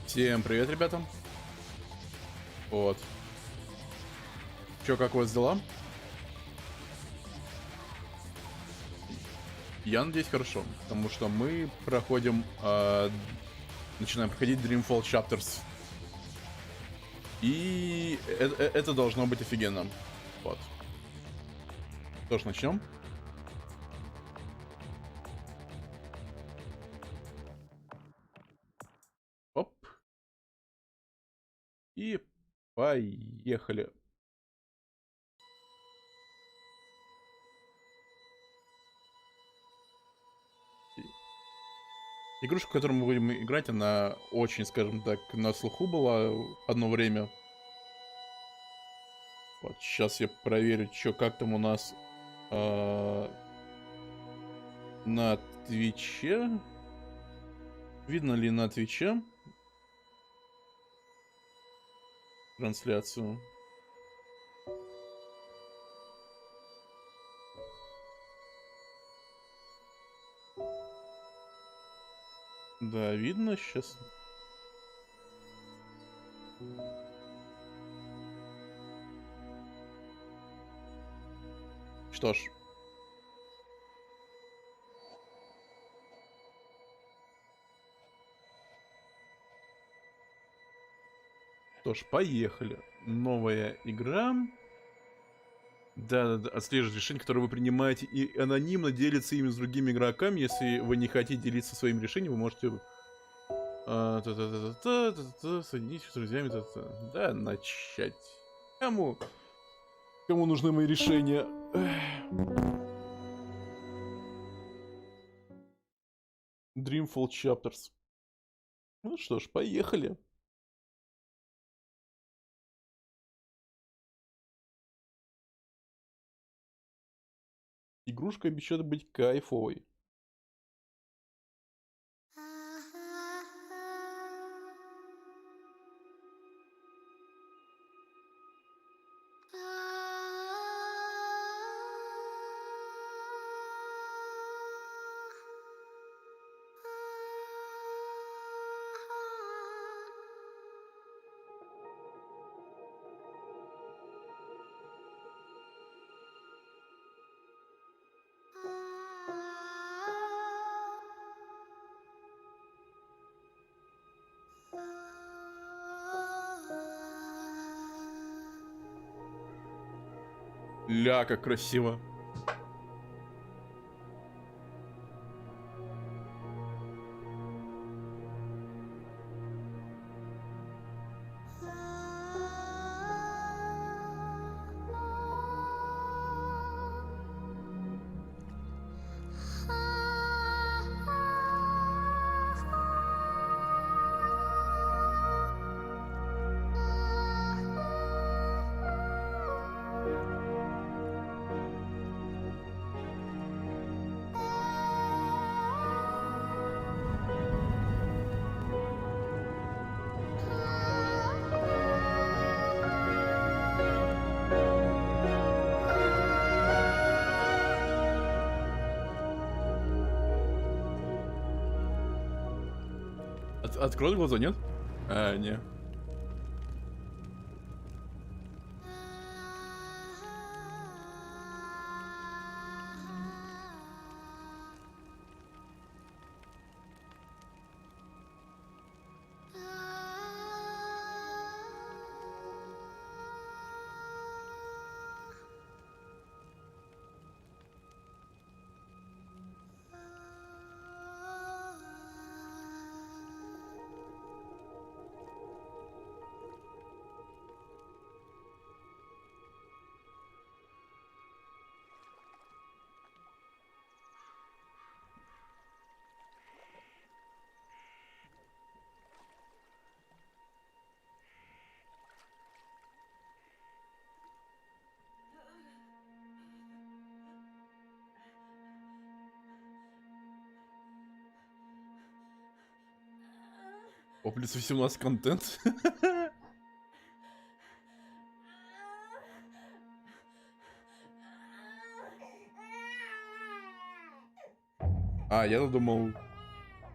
Всем привет, ребята. Вот. Чё, как у вас дела? Я надеюсь, хорошо. Потому что мы проходим... начинаем проходить Dreamfall Chapters. И это должно быть офигенно. Вот. Что ж, начнем. Оп. И поехали. Игрушка, в которую мы будем играть, она очень, скажем так, на слуху была одно время. Вот, сейчас я проверю, что как там у нас на Твиче. Видно ли на Твиче трансляцию? Да, видно сейчас. Что ж. Что ж, поехали. Новая игра. Да, отслеживать решения, которые вы принимаете, и анонимно делиться ими с другими игроками. Если вы не хотите делиться своим решением, вы можете соединиться с друзьями. Да, начать. Кому нужны мои решения? Dreamfall Chapters. Ну что ж, поехали. Игрушка обещает быть кайфовой. Ля, как красиво. Открой глаза, нет? А, не. О, плюс 18 контент. А, я думал...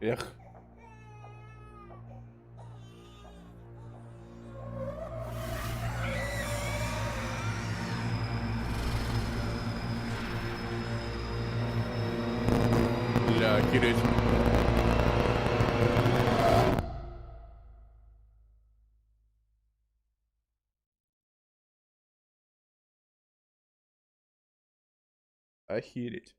Эх. Охереть. Охереть.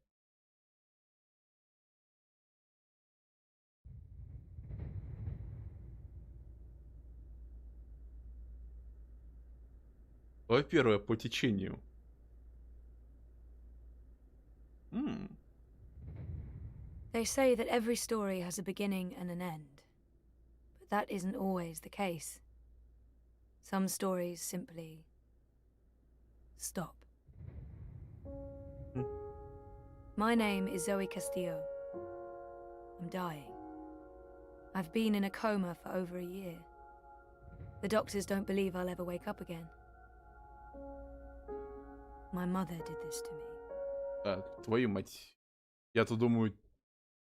Во-первых, по течению. They say that every story has a beginning and an end, but that isn't always the case. Some stories simply stop. My name is Zoe Castillo. I'm dying. I've been in a coma for over a year. The doctors don't believe I'll ever wake up again. My mother did this to me. Так, твою мать. Я-то думаю,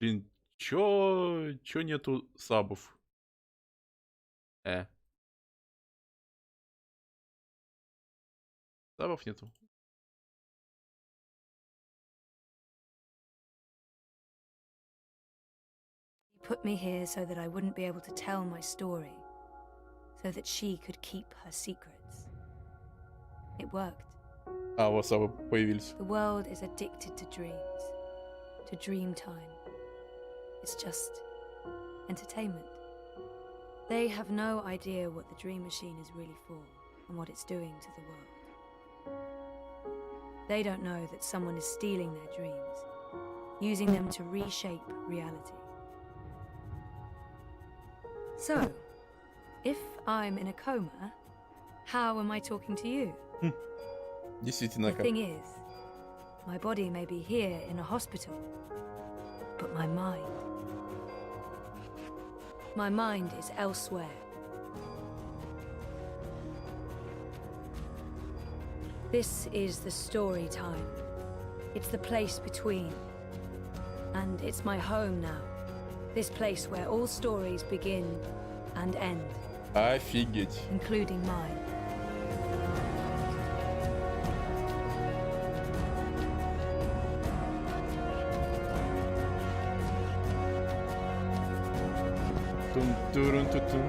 блин, чё нету сабов? Сабов нету? He put me here so that I wouldn't be able to tell my story, so that she could keep her secrets. It worked. А, вот сабы появились. The world is addicted to dreams, to dream time. It's just entertainment. They have no idea what the dream machine is really for and what it's doing to the world. They don't know that someone is stealing their dreams, using them to reshape reality. So, if I'm in a coma, how am I talking to you? Действительно, The как. thing is, my body may be here in a hospital, but my mind is elsewhere. This is the story time. It's the place between. And it's my home now. This place where all stories begin and end, Офигеть. including mine. Тун-турун-ту-тун.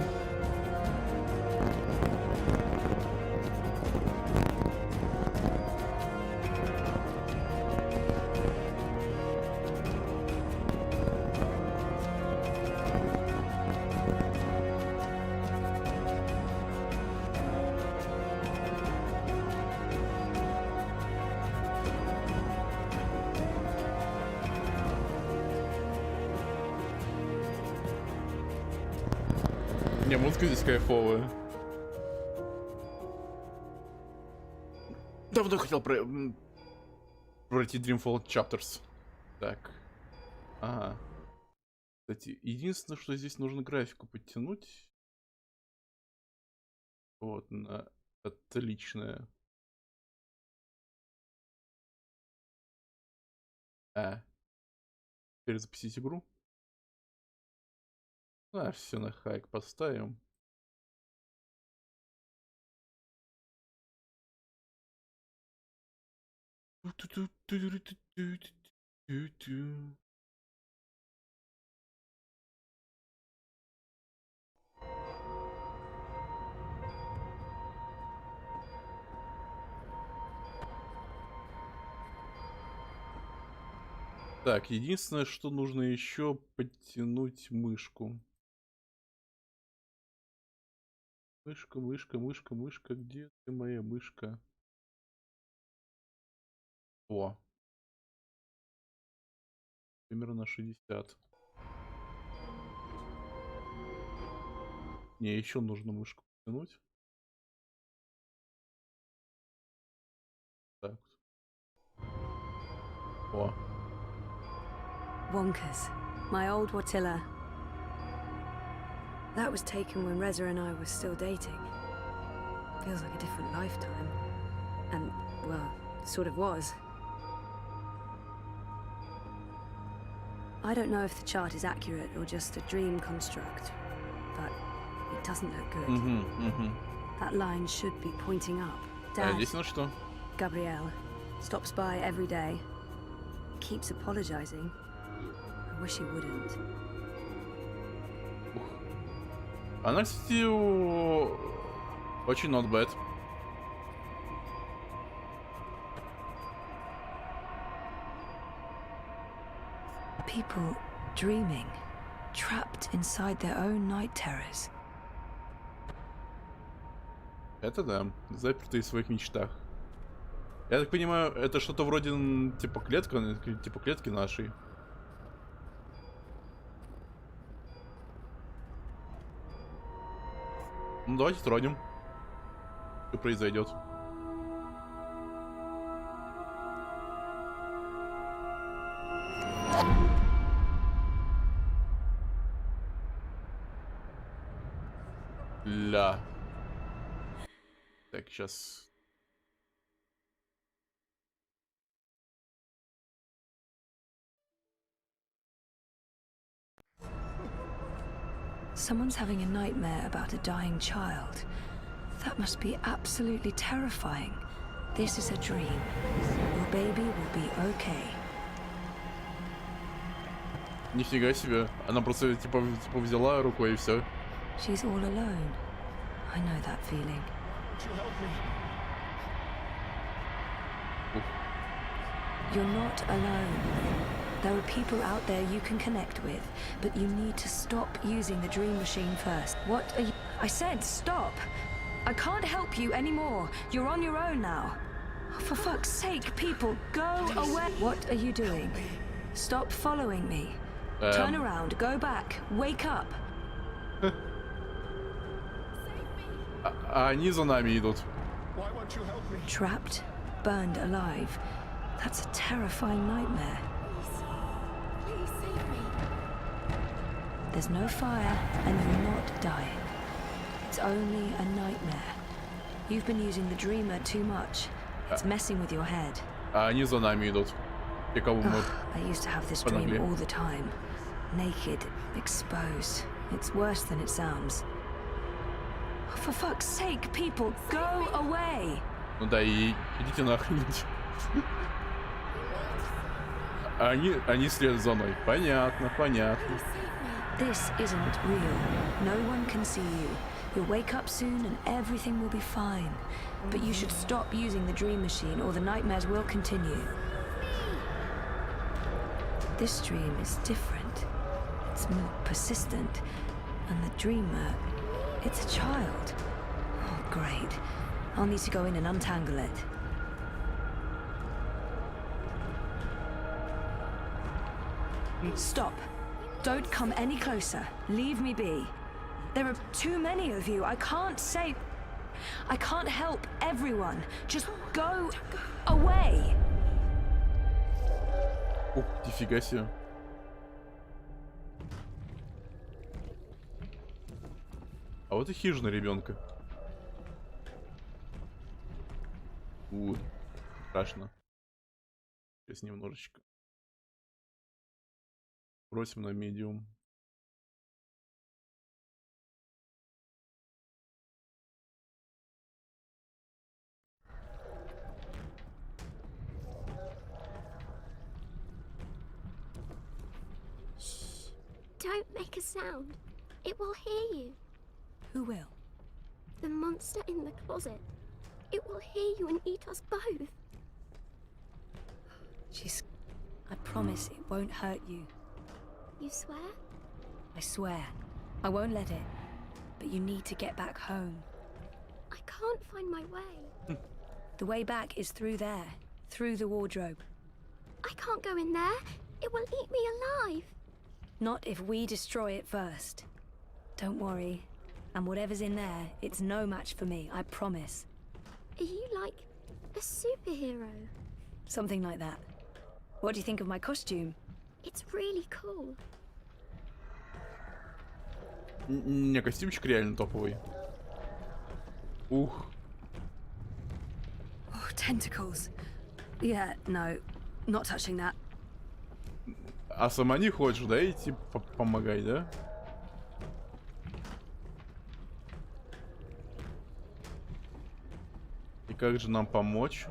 Не, музыка здесь кайфовая. Давно хотел пройти Dreamfall Chapters. Так. Ага. Кстати, единственное, что здесь нужно графику подтянуть. Вот, на отличная. Перезапустить игру. Все на хайк поставим. Так, единственное, что нужно еще подтянуть мышку. Мышка, где ты, моя мышка? О. Примерно на 60. Не, еще нужно мышку подтянуть. Так. О. Wonkers, my old Watilla. That was taken when Reza and I were still dating. Feels like a different lifetime. And, well, sort of was. I don't know if the chart is accurate or just a dream construct, but it doesn't look good. That line should be pointing up. Dad, Здесь ну что? Gabrielle, stops by every day. Keeps apologizing. I wish he wouldn't. Она, кстати, очень not bad. People dreaming, trapped inside their own night terrors. Это да, запертые в своих мечтах. Я так понимаю, это что-то вроде типа клетки нашей. Ну давайте тронем. Что произойдет? Ля. Так, сейчас. Someone's having a nightmare about a dying child. That must be absolutely terrifying. This is a dream. Your baby will be okay. Нифига себе. Она просто типа взяла рукой и все. She's all alone. I know that feeling. You're not alone. There are people out there you can connect with, but you need to stop using the dream machine first. What are you... I said stop! I can't help you anymore. You're on your own now. For fuck's sake, people, go away! What are you doing? Stop following me. Turn around, go back, wake up. Они за нами идут. Trapped, burned alive. That's a terrifying nightmare. Please save me. There's no fire, and you're not dying. It's only a nightmare. You've been using the dreamer too much. It's messing with your head. Они за нами идут. Те, кого мы... I used to have this Понагли. dream all the time. Naked, exposed. It's worse than it sounds. For fuck's sake, people, go away! Ну да, и идите нахрен. Они следуют за мной. Понятно, понятно. This isn't real. No one can see you. You'll wake up soon and everything will be fine. But you should stop using the dream machine or the nightmares will continue. This dream is different. It's more persistent. And the dreamer, it's a child. Oh, great. I'll need to go in and untangle it. Stop. Don't come any closer. Leave me be. There are too many of you. I can't save... I can't help everyone. Just go away. Ух, нифига себе. А вот и хижина ребенка. Страшно. Сейчас немножечко. Бросим на медиум. Don't make a sound. It will hear you. Who will? The monster in the closet. It will hear you and eat us both. I promise it won't hurt you. You swear? I swear. I won't let it. But you need to get back home. I can't find my way. The way back is through there. Through the wardrobe. I can't go in there. It will eat me alive. Not if we destroy it first. Don't worry. And whatever's in there, it's no match for me, I promise. Are you like a superhero? Something like that. What do you think of my costume? It's really cool. Не, костюмчик реально топовый. Ух. Oh, tentacles. Yeah, no. Not touching that. А сама не хочешь, да, идти помогай, да? И как же нам помочь?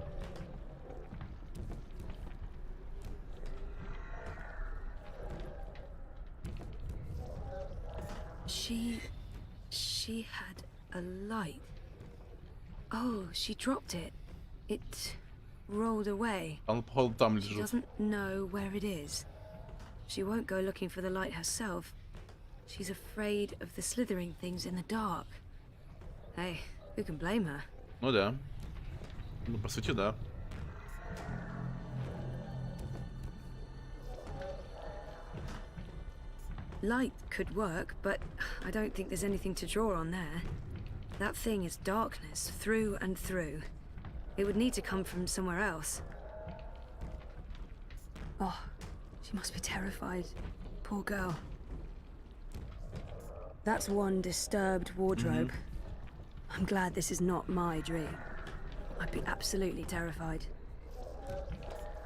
She had a light. Oh, she dropped it. It rolled away. Он, походу, там She лежит. doesn't know where it is. She won't go looking for the light herself. She's afraid of the slithering things in the dark. Hey, who can blame her? Ну да. Ну, по сути, да. Light could work, but I don't think there's anything to draw on there. That thing is darkness, through and through. It would need to come from somewhere else. Oh, she must be terrified. Poor girl. That's one disturbed wardrobe. I'm glad this is not my dream. I'd be absolutely terrified.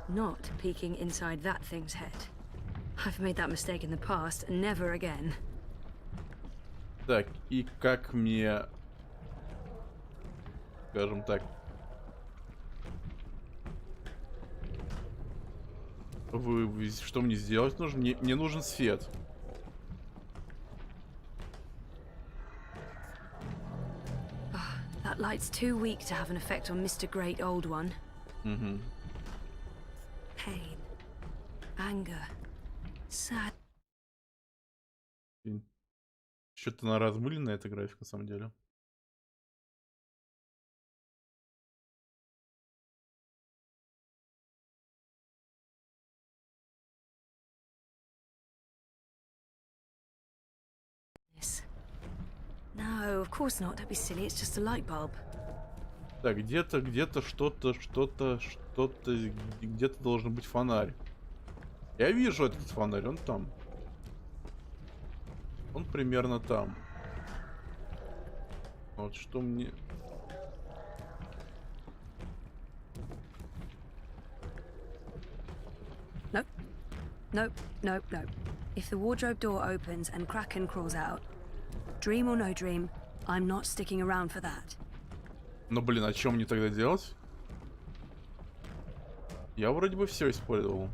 Not peeking inside that thing's head. I've made that mistake in the past, and never again. Так, и как мне... Скажем так... Что мне сделать нужно? Мне нужен свет. That light's too weak to have an effect on Mr. Great Old One. Угу. Pain, anger, sad. Что-то она размыленная, эта графика, на самом деле. No, of course not. Don't be silly. It's just a light bulb. Так, где-то, что-то, где-то должен быть фонарь. Я вижу этот фонарь, он там. Он примерно там. Вот что мне... Nope. Nope, nope, nope. If the wardrobe door opens and Kraken crawls out, dream or no dream, I'm not sticking around for that. Ну блин, а что мне тогда делать? Я вроде бы все использовал.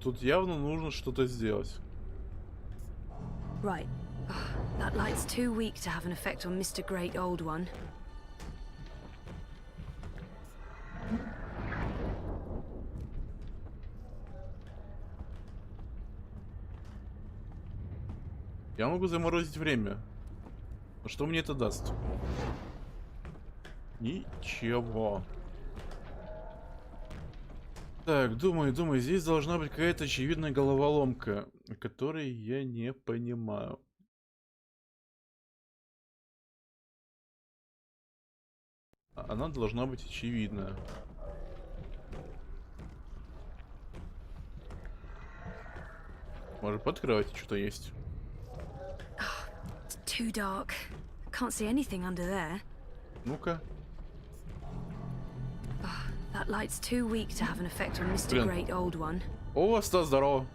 Тут явно нужно что-то сделать. Right. That light's too weak to have an effect on Mr. Great Old One. Я могу заморозить время. Но что мне это даст? Ничего. Так, думаю, здесь должна быть какая-то очевидная головоломка, которой я не понимаю. Она должна быть очевидная. Может, под кроватью что-то есть? It's too dark. Can't see anything under there. Ну-ка. That light's too weak to have an effect on Mr. Блин. Great Old One. О, Стас, здорово.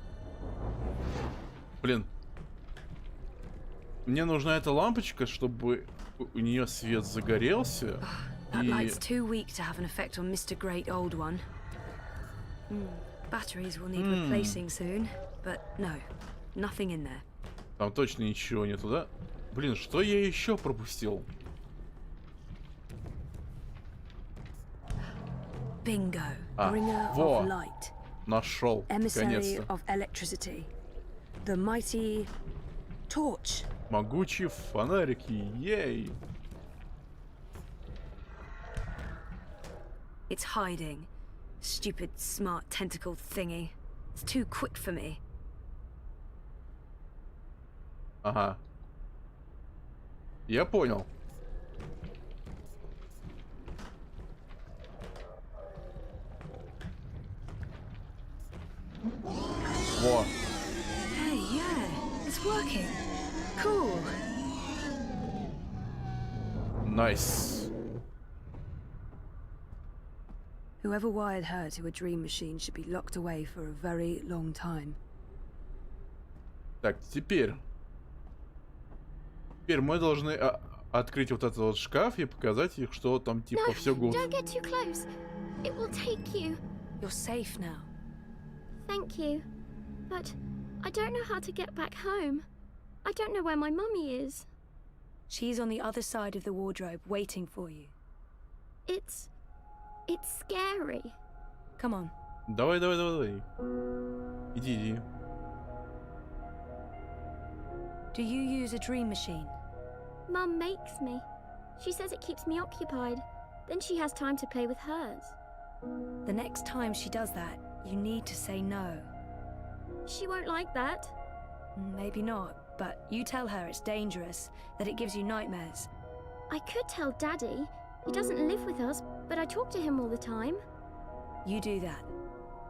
Блин. Мне нужна эта лампочка, чтобы у нее свет загорелся. That И... light's too weak to have an effect on Mr. Great Old One. Batteries will need replacing soon, but no, nothing in there. Там точно ничего нету, да? Блин, что я еще пропустил? Bingo. Ah, Bringer во. of light. Нашел, Emissary наконец-то. of electricity. The mighty torch. Могучие фонарики, ей! It's hiding. Stupid, smart tentacle thingy. It's too quick for me. Ага. Я понял. Во. Hey, yeah, it's working. Cool. Найс. Whoever wired her to a dream machine should be locked away for a very long time. Так, теперь мы должны открыть вот этот вот шкаф и показать их, что там типа все гуд. Don't get too close. It will take you. You're safe now. Thank you. But I don't know how to get back home. I don't know where my mummy is. She's on the other side of the wardrobe, waiting for you. It's scary. Come on. Давай. Иди. Do you use a dream machine? Mum makes me. She says it keeps me occupied. Then she has time to play with hers. The next time she does that, you need to say no. She won't like that. Maybe not, but you tell her it's dangerous, that it gives you nightmares. I could tell Daddy. He doesn't live with us, but I talk to him all the time. You do that.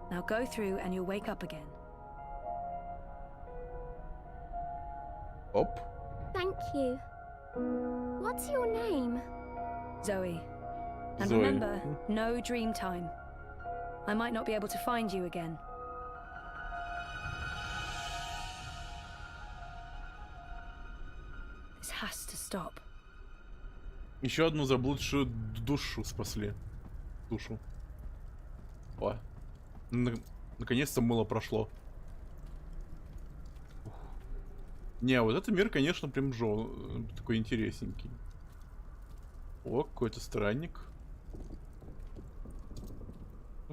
Now go through and you'll wake up again. Оп. Thank you. What's your name? Zoe. And Zoe. remember, no dream time. I might not be able to find you again. This has to stop. Еще одну заблудшую душу спасли. Душу. О. Наконец-то мыло прошло. Ух. Не, вот этот мир, конечно, прям такой интересненький. О, какой-то странник.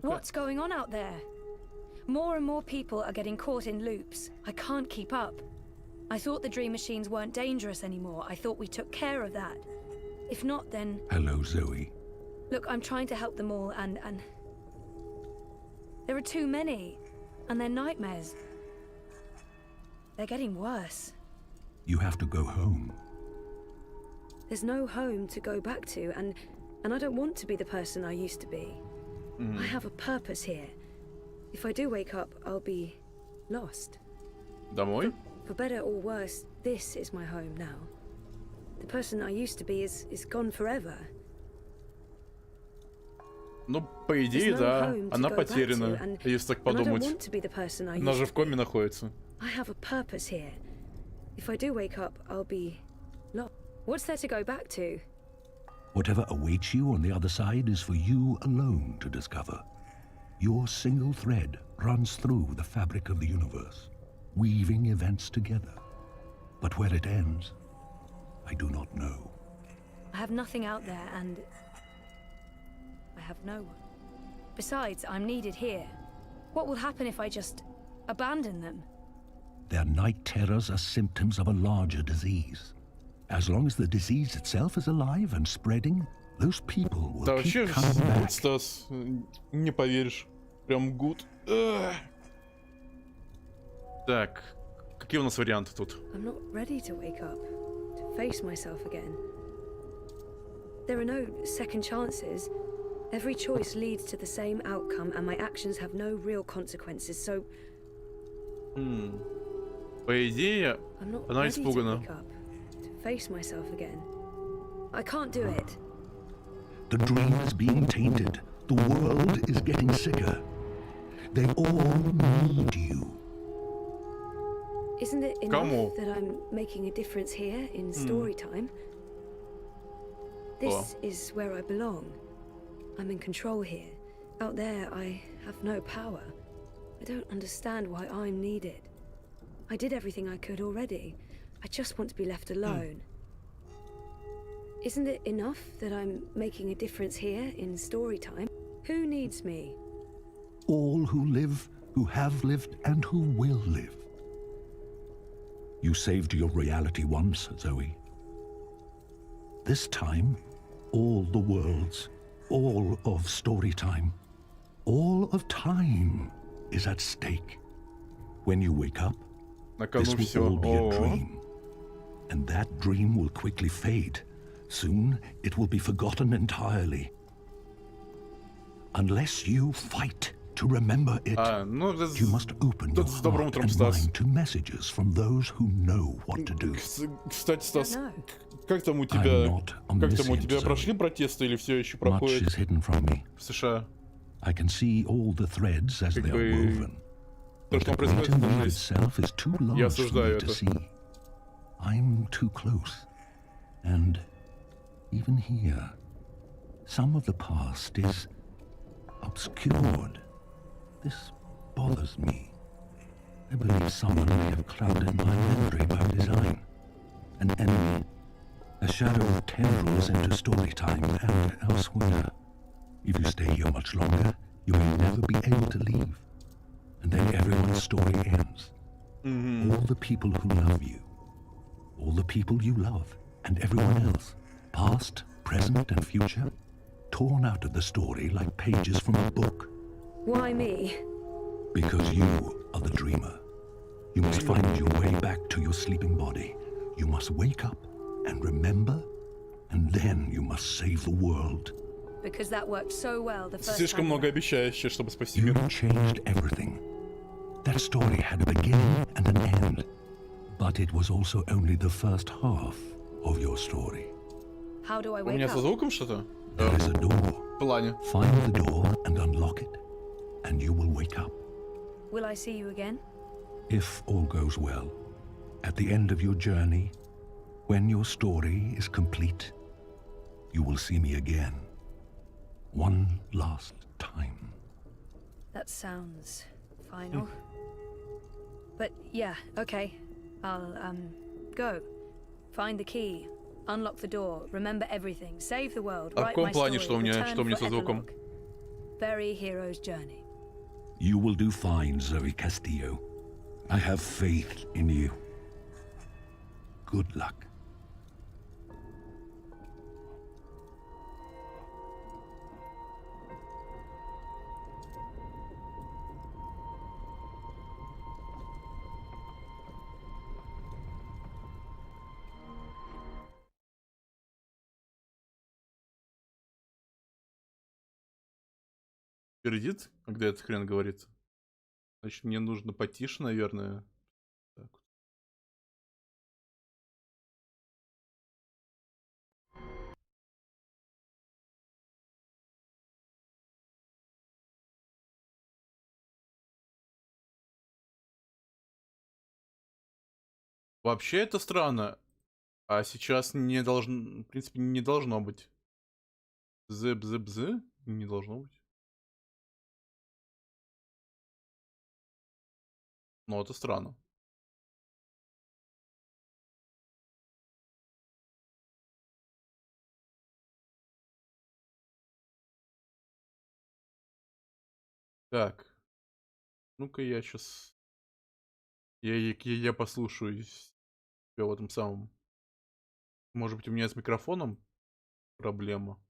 What's going on out there? More and more people are getting caught in loops. I can't keep up. I thought the dream machines weren't dangerous anymore. I thought we took care of that. If not, then... Hello, Zoe. Look, I'm trying to help them all, and... There are too many. And they're nightmares. They're getting worse. You have to go home. There's no home to go back to, and I don't want to be the person I used to be. I have a purpose here. If I do wake up, I'll be lost. Домой? For better or worse, this is my home now. The person I used to be is gone forever. Ну, по идее, да. Она потеряна, если так подумать. Она же в коме находится. I have a purpose here. If I do wake up, I'll be lost. What's there to go back to? Whatever awaits you on the other side is for you alone to discover. Your single thread runs through the fabric of the universe, weaving events together. But where it ends, I do not know. I have nothing out there, and I have no one. Besides, I'm needed here. What will happen if I just abandon them? Their night terrors are symptoms of a larger disease. As long as the disease itself is alive and spreading, those people will Да вообще, keep coming back. гуд, Стас, не поверишь. Прям гуд. Так, какие у нас варианты тут? I'm not ready to wake up, to face myself again. There are no second chances. Every choice leads to the same outcome, and my actions have no real consequences, so... По идее, I'm not она ready to испугана. wake up, to face myself again. I can't do it. The dream is being tainted. The world is getting sicker. They all need you. Isn't it enough Кому? that I'm making a difference here in story time? This is where I belong. I'm in control here. Out there, I have no power. I don't understand why I'm needed. I did everything I could already. I just want to be left alone. Isn't it enough that I'm making a difference here in story time? Who needs me? All who live, who have lived, and who will live. You saved your reality once, Zoe. This time, all the worlds, all of story time, all of time is at stake. When you wake up, На кону this will все. all be a dream. And that dream will quickly fade. Soon, it will be forgotten entirely. Unless you fight to remember it, Ну, you must open your с добрым heart утром, and Стас. mind to messages from those who know what to do. Кстати, Стас, No. как там у I'm тебя... not Как там у omniscient, тебя Zoe. прошли протесты или все еще Much проходят is hidden from me. в США? I can see all the threads as Как they are бы woven. То, But что the происходит greater wave здесь. itself is too Я large for осуждаю me to это. see. I'm too close. And even here, some of the past is obscured. This bothers me. I believe someone may have clouded my memory by design. An enemy, a shadow of tendrils into story time and elsewhere. If you stay here much longer, you may never be able to leave. And then everyone's story ends. All the people who love you, all the people you love, and everyone else, past, present, and future, torn out of the story like pages from a book. Why me? Because you are the dreamer. You must find your way back to your sleeping body. You must wake up and remember, and then you must save the world. Because that worked so well the first Слишком time. многообещающе, чтобы спасти You мир. changed everything. That story had a beginning and an end. But it was also only the first half of your story. How do I У wake меня со up? звуком что-то? There is a door. В плане. Find the door and unlock it, and you will wake up. Will I see you again? If all goes well, at the end of your journey, when your story is complete, you will see me again. One last time. That sounds final. But yeah, okay. I'll go. Find the key. Unlock the door. Remember everything. Save the world. А в Write каком my плане, story. что у меня, Return что мне for со звуком? epilogue. Very hero's journey. You will do fine, Zoe Castillo. I have faith in you. Good luck. Пердит, когда этот хрен говорит. Значит, мне нужно потише, наверное. Так вот. Вообще это странно. А сейчас не должно, в принципе, не должно быть. Зы-бзы-бзы? Не должно быть. Но это странно. Так. Ну-ка я сейчас... Я послушаюсь тебя в этом самом. Может быть, у меня с микрофоном проблема?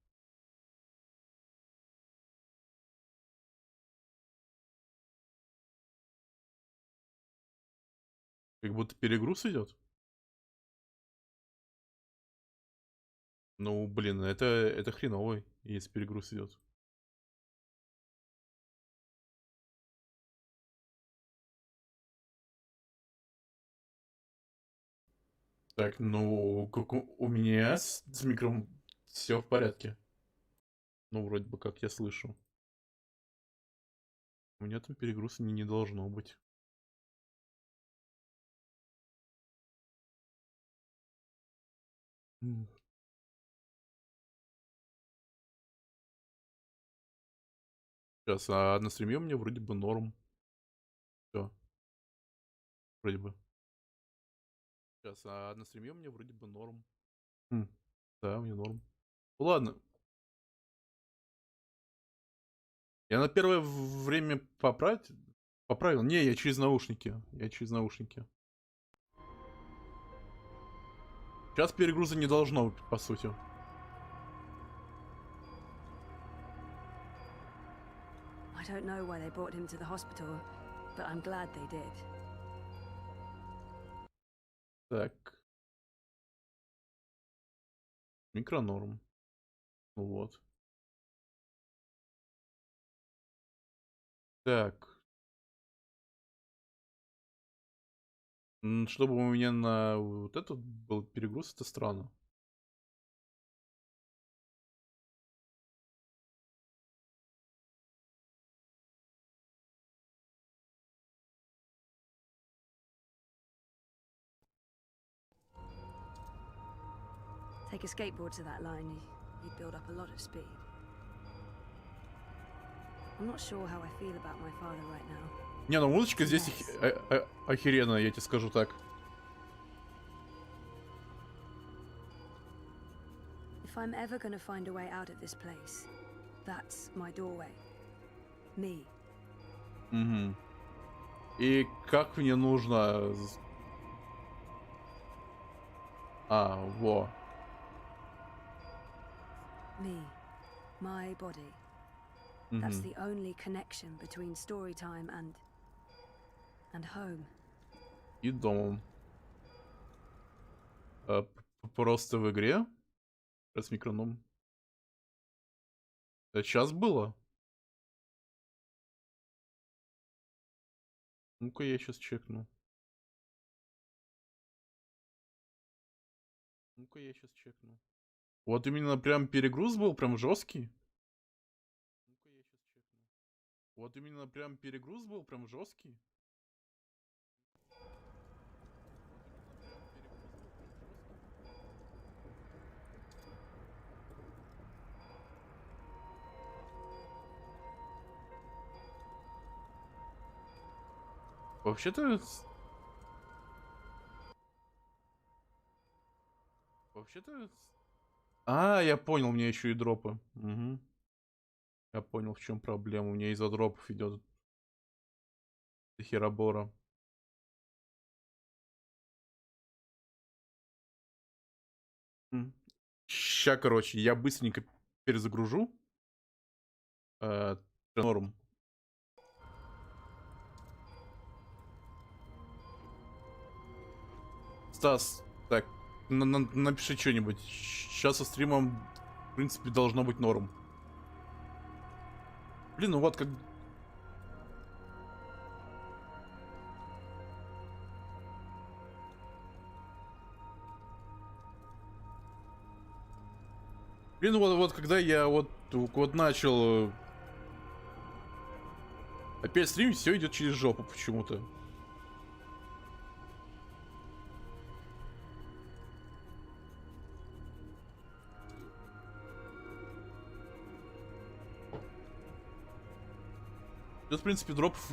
Как будто перегруз идет. Ну, блин, это хреново, если перегруз идет. Так, ну, как у меня с микрофоном все в порядке. Ну, вроде бы как я слышу. У меня там перегруза не должно быть. Сейчас, а на стриме у меня вроде бы норм. Все, вроде бы. Сейчас, а на стриме у меня вроде бы норм. Да, у меня норм. Ну ладно. Я на первое время поправил. Не, я через наушники. Я через наушники. Сейчас перегруза не должно быть, по сути. I don't know why they brought him to the hospital, but I'm glad they did. Так. Микронорм. Ну вот. Так. Чтобы у меня на вот этот был перегруз, это странно. Take a skateboard to that line, you'd build up a lot of speed. I'm not sure how I feel about my father right now. Не, ну музычка здесь охеренная, я тебе скажу так. If I'm ever gonna find a way out of this place, that's my doorway. Me. Угу. И как мне нужно... во. Me. My body. That's the only connection between story time and home. И домом. Просто в игре? С микроном. Это сейчас было? Ну-ка я сейчас чекну. Ну-ка я сейчас чекну. Вот именно прям перегруз был, прям жесткий. Ну-ка я сейчас чекну. Вот именно прям перегруз был, прям жесткий. Вообще-то... Вообще-то... я понял, у меня еще и дропы. Угу. Я понял, в чем проблема. У меня из-за дропов идет херобора. Ща, короче, я быстренько перезагружу. Норм. Стас, так, напиши что-нибудь. Сейчас со стримом, в принципе, должно быть норм. Блин, ну вот как... Блин, вот когда я вот начал опять стримить, все идет через жопу почему-то. Тут, в принципе, дропов...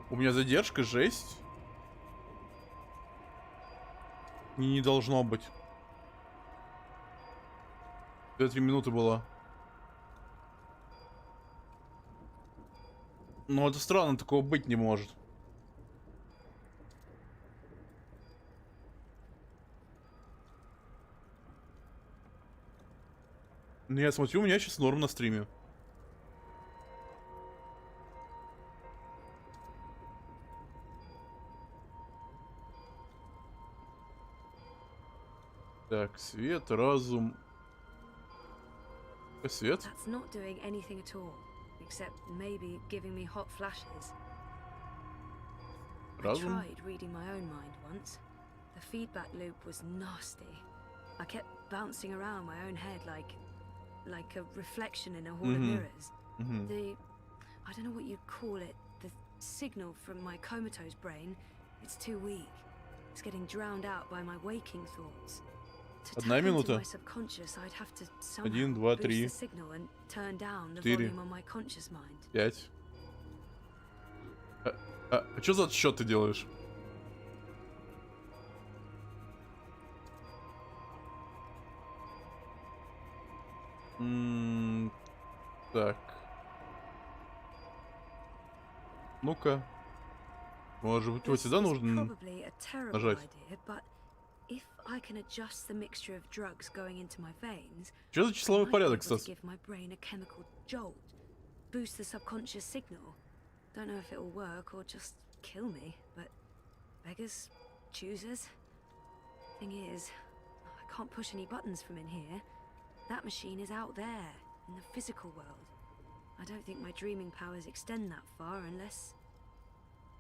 У меня задержка, жесть. Не должно быть. 2-3 минуты было. Но это странно, такого быть не может. Ну, я смотрю, у меня сейчас норм на стриме. Так, свет, разум. Свет? That's not doing anything at all, except maybe giving me hot flashes. I Разум? tried reading my own mind once. The feedback loop was nasty. I kept bouncing around my own head like a reflection in a hall of mirrors. I don't know what you'd call it, the signal from my comatose brain, it's too weak. It's getting drowned out by my waking thoughts. To Одна tap into минута. my subconscious, I'd have to somehow 1, 2, boost 3, the signal and turn down the 4, volume on my conscious mind. 5. Что за отсчет ты делаешь? Так. Ну-ка. Может быть, вот сюда нужно нажать. I can adjust the mixture of drugs going into my veins. Что за числовой порядок, Стас? Give my brain a chemical jolt, boost the subconscious signal. Don't know if it will work or just kill me, but beggars, choosers. Thing is, I can't push any buttons from in here. That machine is out there in the physical world. I don't think my dreaming powers extend that far unless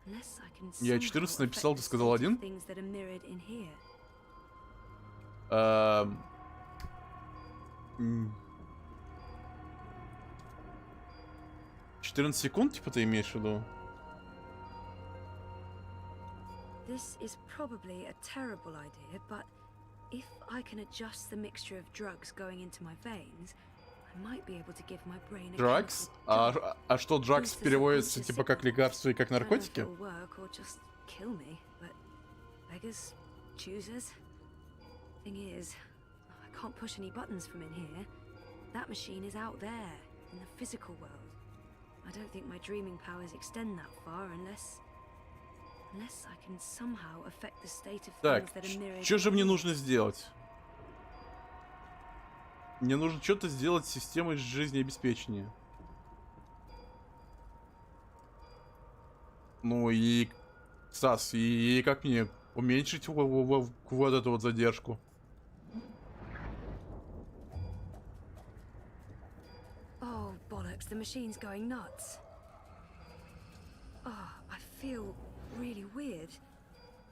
I can. Я 14 написал, ты сказал 1? Things that are mirrored in here. 14 секунд, типа, ты имеешь в виду? This is probably a terrible idea, but If I can adjust the mixture of drugs going into my veins, I might be able to give my brain a Drugs? chemical А что drugs Boost the переводится subconscious типа как signal. лекарство и как Don't know if наркотики? it'll work or just kill me, but beggars, choosers. Thing is, I can't push any buttons from in here. That machine is out there, in the physical world. I don't think my dreaming powers extend that far unless I can somehow affect the state of Так, things that are mirrored. что же мне in me. нужно сделать? Мне нужно что-то сделать с системой жизнеобеспечения. Ну и... Стас, и как мне уменьшить вот эту вот задержку? Oh, bollocks, the machine's going nuts. Oh, I feel really weird.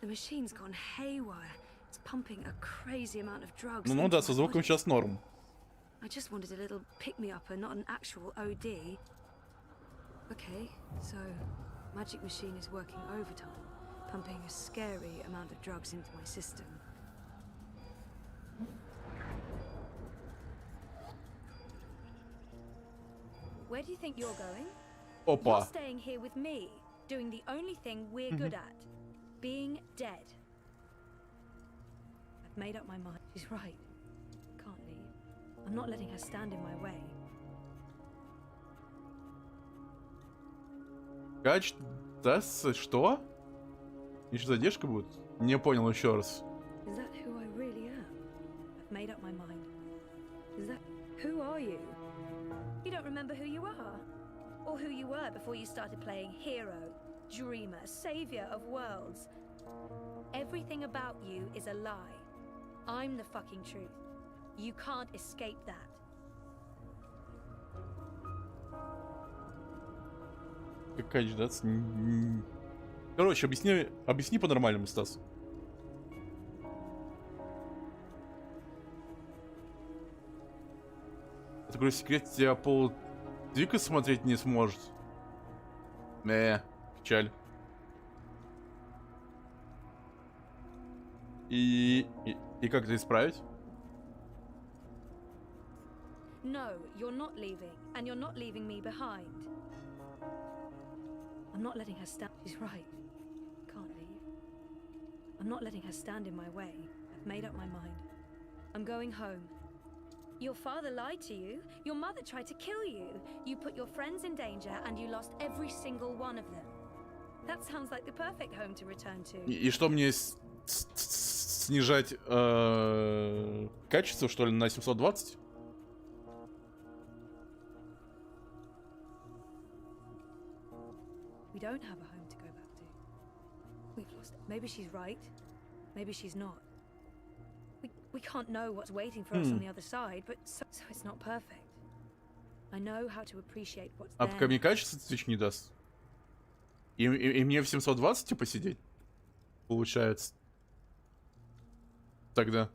The machine's gone haywire. It's pumping a crazy amount of drugs. Ну into да, my со звуком body. сейчас норм. I just wanted a little pick-me-up and not an actual OD. Okay, so magic machine is working overtime, pumping a scary amount of drugs into my system. Where do you think you're going? You're Опа. staying here with me, doing the only thing we're good at, being dead. I've made up my mind. She's right. Can't leave. I'm not letting her stand in my way. Кач... Да, что? Еще задержка будет? Не понял еще раз. Is that who I really am? I've made up my mind. Is that... Who are you? You don't remember who you are? Or who you were before you started playing hero, dreamer, savior of worlds? Everything about you is a lie. I'm the fucking truth. You can't escape that. Кач, да? Короче, объясни по-нормальному, Стас. Я такой секрет, тебя Пол Двика смотреть не сможет. Печаль. И как это исправить? No, you're not leaving, and you're not leaving me behind. I'm not letting her stand. She's right. Can't leave. I'm not letting her stand in my way. I've made up my mind. I'm going home. Your father lied to you. Your mother tried to kill you. You put your friends in danger, and you lost every single one of them. That sounds like the perfect home to return to. И что мне снижать качество, что ли, на 720? We don't have a home to go back to. We've lost it. Maybe she's right. Maybe she's not. We can't know what's waiting for us on the other side, but so it's not perfect. I know how to appreciate what's А there. пока мне качество Twitch не даст. И мне в 720 типа сидеть? Получается. Тогда.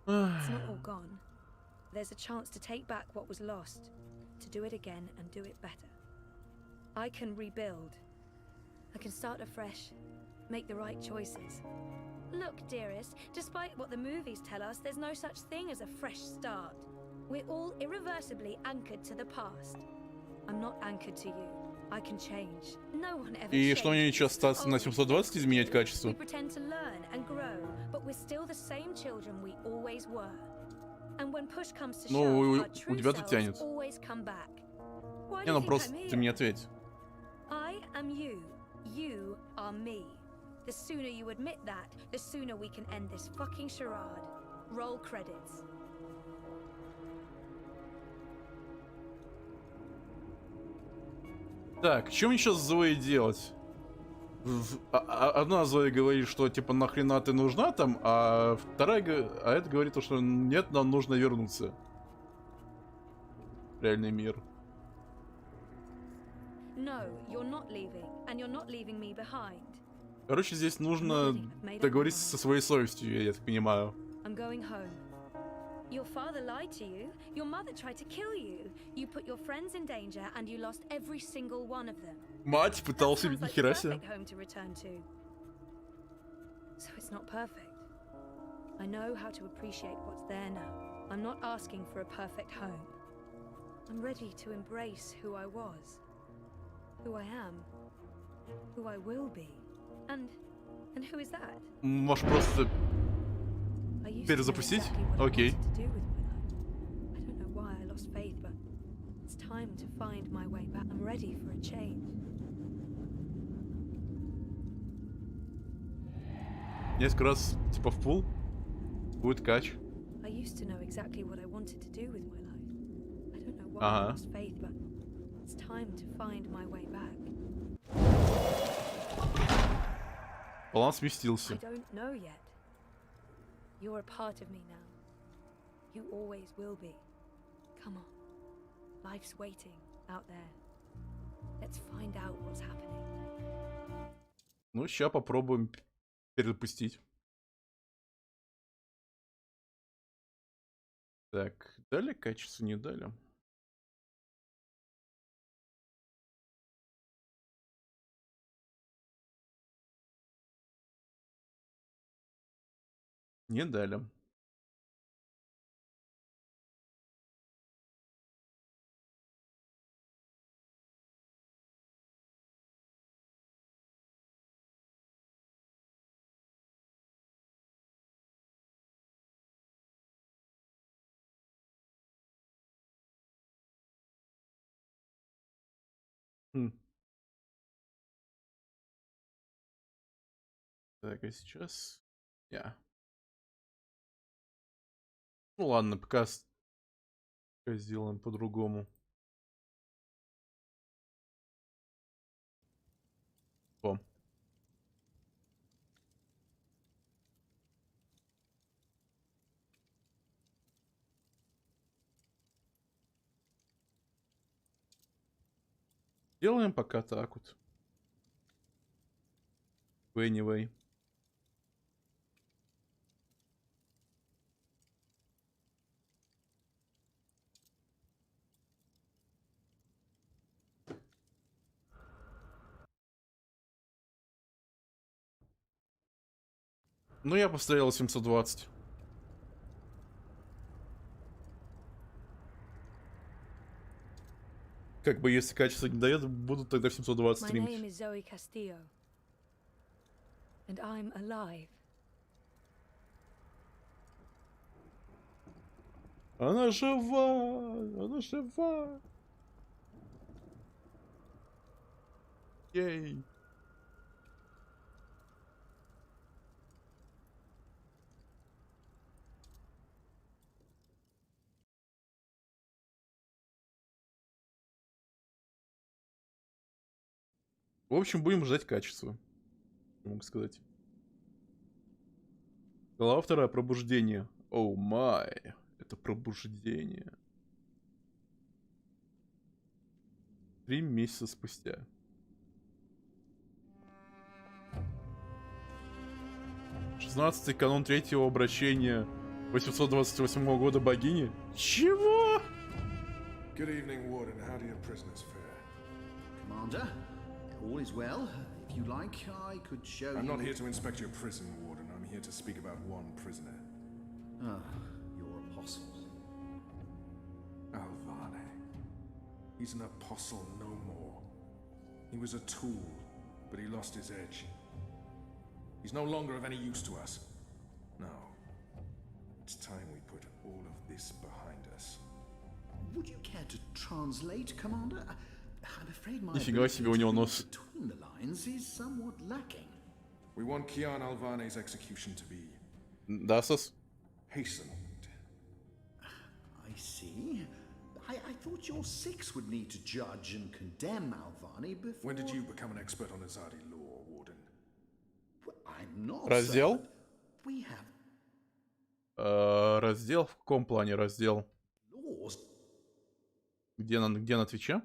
It's not all gone. There's a chance to take back what was lost, to do it again and do it better. I can rebuild. I can start afresh, make the right choices. Look, dearest, despite what the movies tell us, there's no such thing as a fresh start. We're all irreversibly anchored to the past. I'm not anchored to you. I can change. No one ever И что мне changes. сейчас остаться на 720 изменять качество? We pretend to learn and grow, but we're still the same children we always were. And when push comes to Ну, shove, our у true тебя тут selves тянет. always come back. Why do Не, you ну think просто I'm ты мне here? ответь. I am you. You are me. The sooner you admit that, the sooner we can end this fucking charade. Roll credits. Так, что мне сейчас с Зоей делать? Одна Зоя говорит, что типа нахрена ты нужна там, а вторая, а это говорит, что нет, нам нужно вернуться. Реальный мир. No, you're not leaving, and you're not leaving me behind. Короче, здесь нужно договориться со своей совестью, я так понимаю. I'm going home. Your father lied to you. Your mother tried to kill you. You put your friends in danger, and you lost every single one of them. Мать пытался, Sounds like the нихера себе. perfect home to return to. So it's not perfect. I know how to appreciate what's there now. I'm not asking for a perfect home. I'm ready to embrace who I was, who I am, who I will be. And who is that? Можешь просто I used to know перезапустить? exactly what I Окей. wanted to do with my life. I don't know why I lost faith, but it's time to find my way back. I'm ready for a change. Несколько раз, типа, в пул. Будет кач. I used to know exactly what I wanted to do with my life. I don't know why I Ага. lost faith, but it's time to find my way back. План I сместился. don't know yet. You're a part of me now. You always will be. Come on. Life's waiting out there. Let's find out what's happening. Ну, сейчас попробуем перезапустить. Так, дали качество, не дали? Не дали. Хм. Так, а сейчас... Я. Ну ладно, пока сделаем по-другому. О. Делаем пока так вот. Anyway. Ну, я поставил 720. Как бы, если качество не дает, буду тогда в 720 My name стримить. is Zoe Castillo. And I'm alive. Она жива! Она жива! Ей! В общем, будем ждать качества. Могу сказать. Глава 2. Пробуждение. Оу май. Это пробуждение. 3 месяца спустя. 16-й канон третьего обращения 828 года богини. Чего? Good evening, Warden. How do your prisoners fare? Commander, all is well. If you like, I could show I'm you... not here to inspect your prison, Warden. I'm here to speak about one prisoner. Ah, your apostle. Alvane. He's an apostle no more. He was a tool, but he lost his edge. He's no longer of any use to us. No. It's time we put all of this behind us. Would you care to translate, Commander? I'm afraid my Нифига себе, у него нос. between the lines is somewhat lacking. We want Kian Alvane's execution to be Да, Сос? hastened. I see. I thought your six would need to judge and condemn Alvani before... When did you become an expert on Azadi law, Warden? Well, I'm not, Раздел? sir, but we have Раздел? В каком плане раздел? laws. Где на Твиче?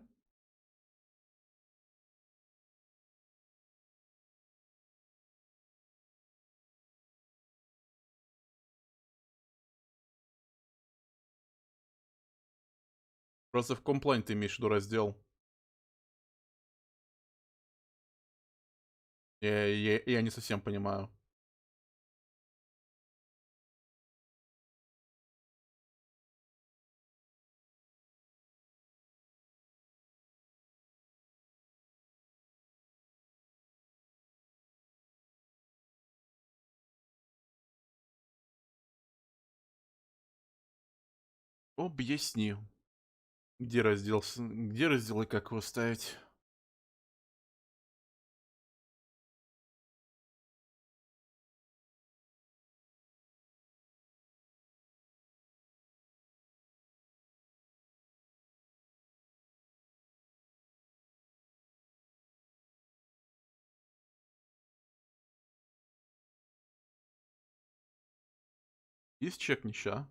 Просто в каком плане ты имеешь в виду раздел? Я не совсем понимаю. Объясни. Где раздел, где раздел и как его ставить? Есть чекнища.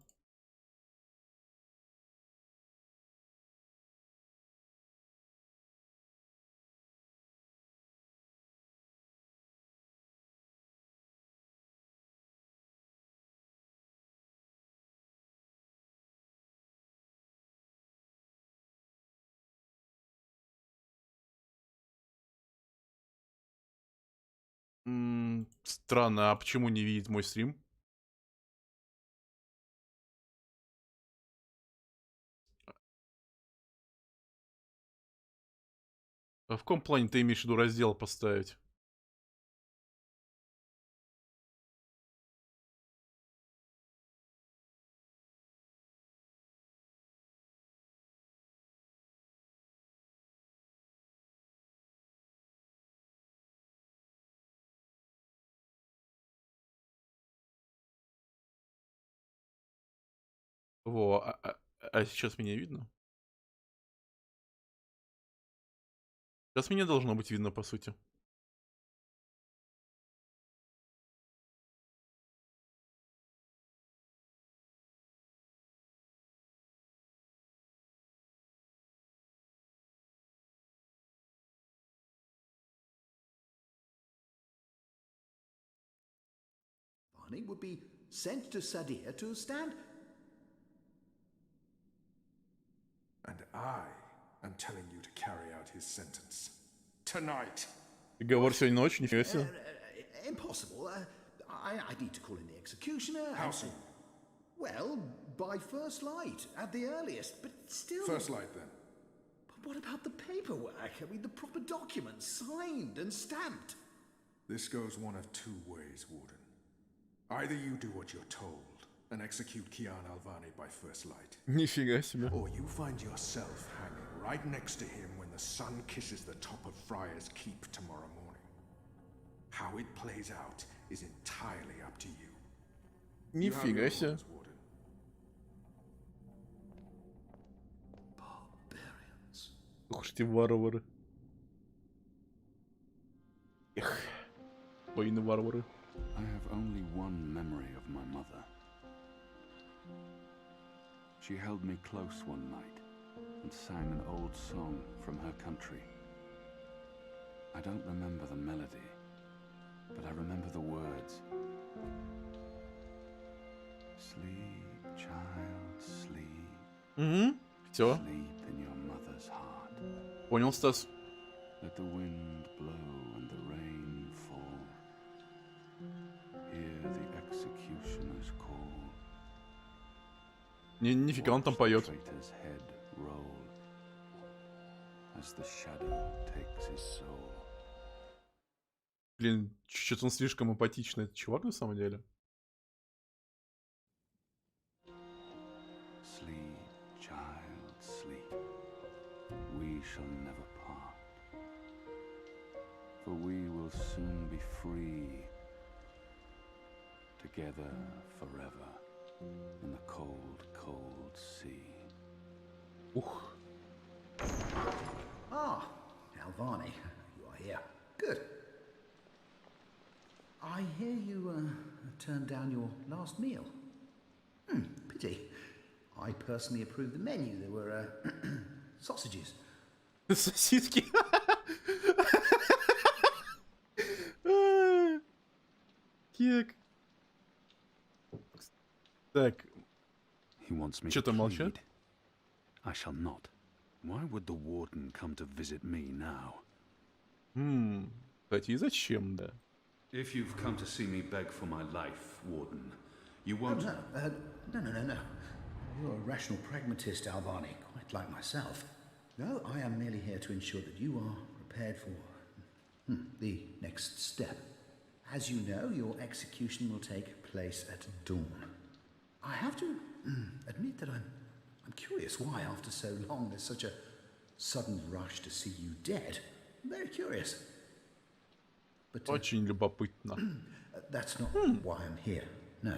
Странно, а почему не видит мой стрим? А в каком плане ты имеешь в виду раздел поставить? Во, а сейчас меня видно? Сейчас меня должно быть видно, по сути. Varney would be sent to Sadir to stand. And I am telling you to carry out his sentence. Tonight. Договор сегодня ночью, нифига себе. Impossible. I need to call in the executioner. How soon? Well, by first light, at the earliest, but still. First light, then. But what about the paperwork? I mean, the proper documents, signed and stamped. This goes one of two ways, Warden. Either you do what you're told and execute Kian Alvani by first light, Нифига себе. or you find yourself hanging right next to him when the sun kisses the top of Friar's Keep tomorrow morning. How it plays out is entirely up to you. You have your Нифига себе. orders, Warden. Barbarians. Ух ты, варвары. Эх, воины-варвары. I have only one memory of my mother. She held me close one night and sang an old song from her country. I don't remember the melody, but I remember the words. Sleep, child, sleep. Угу, все. Sleep in your mother's heart. Понял, Стас. Let the wind blow and the rain fall. Hear the executioner's call. Нифига он там поет. Traitor's head roll as the shadow takes his soul. Блин, что-то он слишком апатичный, этот чувак на самом деле. Sleep, child, sleep. We shall never part. For we will soon be free. Together forever in the cold, cold sea. Ух. Ah, Alvani, you are here. Good. I hear you turned down your last meal. Pity. I personally approved the menu. There were sausages. Сосиски. Кек. Так, He wants me Чё to там молчат? plead. I shall not. Why would the warden come to visit me now? кстати, и зачем, да? If you've come to see me beg for my life, warden, you Oh, won't... no. You're a rational pragmatist, Alvani, quite like myself. No, I am merely here to ensure that you are prepared for the next step. As you know, your execution will take place at dawn. I have to admit that I'm curious why, after so long, there's such a sudden rush to see you dead. I'm very curious. But Очень любопытно. that's not why I'm here. No.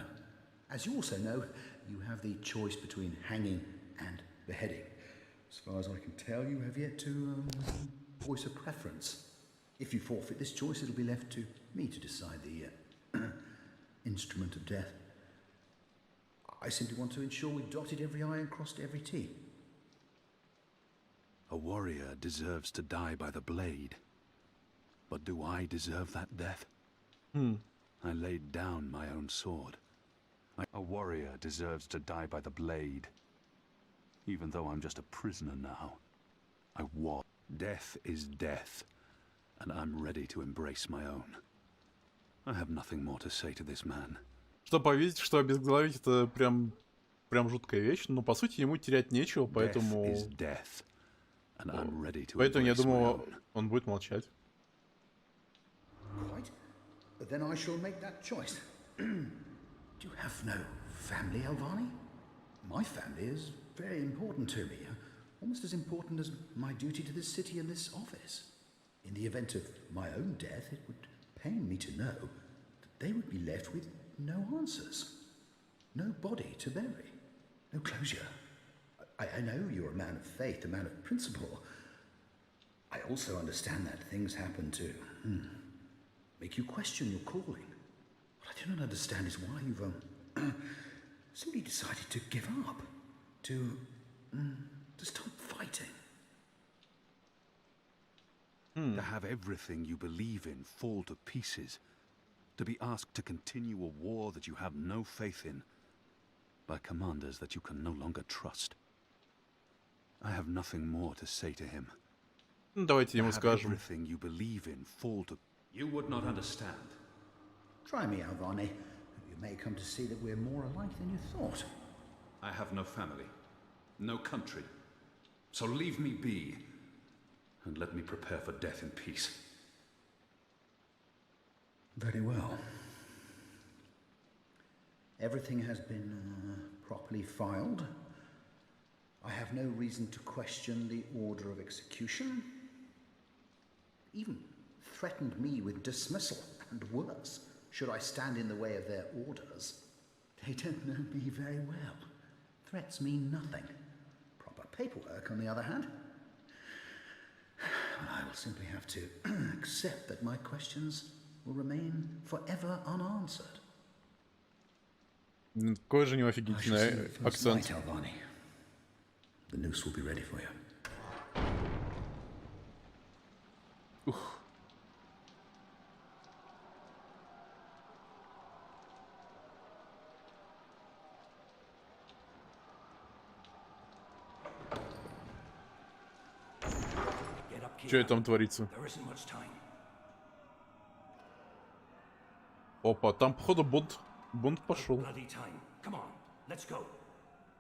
As you also know, you have the choice between hanging and beheading. As far as I can tell, you have yet to voice a preference. If you forfeit this choice, it'll be left to me to decide the instrument of death. I simply want to ensure we dotted every I and crossed every T. A warrior deserves to die by the blade. But do I deserve that death? I laid down my own sword. A warrior deserves to die by the blade. Even though I'm just a prisoner now. I was. Death is death. And I'm ready to embrace my own. I have nothing more to say to this man. Что поверить, что обезглавить это прям жуткая вещь, но по сути ему терять нечего, поэтому... Поэтому я думаю, он будет молчать. Quite. But then I shall make that choice. Do you have no family, Alvani? My family is very important to me. Almost as important as my duty to this city and this office. In the event of my own death, it would pain me to know that they would be left with no answers. No body to bury. No closure. I know you're a man of faith, a man of principle. I also understand that things happen to make you question your calling. What I do not understand is why you've simply decided to give up. To stop fighting. To have everything you believe in fall to pieces. To be asked to continue a war that you have no faith in. By commanders that you can no longer trust. I have nothing more to say to him. Давайте ему скажем. Everything you believe in fall to... You would not understand. Try me, Alvani. You may come to see that we're more alike than you thought. I have no family. No country. So leave me be. And let me prepare for death in peace. Very well. Everything has been properly filed. I have no reason to question the order of execution. Even threatened me with dismissal, and worse, should I stand in the way of their orders. They don't know me very well. Threats mean nothing. Proper paperwork, on the other hand. I will simply have to accept that my questions will remain forever unanswered. Какой же у него офигительный акцент. The noose will be ready for you. Ух. Что там творится? Опа, там походу бунт пошел.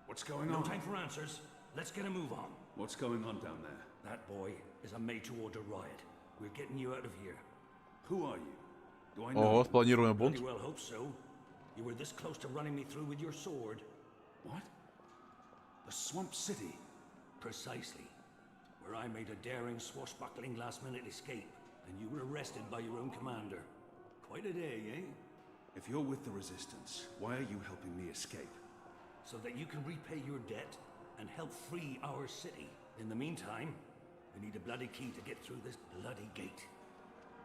What's going on? No time for answers. Let's get a move on. What's going on down there? That boy is a made-to-order riot. We're getting you out of here. Who are you? Do I know? Ого, спланируем бунт. Bloody well hope so. You were this close to running me through with your sword. What? The Swamp City? Precisely. Where I made a daring, swashbuckling last-minute escape, and you were arrested by your own commander. Quite a day, eh? If you're with the Resistance, why are you helping me escape? So that you can repay your debt and help free our city. In the meantime, we need a bloody key to get through this bloody gate.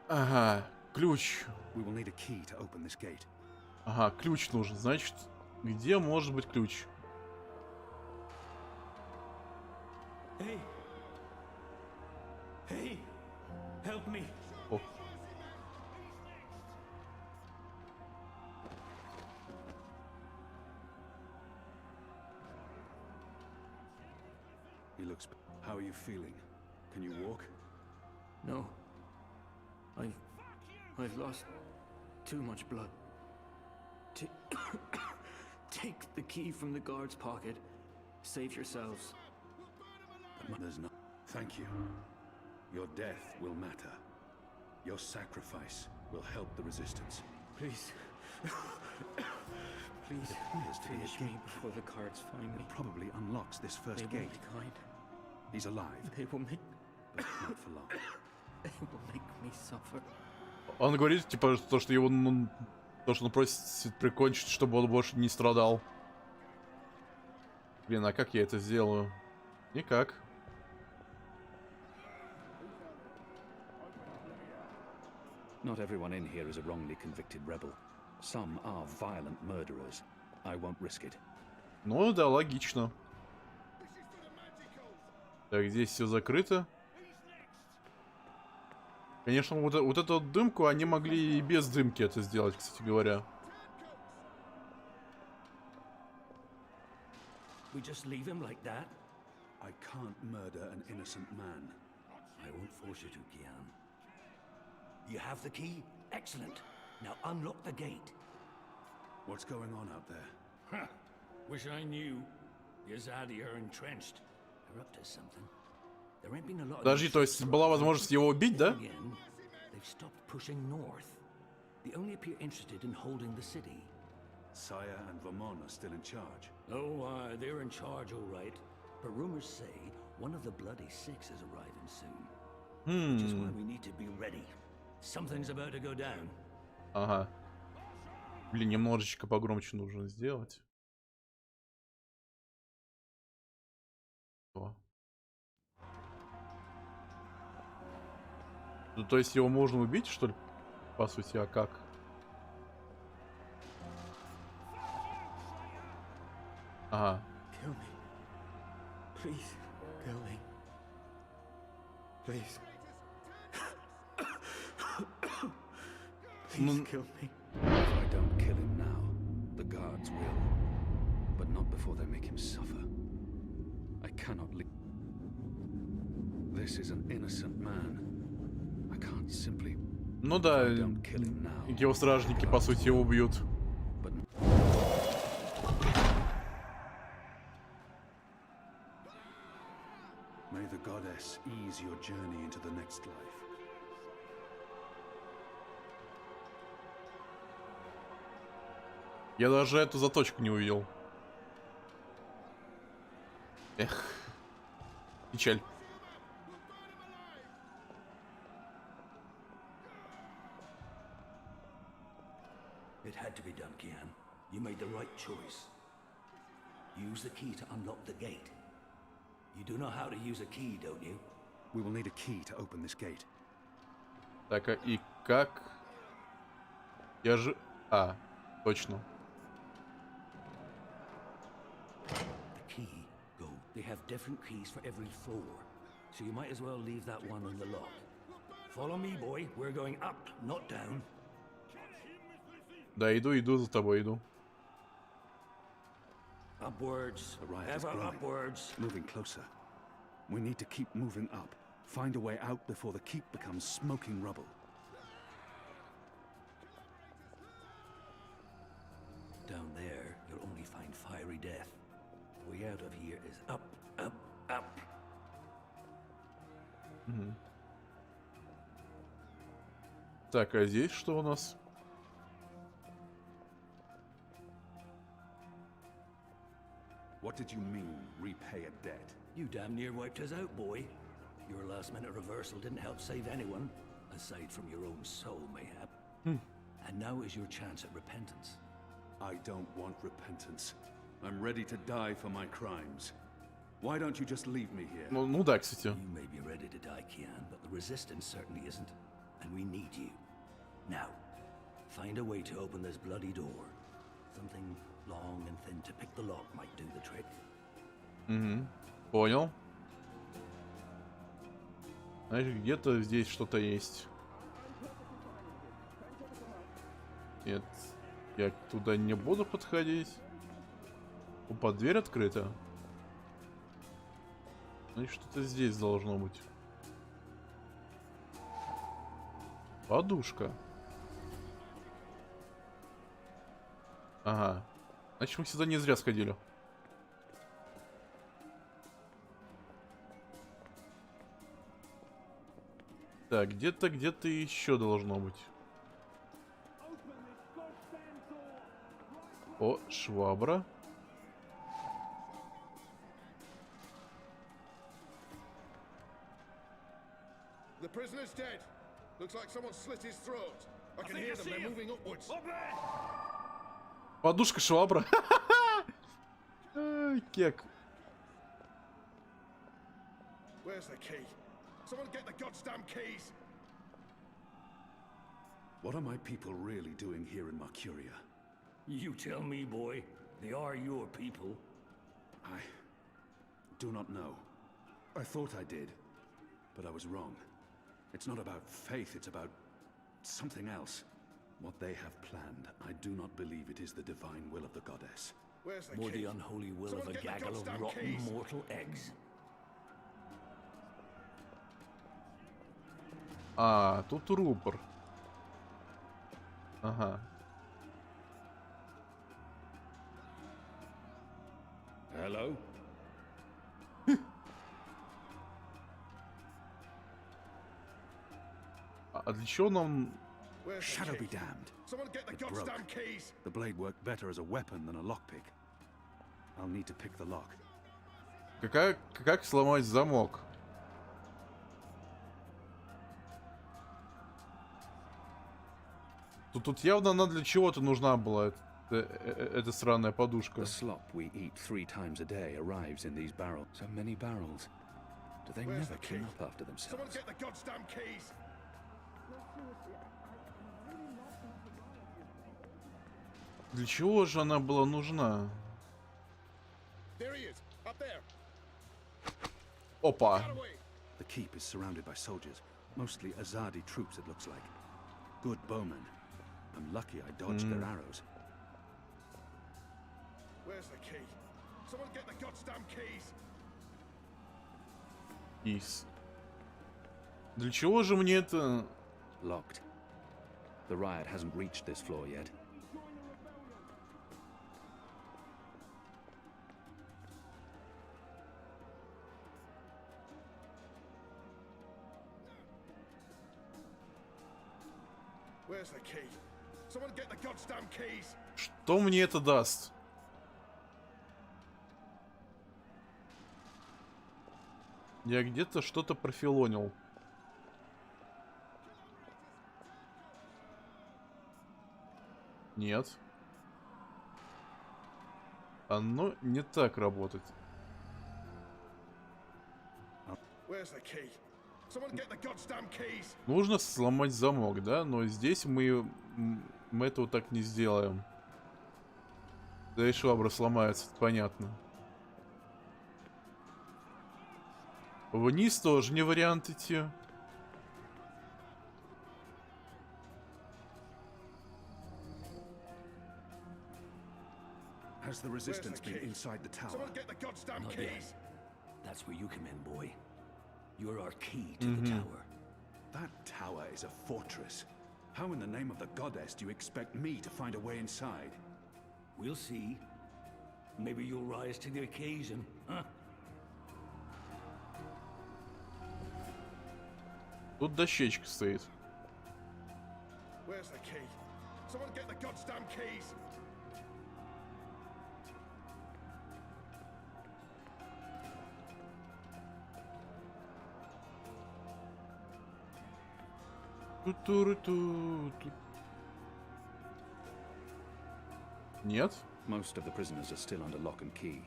Ага, ключ. We will need a key to open this gate. Ага, ключ нужен. Значит, где может быть ключ? Hey! Hey! Help me! О. He looks... How are you feeling? Can you walk? No. I've lost too much blood. Take the key from the guard's pocket. Save yourselves. There's no... Thank you. Your death will matter. Your sacrifice will help the Resistance. Please. Please, appears to be a finish me gate. before the guards find me. It probably unlocks this They first won't gate. be kind. He's alive, They will make but not for long. they will make me suffer. Он говорит, типа, то, что его, ну, то, что он просит прикончить, чтобы он больше не страдал. Блин, а как я это сделаю? Никак. Not everyone in here is a wrongly convicted rebel. Some are violent murderers. I won't risk it. Ну да, логично. Так, здесь все закрыто. Конечно, вот эту вот дымку они могли и без дымки это сделать, кстати говоря. We just leave him like that? I can't murder an innocent man. I won't force you to, Kian. You have the key? Excellent. Now unlock the gate. What's going on out there? Huh. Wish I knew. The Azadi are entrenched. They're up to something. There ain't been a lot of Подожди, то есть была возможность его убить, да? Again, they've stopped pushing north. They only appear interested in holding the city. Saya and Vermon are still in charge. Oh, they're in charge, all right. But rumors say one of the Bloody Six is arriving soon. Which is why we need to be ready. Something's about to go down. Ага. Блин, немножечко погромче нужно сделать. О. Ну, то есть его можно убить, что ли? По сути, а как? Ага. Kill me. Please, kill me. Please. Please kill me. If I don't kill him now, the guards will. But not before they make him suffer. I cannot leave. This is an innocent man. I can't simply. Ну да, If I don't kill him now, его стражники, по сути, его убьют. but may the goddess ease your journey into the next life. Я даже эту заточку не увидел. Эх. Печаль. It had to be done, Kian. You made the right choice. Use the key to unlock the gate. You do know how to use a key, don't you? We will need a key to open this gate. Так, а и как? Я же... А, точно. The key, go. They have different keys for every floor. So you might as well leave that one on the lock. Follow me, boy. We're going up, not down. Да, иду за тобой, иду. Upwards, The riot is ever growing. upwards. Moving closer. We need to keep moving up. Find a way out before the keep becomes smoking rubble. Down there, you'll only find fiery death. The way out of here is up, up, up. Так, а здесь что у нас? What did you mean, repay a debt? You damn near wiped us out, boy. Your last-minute reversal didn't help save anyone, aside from your own soul, mayhap. And now is your chance at repentance. I don't want repentance. I'm ready to die for my crimes. Why don't you just leave me here? Ну да, кстати. You may be ready to die, Kian, but the Resistance certainly isn't. And we need you. Now, find a way to open this bloody door. Something long and thin to pick the lock might do the trick. Понял. Значит, где-то здесь что-то есть. Нет, я туда не буду подходить. Опа, дверь открыта. Значит, что-то здесь должно быть. Подушка. Ага. Значит, мы сюда не зря сходили. Так, где-то еще должно быть. О, швабра. The prisoner's dead. Looks like someone slit his throat. I can hear them. They're moving upwards. Подушка швабра. Кек. Where's the key? Someone get the goddamn keys. What are my people really doing here in Mercuria? You tell me, boy. They are your people. I do not know. I thought I did, but I was wrong. It's not about faith, it's about something else. What they have planned, I do not believe it is the divine will of the goddess. Where's the More key? the unholy will Someone of a get the gaggle of goddamn rotten keys. mortal eggs. А, тут рупор. Ага. Hello? А для чего нам... Where's the Shadow be key? damned. Someone get the It broke. goddamn keys. The blade worked better as a weapon than a lockpick. I'll need to pick the lock. Как сломать замок? Тут явно она для чего-то нужна была, эта странная подушка. The slop we eat 3 times a day arrives in these barrels. So many barrels. Do they Where's never the clean key? up after Someone themselves? get the goddamn keys. Для чего же она была нужна? There he is. Up there. Опа. Get away. The keep is surrounded by soldiers, mostly Azadi troops it looks like. Good bowmen. I'm lucky I dodged their arrows. Where's the key? Someone get the goddamn keys. Кис. Для чего же мне это... Locked. The riot hasn't reached this floor yet. Where's the key? Someone get the goddamn keys. Что мне это даст? Я где-то что-то профилонил. Нет. Оно не так работает. Where's the key? Someone get the goddamn keys. Нужно сломать замок, да? Но здесь мы этого так не сделаем. Да и швабра сломается, это понятно. Вниз тоже не вариант идти. Has the resistance been inside the tower? Someone get the goddamn Not yet. keys. That's where you come in, boy. You're our key to the tower. That tower is a fortress. How in the name of the goddess do you expect me to find a way inside? We'll see. Maybe you'll rise to the occasion, huh? Тут дощечка стоит. Where's the key? Someone get the goddamn keys. Ту-ту-ру-ту-ту. Нет? Most of the prisoners are still under lock and key.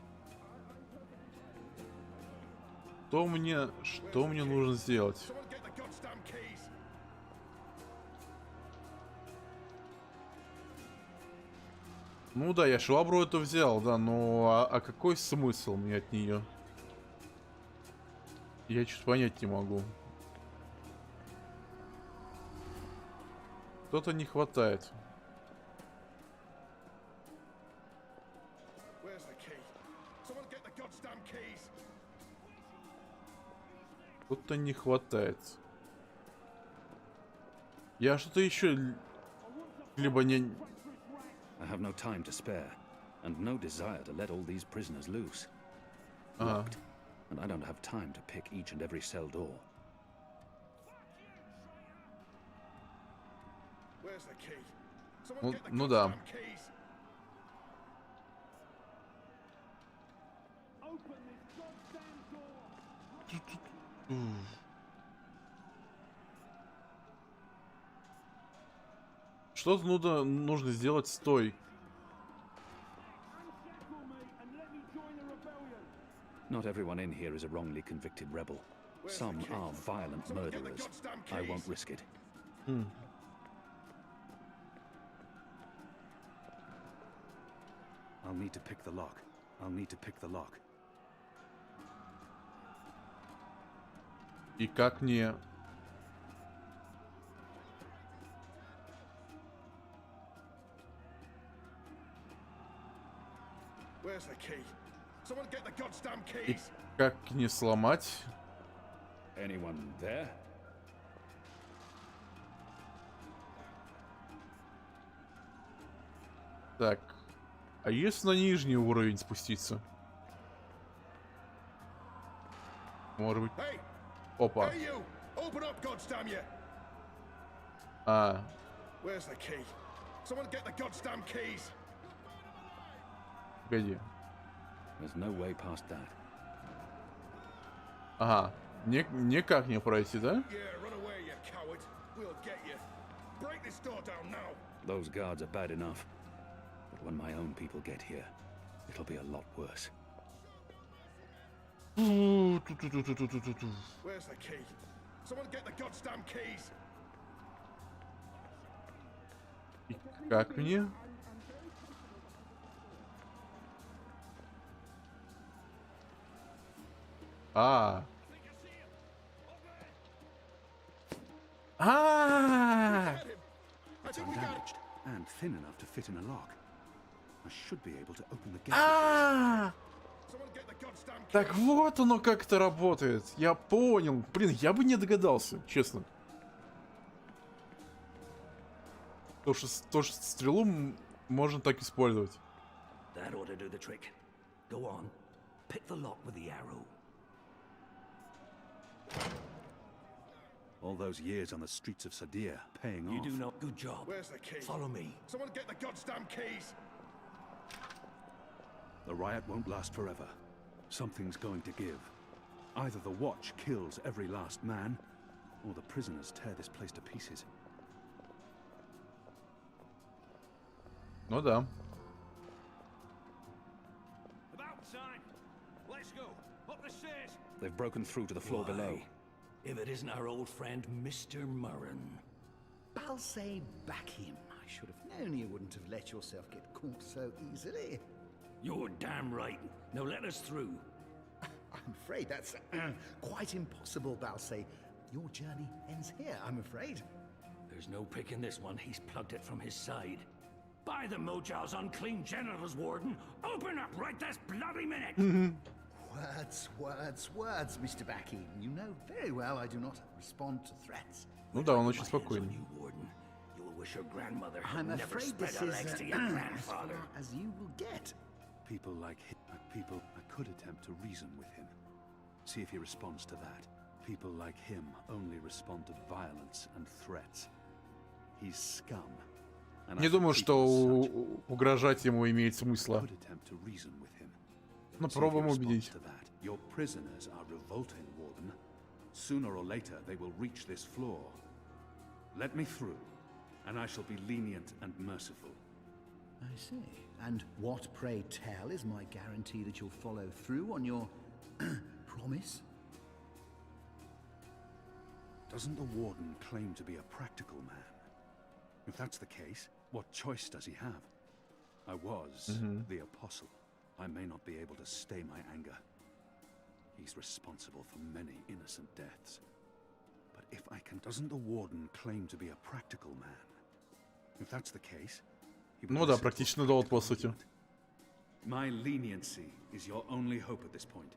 Что мне нужно сделать? Someone get the goddamn keys. Ну да, я швабру эту взял, да, но а какой смысл мне от нее? Я что-то понять не могу. Что-то не хватает. Where's the key? Someone get the goddamn keys. Что-то не хватает. Я что-то еще либо не... I have no time to spare, and no desire to let all these prisoners loose. Ага. Locked, and I don't have time to pick each and every cell door. Where's the key? Someone get the Ну да. goddamn keys. Что-то нужно сделать с той. Not everyone in here is a wrongly convicted rebel. Some are violent murderers. I won't risk it. I'll need to pick the lock. I'll need to pick the lock. И как мне... Where's the key? Someone get the goddamn И keys. как не сломать? Anyone there? Так. А если на нижний уровень спуститься? Может быть... Hey, Опа. hey you! Open up, goddamn you! А, Where's the key? Someone get the goddamn keys. погоди. There's no way past that. Ага. Никак не пройти, да? Yeah, run away, you coward. We'll get you. Break this door down now. Those guards are bad enough. But when my own people get here, it'll be a lot worse. Where's the key? Someone get the goddamn keys. И как мне? А. А. It's undamaged and thin enough to fit in a lock. I should be able to open the gate. А. Так вот оно как это работает. Я понял. Блин, я бы не догадался, честно. То, что стрелу можно так использовать. That ought to do the trick. Go on. Pick the lock with the arrow. All those years on the streets of Sadir paying You off. do know. Good job. Where's the key? Follow me. Someone get the goddamn keys. The riot won't last forever. Something's going to give. Either the Watch kills every last man, or the prisoners tear this place to pieces. Ну да. About time. Let's go. Up the stairs. They've broken through to the floor below. Why? If it isn't our old friend, Mr. Murren. Balsay back him. I should have known you wouldn't have let yourself get caught so easily. You're damn right. Now let us through. I'm afraid that's quite impossible, Balsay. Your journey ends here, I'm afraid. There's no picking this one. He's plugged it from his side. By the Mojal's unclean genitals, Warden! Open up right this bloody minute! Words, Mr. Backing. You know very well I do not respond to threats. Ну да, он My очень hands on спокойный. you, Warden. You will wish your grandmother had I'm never afraid spread this her is legs to as your far grandfather. as you will get. People like him. People I could attempt to reason with him. See if he responds to that. People like him only respond to violence and threats. He's scum. And Не I думаю, should что treat him as such. угрожать ему имеет смысла. Could attempt to reason with him. Ну, See if he пробуем responds убедить. to that. Your prisoners are revolting, Warden. Sooner or later, they will reach this floor. Let me through, and I shall be lenient and merciful. I see. And what, pray tell, is my guarantee that you'll follow through on your promise? Doesn't the Warden claim to be a practical man? If that's the case, what choice does he have? I was the Apostle. I may not be able to stay my anger. He's responsible for many innocent deaths. But if I can... Doesn't the Warden claim to be a practical man? If that's the case... he will Ну да, listen to a практичный довод, по practical сути. argument. My leniency is your only hope at this point.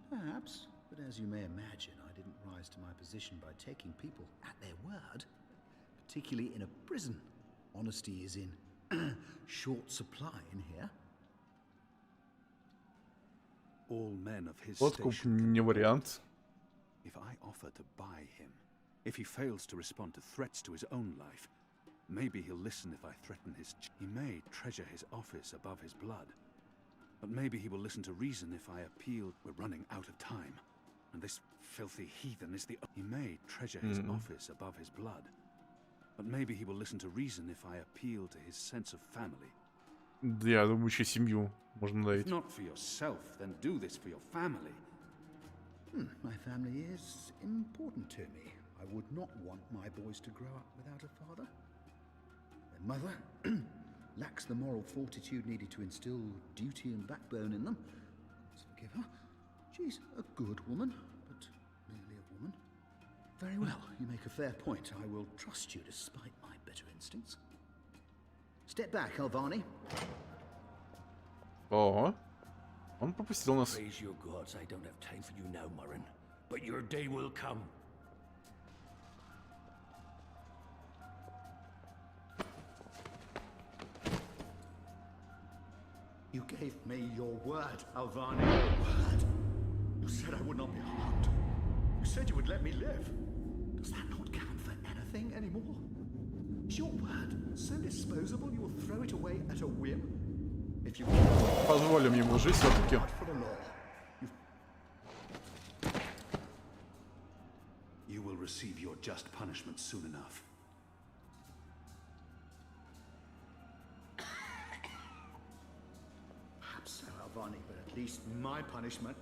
Perhaps. But as you may imagine, I didn't rise to my position by taking people at their word. Particularly in a prison. Honesty is in short supply in here. All men of his Подкуп station не вариант. If I offer to buy him, if he fails to respond to threats to his own life, maybe he'll listen if I threaten his... He may treasure his office above his blood. But maybe he will listen to reason if I appeal... We're running out of time. filthy heathen is the... He may treasure his office above his blood. But maybe he will listen to reason if I appeal to his sense of family. Да, я думаю, еще семью можно If давить. not for yourself, then do this for your family. My family is important to me. I would not want my boys to grow up without a father. Their mother lacks the moral fortitude needed to instill duty and backbone in them. Let's forgive her. She's a good woman, but merely a woman. Very well, you make a fair point. I will trust you despite my better instincts. Step back, Alvani. О, он пропустил нас. Praise your gods, I don't have time for you now, Murren. But your day will come. You gave me your word, Alvani. Your word. You said I would not be harmed. You said you would let me live. Does that not count for anything anymore? Is your word so disposable you will throw it away at a whim? If you Позволим ему жить все-таки. for the law, You will receive your just punishment soon enough. perhaps so, Alvani, but at least my punishment.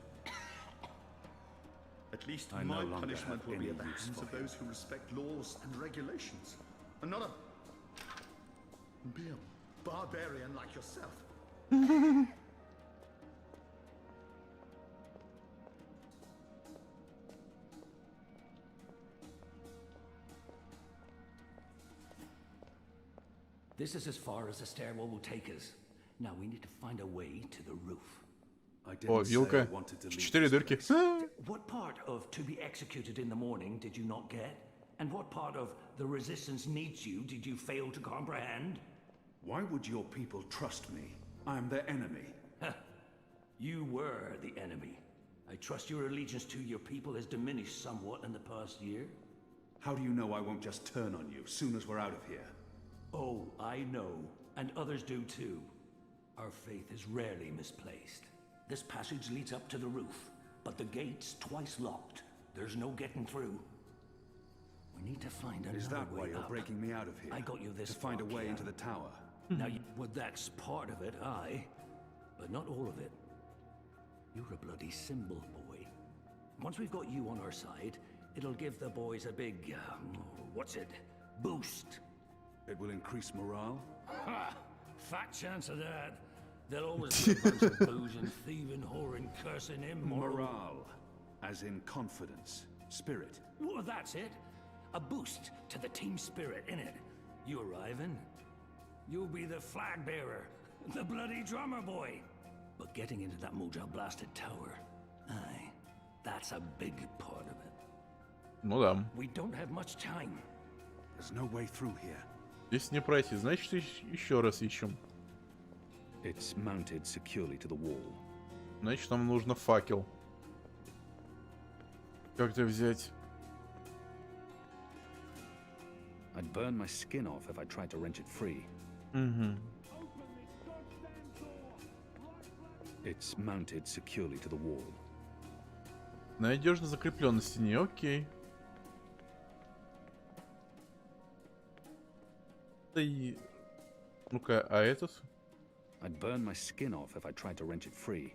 At least I no my longer punishment have will be any at the use hands for of him. those who respect laws and regulations, and not be a barbarian like yourself. This is as far as the stairwell will take us. Now we need to find a way to the roof. I О, didn't say I вилка. wanted to leave 4 this дырки. place. What part of to be executed in the morning did you not get? And what part of the resistance needs you did you fail to comprehend? Why would your people trust me? I am their enemy. You were the enemy. I trust your allegiance to your people has diminished somewhat in the past year. How do you know I won't just turn on you soon as we're out of here? Oh, I know, and others do too. Our faith is rarely misplaced. This passage leads up to the roof, but the gate's twice locked. There's no getting through. We need to find another Is that why way you're up. breaking me out of here? I got you this To find a far, way Kian. into the tower. Now, well, that's part of it, aye. But not all of it. You're a bloody symbol, boy. Once we've got you on our side, it'll give the boys a big, what's it? Boost. It will increase morale? Ha! Fat chance of that. They'll always be a bunch of booze and thieving, whoring, cursing, immoral. Morale. As in confidence. Spirit. Well, that's it. A boost to the team spirit, innit? You arriving? You'll be the flag bearer, the bloody drummer boy. But getting into that Moja blasted tower, aye, that's a big part of it. Ну да. We don't have much time. There's no way through here. Здесь не пройти, значит, еще раз ищем. It's mounted securely to the wall. Значит, нам нужно факел. Как-то взять. I'd burn my skin off if I tried to wrench it free. Угу. It's mounted securely to the wall. Надежно закреплен на стене, окей. Да и... Ну-ка, а этот? I'd burn my skin off if I tried to wrench it free.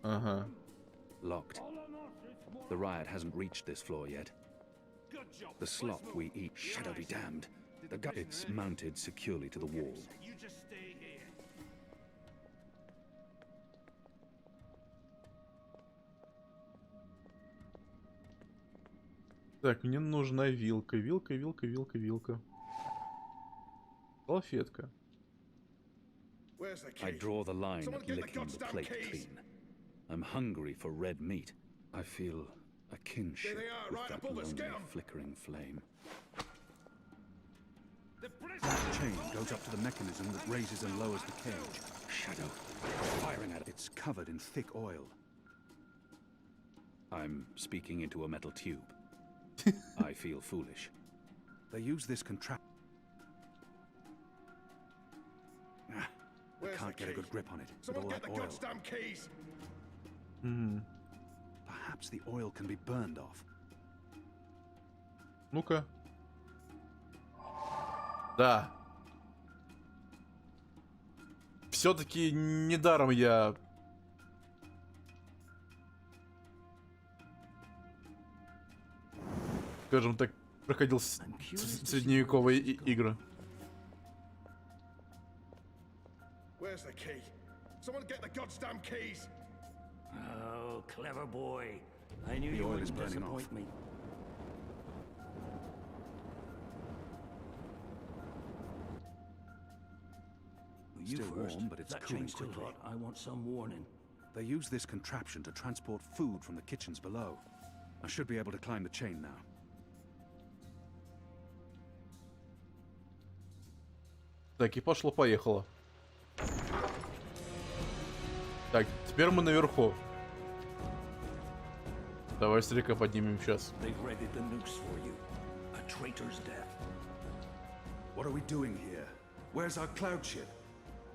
Ага. Locked. The riot hasn't reached this floor yet. The slop we eat, shadow be damned. It's mounted securely to the wall. Так, мне нужна вилка. Вилка, вилка, вилка, вилка. Салфетка. I draw the line at licking the plate clean. I'm hungry for red meat. I feel a kinship with that lonely, flickering flame. That chain goes up to the mechanism that raises and lowers the cage. Shadow, firing at it. It's covered in thick oil. I'm speaking into a metal tube. I feel foolish. They use this contraption. I can't get a good grip on it with all that oil. Угу. Perhaps Perhaps the oil can be burned off. Ну-ка. Да. Все-таки недаром я... Скажем так, проходил средневековые игры. Where's the key? Someone get the goddamn keys! Oh, clever boy. I knew The you oil wouldn't is burning disappoint off. me. You Still first. warm, but it's That cooling chain's too quickly. hot. I want some warning. They use this contraption to transport food from the kitchens below. I should be able to climb the chain now. Так, и пошло-поехало. Так, теперь мы наверху. Давай стрелка поднимем сейчас. They've readied the noose for you. A traitor's death. What are we doing here? Where's our cloud ship?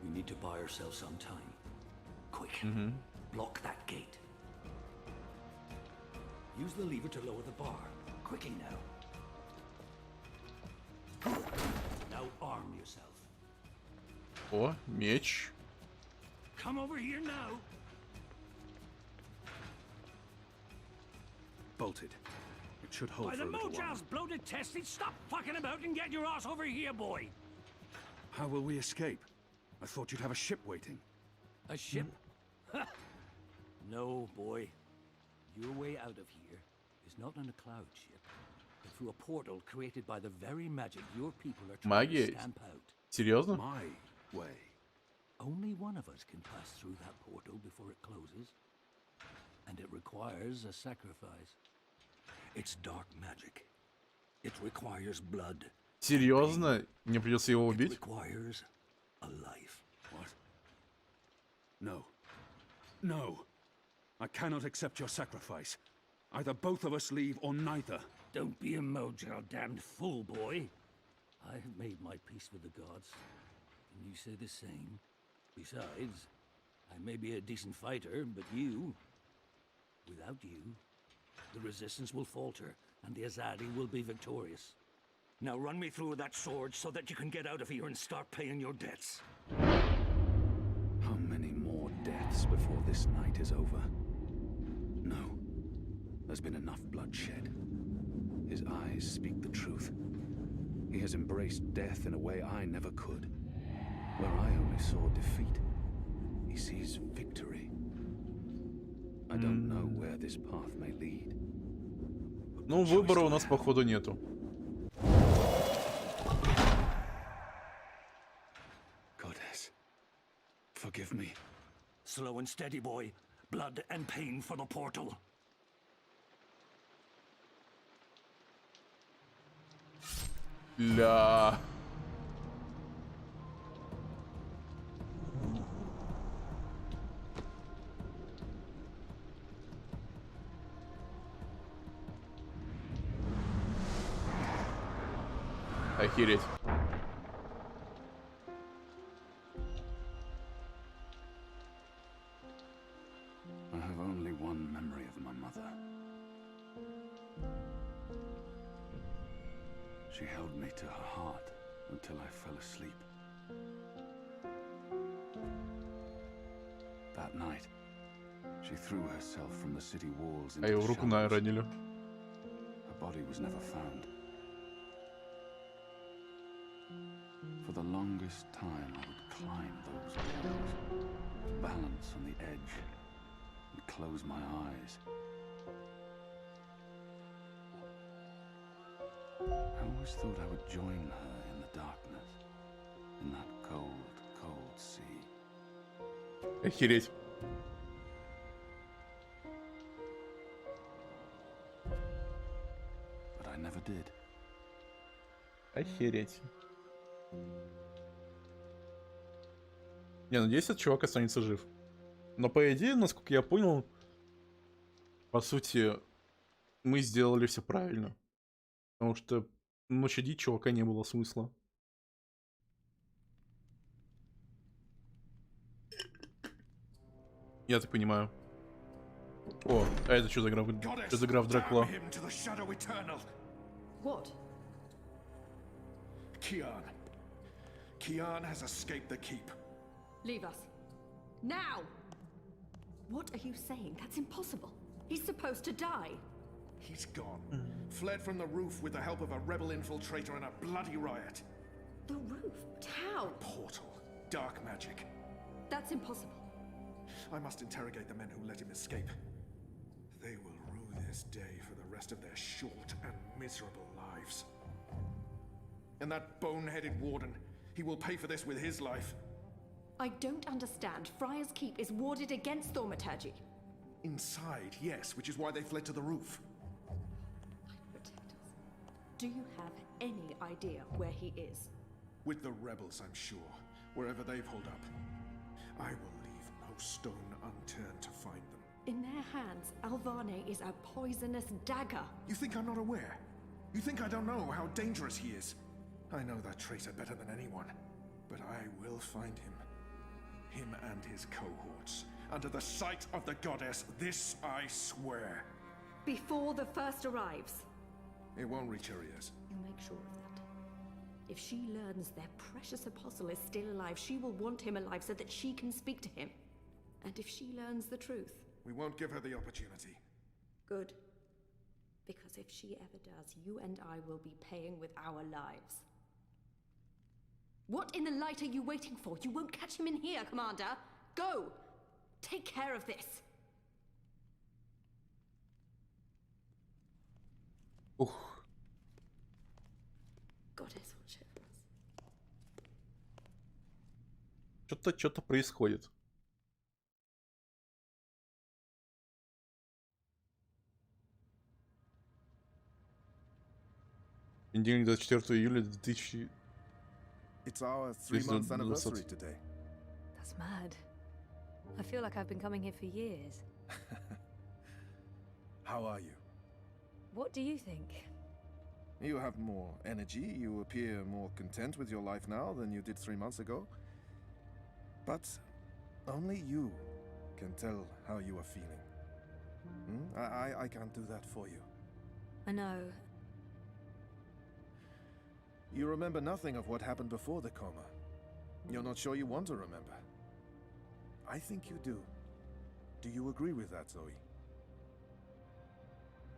We need to buy ourselves some time. Quick. Block that gate. Use the lever to lower the bar. Quickly now. Now arm yourself. О, меч. Come over here now. Bolted. It should hold By for the a little while. Mojal's bloated tested, stop fucking about and get your ass over here, boy. How will we escape? I thought you'd have a ship waiting. A ship? Ha! No, boy. Your way out of here is not on a cloud ship, but through a portal created by the very magic your people are trying Магия? to stamp out. Серьезно? My way. Only one of us can pass through that portal before it closes. And it requires a sacrifice. It's dark magic. It requires blood. Серьезно? Мне придется его It убить? requires a life. What? No. No. I cannot accept your sacrifice. Either both of us leave or neither. Don't be a Mojal damned fool, boy. I have made my peace with the gods, and you say the same. Besides, I may be a decent fighter, but without you, the resistance will falter, and the Azadi will be victorious. Now run me through that sword so that you can get out of here and start paying your debts. How many more deaths before this night is over? No. There's been enough bloodshed. His eyes speak the truth. He has embraced death in a way I never could. Where I only saw defeat, he sees victory. I don't know where this path may lead. Ну, выбора у нас, походу, нету. Goddess, forgive me. Slow and steady, boy. Blood and pain for the portal. Ля. Охереть. I have only one memory of my mother. She held me to her heart until I fell asleep. That night, she threw herself from the city walls А into его the в руку shadows. ранили. Her body was never found. For the longest time, I would climb those walls, balance on the edge, and close my eyes. I always thought I would join her in the darkness, in that cold, cold sea. Охереть. But I never did. Охереть. Не, надеюсь, этот чувак останется жив. Но по идее, насколько я понял, по сути, мы сделали все правильно. Потому что, ну, щадить чувака не было смысла. Я так понимаю. О, а это что за игра? Что за игра в Дракула? Damn him to the shadow eternal. What? Kian. Kian has escaped the keep. Leave us. Now! What are you saying? That's impossible. He's supposed to die. He's gone. Fled from the roof with the help of a rebel infiltrator and a bloody riot. The roof? But how? Portal. Dark magic. That's impossible. I must interrogate the men who let him escape. They will rue this day for the rest of their short and miserable lives. And that bone-headed warden, he will pay for this with his life. I don't understand. Friar's Keep is warded against thaumaturgy. Inside, yes, which is why they fled to the roof. Protect us. Do you have any idea where he is? With the rebels, I'm sure. Wherever they've holed up. I will leave no stone unturned to find them. In their hands, Alvane is a poisonous dagger. You think I'm not aware? You think I don't know how dangerous he is? I know that traitor better than anyone. But I will find him. Him and his cohorts. Under the sight of the goddess, this I swear. Before the first arrives. It won't reach her ears. You make sure of that. If she learns their precious apostle is still alive, she will want him alive so that she can speak to him. And if she learns the truth... We won't give her the opportunity. Good. Because if she ever does, you and I will be paying with our lives. What in the light are you waiting for? You won't catch him in here, Commander. Go! Take care of this. Ух. Goddess will shiver us. Что-то происходит. Понедельник, 24 июля 2000. It's our 3-month anniversary 2020. today. That's mad. I feel like I've been coming here for years. How are you? What do you think? You have more energy, you appear more content with your life now than you did 3 months ago. But only you can tell how you are feeling. I can't do that for you. I know. You remember nothing of what happened before the coma. You're not sure you want to remember. I think you do. Do you agree with that, Zoe?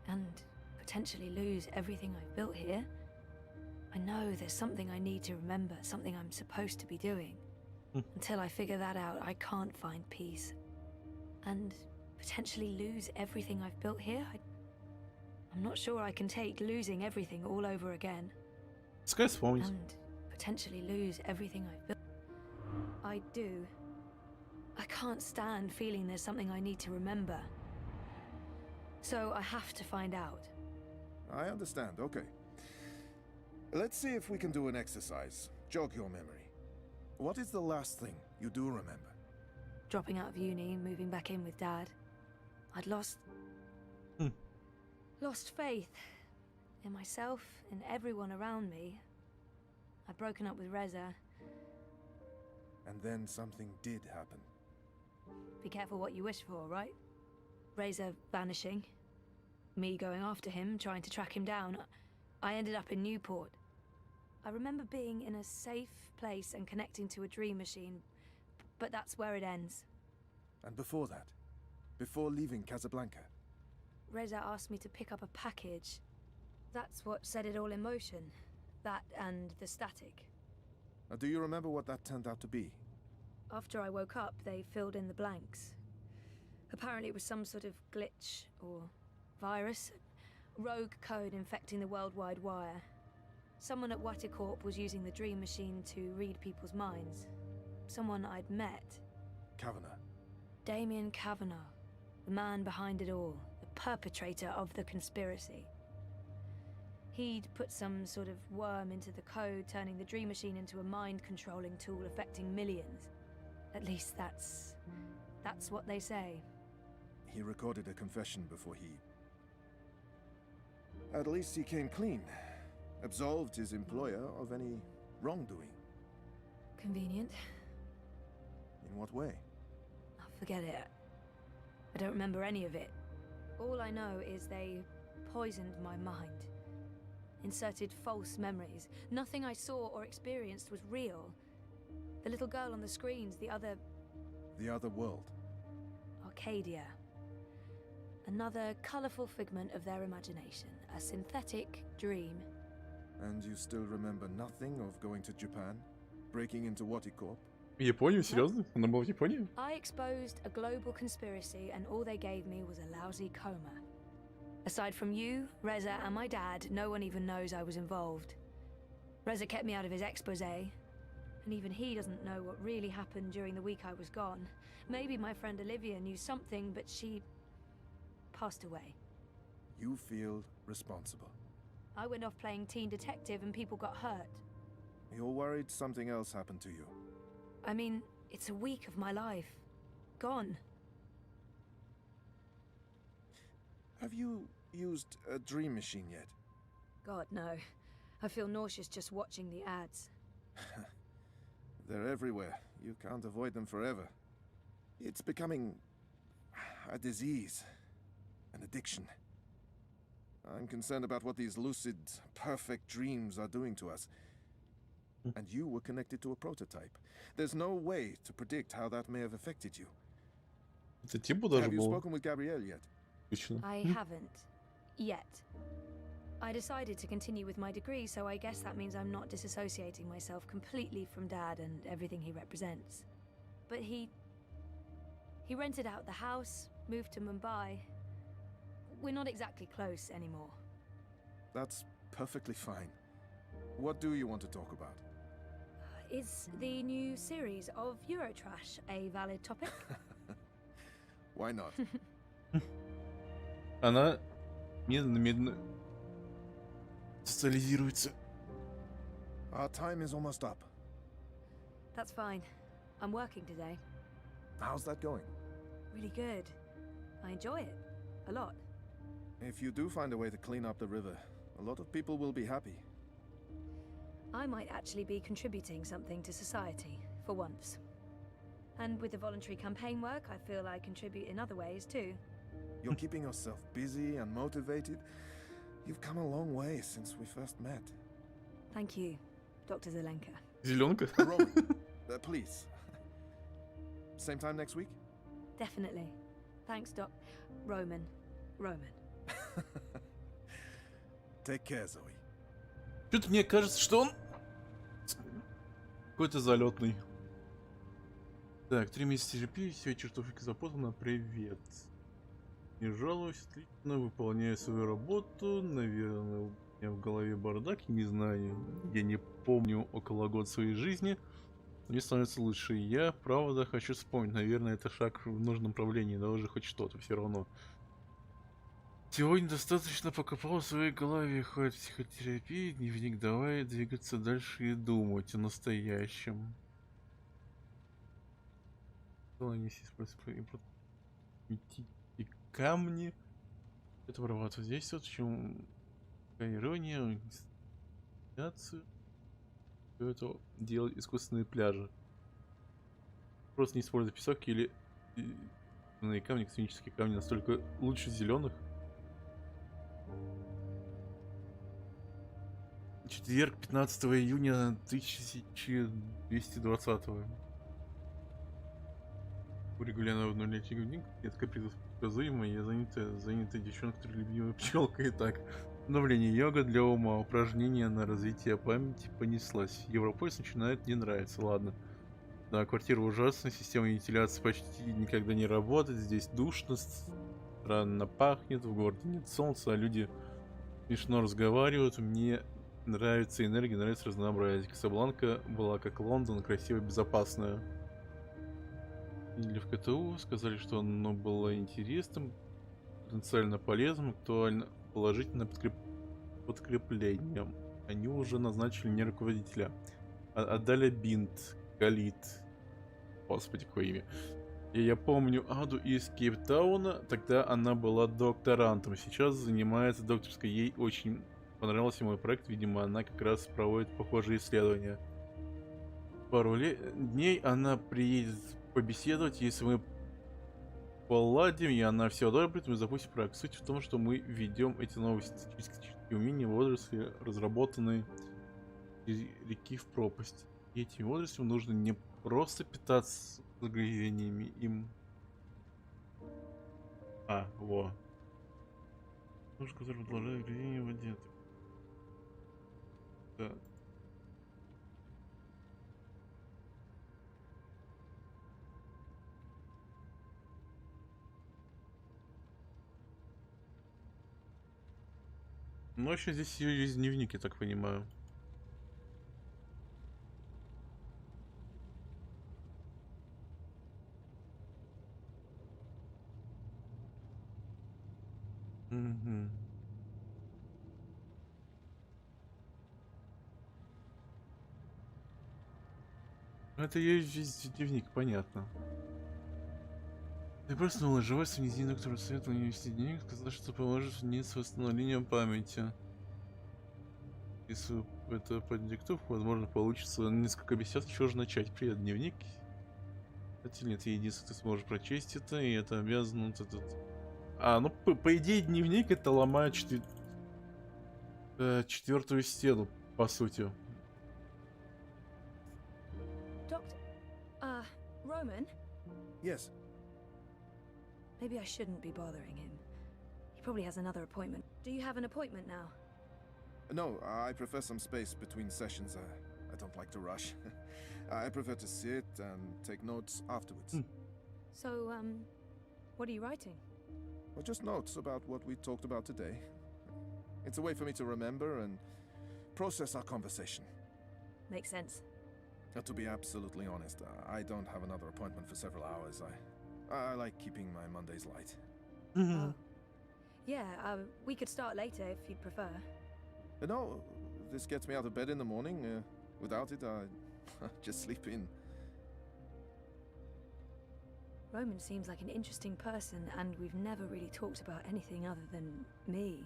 And potentially lose everything I've built here. I know there's something I need to remember, something I'm supposed to be doing. Until I figure that out, I can't find peace. And potentially lose everything I've built here? I'm not sure I can take losing everything all over again. Пускай вспомнить. And potentially lose everything I've built. I do. I can't stand feeling there's something I need to remember. So I have to find out. I understand, okay. Let's see if we can do an exercise. Jog your memory. What is the last thing you do remember? Dropping out of uni, moving back in with Dad. I'd lost faith in myself, in everyone around me. I'd broken up with Reza. And then something did happen. Be careful what you wish for, right? Reza vanishing. Me going after him, trying to track him down. I ended up in Newport. I remember being in a safe place and connecting to a dream machine, but that's where it ends. And before that? Before leaving Casablanca? Reza asked me to pick up a package. That's what set it all in motion. That and the static. Do you remember what that turned out to be? After I woke up, they filled in the blanks. Apparently it was some sort of glitch or virus. Rogue code infecting the worldwide wire. Someone at Waticorp was using the dream machine to read people's minds. Someone I'd met. Kavanagh. Damien Kavanagh. The man behind it all. The perpetrator of the conspiracy. He'd put some sort of worm into the code, turning the dream machine into a mind-controlling tool affecting millions. At least that's what they say. He recorded a confession before he... At least he came clean. Absolved his employer of any wrongdoing. Convenient. In what way? Oh, forget it. I don't remember any of it. All I know is they poisoned my mind. Inserted false memories. Nothing I saw or experienced was real. The little girl on the screens, the other... The other world. Arcadia. Another colourful figment of their imagination. A synthetic dream. And you still remember nothing of going to Japan? Breaking into Waticorp? Японию? Серьезно? Она была в Японии? I exposed a global conspiracy and all they gave me was a lousy coma. Aside from you, Reza, and my dad, no one even knows I was involved. Reza kept me out of his expose, and even he doesn't know what really happened during the week I was gone. Maybe my friend Olivia knew something, but she passed away. You feel responsible. I went off playing teen detective and people got hurt. You're worried something else happened to you. I mean, it's a week of my life. Gone. Have you used a dream machine yet? God, no. I feel nauseous just watching the ads. They're everywhere. You can't avoid them forever. It's becoming a disease, an addiction. I'm concerned about what these lucid, perfect dreams are doing to us. And you were connected to a prototype. There's no way to predict how that may have affected you. Это типа даже Have you было. spoken with Gabrielle yet? I haven't. Yet. I decided to continue with my degree, so I guess that means I'm not disassociating myself completely from Dad and everything he represents. But he rented out the house, moved to Mumbai. We're not exactly close anymore. That's perfectly fine. What do you want to talk about? Is the new series of Eurotrash a valid topic? Why not? Она медленно социализируется. Our time is almost up. That's fine. I'm working today. How's that going? Really good. I enjoy it. A lot. If you do find a way to clean up the river, a lot of people will be happy. I might actually be contributing something to society, for once. And with the voluntary campaign work, I feel I contribute in other ways too. You're keeping yourself busy and motivated. You've come a long way since we first met. Thank you, Dr. Zelenka. Зеленка. Roman, please. Same time next week? Definitely. Thanks, Doc. Roman. Take care, Zoe. Что-то мне кажется, что он какой-то залетный. Так, 3 месяца терапии, все чертовки запутано. Привет. Не жалуюсь, отлично выполняю свою работу. Наверное, у меня в голове бардак, не знаю. Я не помню около года своей жизни. Мне становится лучше. Я, правда, хочу вспомнить. Наверное, это шаг в нужном направлении, но уже хоть что-то все равно. Сегодня достаточно покопал в своей голове, хоть психотерапии, дневник, давай двигаться дальше и думать о настоящем. И камни. Это прорабатывать здесь вот, в чем ирония, все это делать искусственные пляжи. Просто не используя песок или камни, космические камни настолько лучше зеленых. Четверг, 15 июня 1220. Регулярно в нулячий дневник. Это предсказуемо. Я занятая девчонка, которая любимая пчелка. Итак, обновление йога для ума. Упражнения на развитие памяти понеслась. Европойс начинает не нравиться. Ладно. Да, квартира ужасная. Система вентиляции почти никогда не работает. Здесь душно. Странно пахнет. В городе нет солнца, а люди смешно разговаривают. Мне нравится энергия, нравится разнообразие. Касабланка была как Лондон, красивая, безопасная. Или в КТУ сказали, что оно было интересным, потенциально полезным, актуально, положительно подкреплением. Они уже назначили мне руководителя. Отдали бинт, Галит. Господи, какое имя. Я помню Аду из Кейптауна, тогда она была докторантом, сейчас занимается докторской, ей очень понравился мой проект, видимо, она как раз проводит похожие исследования. Пару дней она приедет побеседовать, если мы Поладим, и она все одобрит, мы запустим проект. Суть в том, что мы ведем эти новые статистические умения в отрасли, разработанные из реки в пропасть. И этим водорослями нужно не просто питаться загрязнениями им. Во. Нужно, который продолжает загрязнение в воде. Да. Ну, вообще здесь есть дневник, я так понимаю. Угу. Это есть дневник, понятно. Ты просто думала, живой свиньи, который советовал не вести дневник, сказал, что поможет мне с восстановлением памяти. Если это под диктовку, возможно, получится несколько бесед, чего же начать. Привет, дневник. Хотя нет, единственное, ты сможешь прочесть это, и это обязан... ну, по идее, дневник это ломает четвертую стену, по сути. Doctor, Roman? Yes. Maybe I shouldn't be bothering him. He probably has another appointment. Do you have an appointment now? No, I prefer some space between sessions. I don't like to rush. I prefer to sit and take notes afterwards. So, what are you writing? Well, just notes about what we talked about today. It's a way for me to remember and process our conversation. Makes sense. To be absolutely honest, I don't have another appointment for several hours. I like keeping my Mondays light. Oh. Yeah, we could start later if you'd prefer. No, this gets me out of bed in the morning. Without it, I just sleep in. Roman seems like an interesting person, and we've never really talked about anything other than me.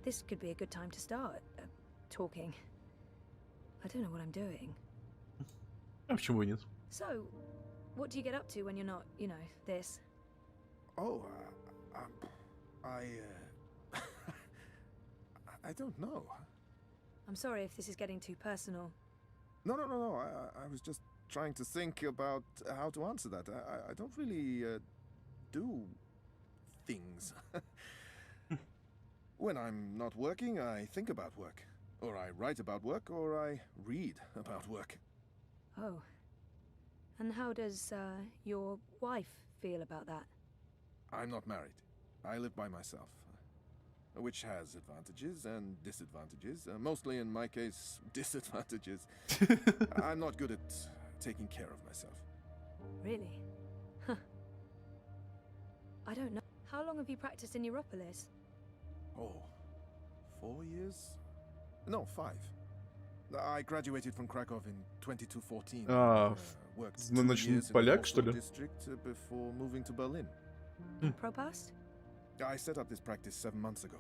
This could be a good time to start talking. I don't know what I'm doing. Почему нет? So, what do you get up to when you're not, you know, this? Oh, I don't know. I'm sorry if this is getting too personal. No. I was just trying to think about how to answer that. I don't really do things. When I'm not working, I think about work. Or I write about work, or I read about work. Oh. And how does your wife feel about that? I'm not married. I live by myself. Which has advantages and disadvantages. Mostly, in my case, disadvantages. I'm not good at taking care of myself. Really? Huh. I don't know. How long have you practiced in Europolis? Oh, 4 years? No, 5. I graduated from Krakow in 2214. Worked 2 years in the поляк, что ли? district before moving to Berlin. Propast? I set up this practice 7 months ago.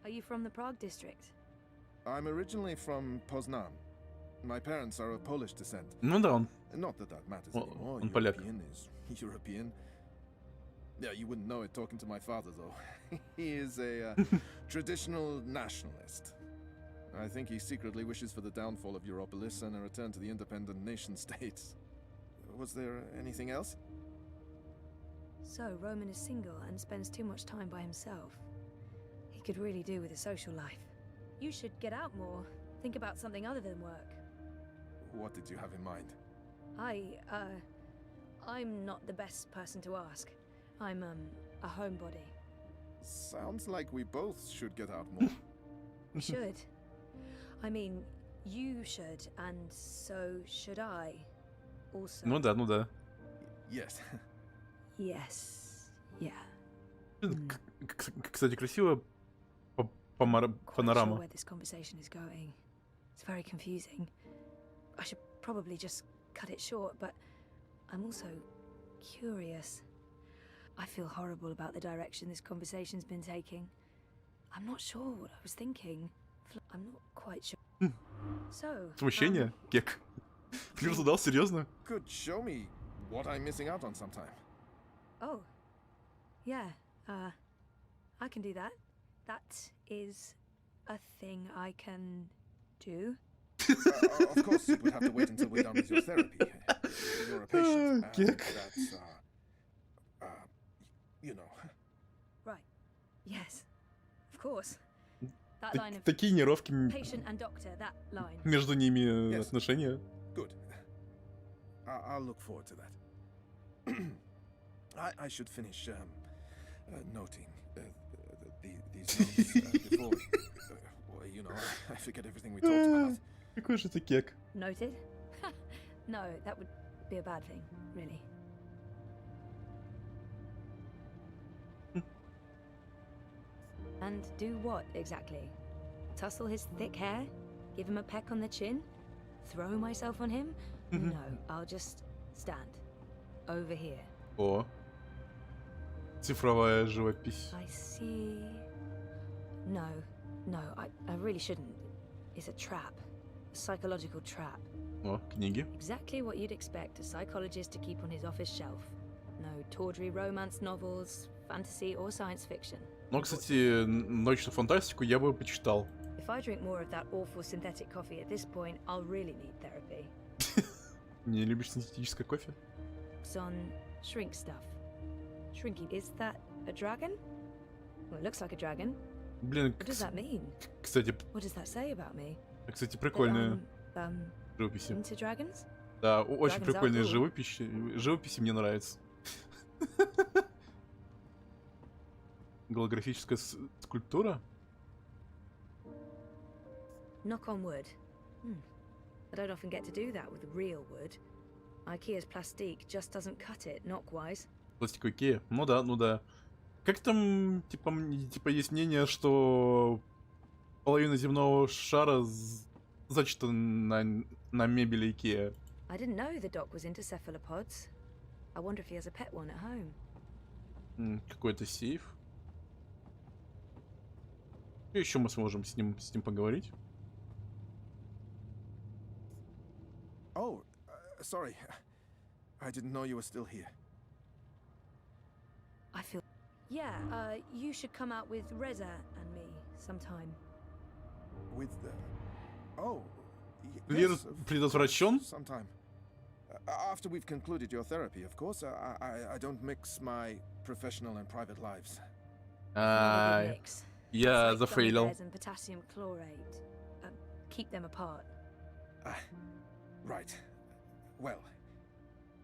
Are you from the Prague district? I'm originally from Poznan. My parents are of Polish descent. Ну да, он Not that matters anymore. он поляк. European is European. Yeah, you wouldn't know it talking to my father, though. He is a traditional nationalist. I think he secretly wishes for the downfall of Europolis and a return to the independent nation states. Was there anything else? So, Roman is single and spends too much time by himself. He could really do with a social life. You should get out more. Think about something other than work. What did you have in mind? I'm not the best person to ask. I'm, a homebody. Sounds like we both should get out more. You should. I mean, you should, and so should I. Also. Ну да. Yes. Yes. Yeah. Кстати, красивая Quite панорама. sure where this conversation is going. It's very confusing. I should probably just cut it short, but I'm also curious. I feel horrible about the direction this conversation's been taking. I'm not sure what I was thinking. I'm not quite sure. So, Смущение? Кек. Ты что, дал? Серьезно? Could show me what I'm missing out on sometime. Oh. Yeah, I can do that. That is a thing I can do. Of course, it would have to wait until we're done with your therapy. You're a patient, and that's, you know. Right. Yes. Of course. That line of Такие нервки patient and doctor, that line. между ними отношения. Good. I'll look forward to that. I should finish noting these notes before. Well, you know, I forget everything we talked about. Какой же ты кек. Noted? No, that would be a bad thing, really. And do what, exactly? Tussle his thick hair? Give him a peck on the chin? Throw myself on him? No, I'll just stand. Over here. О. Цифровая живопись. I see... No, I really shouldn't. It's a trap. A psychological trap. О, книги. Exactly what you'd expect a psychologist to keep on his office shelf. No tawdry romance novels, fantasy or science fiction. Но, кстати, научную фантастику я бы почитал. If I drink more of that awful synthetic coffee at this point, I'll really need therapy. Не любишь синтетическое кофе? It's on shrink stuff. Shrinky, is that a dragon? Well, it looks like a dragon. Блин, What does that mean? кстати, What does that say about me? кстати, прикольные That живописи. into dragons? Да, очень Dragons прикольные are cool. живописи. Живописи мне нравятся. Голографическая скульптура? Knock on wood. I don't often get to do that with real wood. IKEA's plastique just doesn't cut it, knock-wise. Пластиковый Икея? Ну да, ну да. Как там, типа есть мнение, что половина земного шара зачата на мебели Икея. I didn't know the doc was into cephalopods. I wonder if he has a pet one at home. Какой-то сейф. Что еще мы сможем с ним поговорить? Oh, sorry. I didn't know you were still here. I feel... Yeah, you should come out with Reza and me sometime. With the... Oh, Предотвращен? Sometime. After we've concluded your therapy, of course. I don't mix my professional and private lives. Mix. Я It's like зафейлил. gummy bears and potassium chlorate. Keep them apart. Right. Well,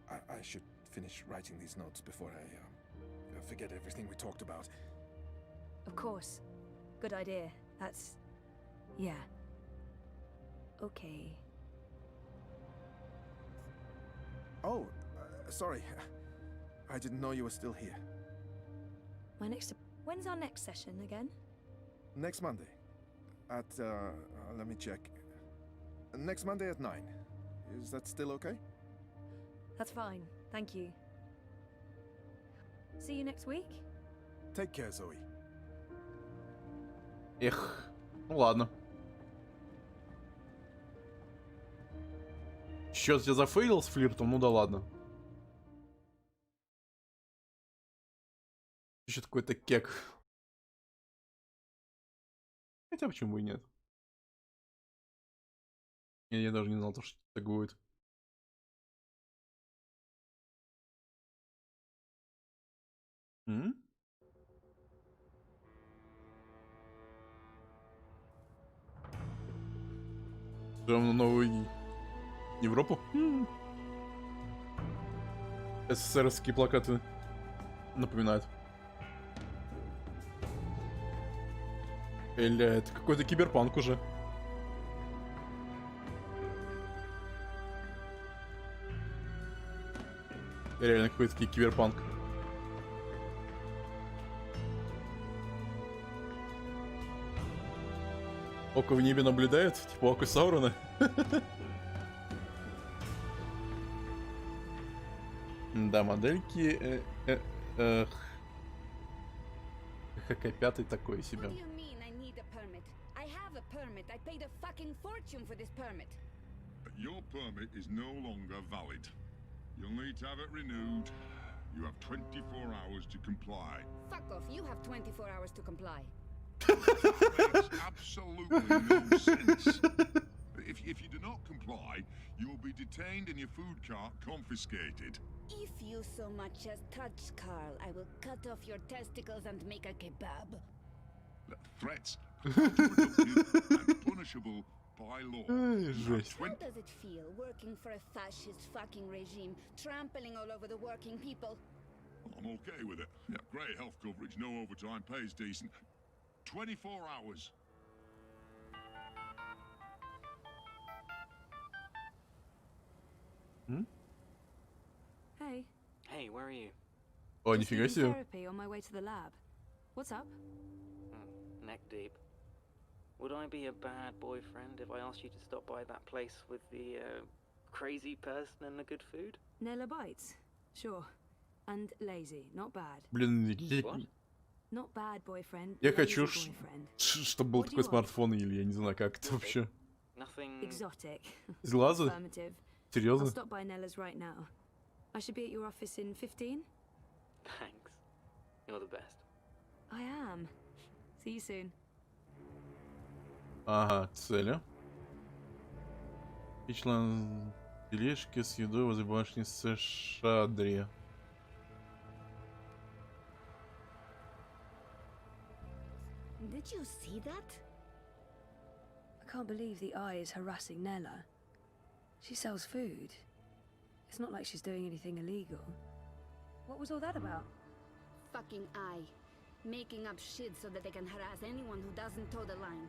I should finish writing these notes before I forget everything we talked about. Of course. Good idea. That's... yeah. Okay. Oh, sorry. I didn't know you were still here. When's our next session again? Next Monday. At, let me check. Next Monday at 9. Is that still okay? That's fine. Thank you. See you next week? Take care, Zoe. Эх, ну ладно. Сейчас я зафейлил с флиртом, ну да ладно. Еще какой-то кек. Хотя почему и нет? Я даже не знал, что так будет. Идем на новую Европу? СССРские плакаты напоминают. Или это какой-то киберпанк уже. Реально какой-то киберпанк. Око в небе наблюдает, типа око Саурона. Да, модельки. ХК-5 такой себе. Your permit is no longer valid. You'll need to have it renewed. You have 24 hours to comply. Fuck off, you have 24 hours to comply. That makes absolutely no sense. If you do not comply, you will be detained and your food cart confiscated. If you so much as touch Carl, I will cut off your testicles and make a kebab. Threats are counterproductive and punishable by law. How does it feel working for a fascist fucking regime, trampling all over the working people? I'm okay with it. Yeah, great health coverage, no overtime, pays decent. 24 hours. Hey. Hey, where are you? О, Just нифига leaving себе. therapy on my way to the lab. What's up? Neck deep. Would I be a bad boyfriend if I asked you to stop by that place with the crazy person and the good food? Nella bites. Sure. And lazy. Not bad. Блин, Not bad boyfriend. я lazy хочу, boyfriend. чтобы был What do такой you want? смартфон, или я не знаю, как это вообще. Nothing. Exotic. Из глаза? Affirmative. I'll Серьезно? stop by Nella's right now. I should be at your office in 15? Thanks. You're the best. I am. See you soon. Ага, цели. И член тележки с едой возле башни Шадри. Did you see that? I can't believe the eye is harassing Nella. She sells food. It's not like she's doing anything illegal. What was all that about? Fucking eye. Making up shit so that they can harass anyone who doesn't toe the line.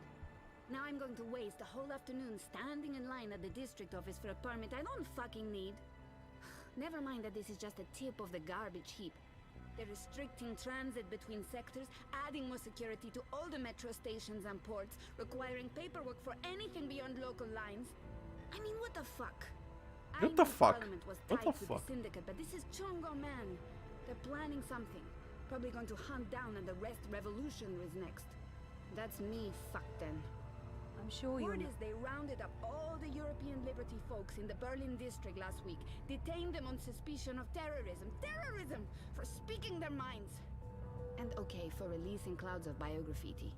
Now I'm going to waste the whole afternoon standing in line at the district office for a permit I don't fucking need. Never mind that this is just a tip of the garbage heap. They're restricting transit between sectors, adding more security to all the metro stations and ports, requiring paperwork for anything beyond local lines. I mean, what the fuck? What the fuck? Parliament was What the tight with fuck? the syndicate, but this is Chongo, man. They're planning something. Probably going to hunt down and arrest revolutionaries next. That's me, fuck them. I'm sure you're Word not. is they rounded up all the European Liberty folks in the Berlin district last week, detained them on suspicion of terrorism. Terrorism! For speaking their minds. And okay, for releasing clouds of biograffiti.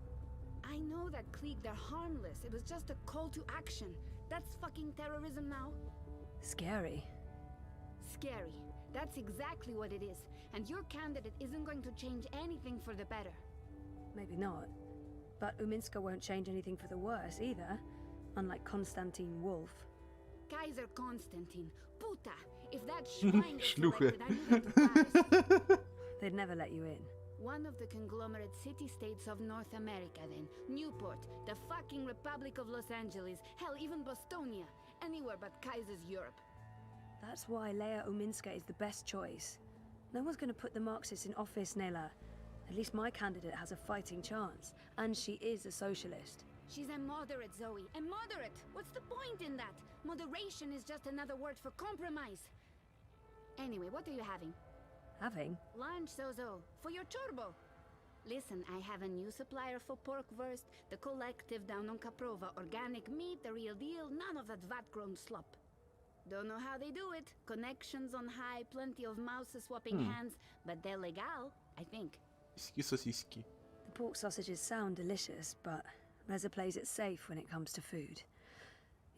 I know that clique, they're harmless. It was just a call to action. That's fucking terrorism now. Scary. Scary. That's exactly what it is. And your candidate isn't going to change anything for the better. Maybe not. But Uminska won't change anything for the worse either. Unlike Konstantin Wolf. Kaiser Konstantin. Puta! If that schwein gets Шлюха. elected, I'm moving to Paris. They'd never let you in. One of the conglomerate city-states of North America, then. Newport, the fucking Republic of Los Angeles, hell, even Bostonia. Anywhere but Kaiser's Europe. That's why Leia Uminska is the best choice. No one's going to put the Marxists in office, Nella. At least my candidate has a fighting chance. And she is a socialist. She's a moderate, Zoe. A moderate! What's the point in that? Moderation is just another word for compromise. Anyway, what are you having? Having? Lunch, Zozo. For your chorbo. Listen, I have a new supplier for pork wurst, the collective down on Caprova. Organic meat, the real deal, none of that vat-grown slop. Don't know how they do it. Connections on high, plenty of mouses swapping hands, but they're legal, I think. Сосиски. The pork sausages sound delicious, but Reza plays it safe when it comes to food.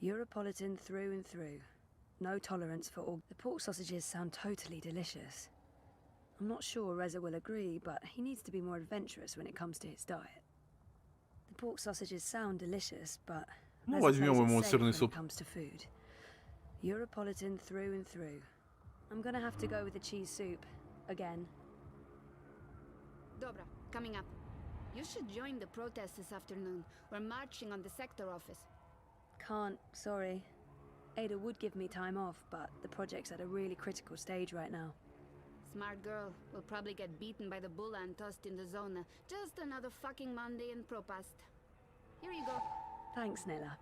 Europolitan through and through. No tolerance for all. The pork sausages sound totally delicious. I'm not sure Reza will agree, but he needs to be more adventurous when it comes to his diet. The pork sausages sound delicious, but Ну, Reza возьмем plays ему it safe сырный when суп. it comes to food. Europolitan through and through. I'm gonna have to go with the cheese soup. Again. Dobra, coming up. You should join the protest this afternoon. We're marching on the sector office. Can't, sorry. Ada would give me time off, but the project's at a really critical stage right now. Smart girl. Will probably get beaten by the bulla and tossed in the zona. Just another fucking Monday in Propast. Here you go. Thanks, Nella.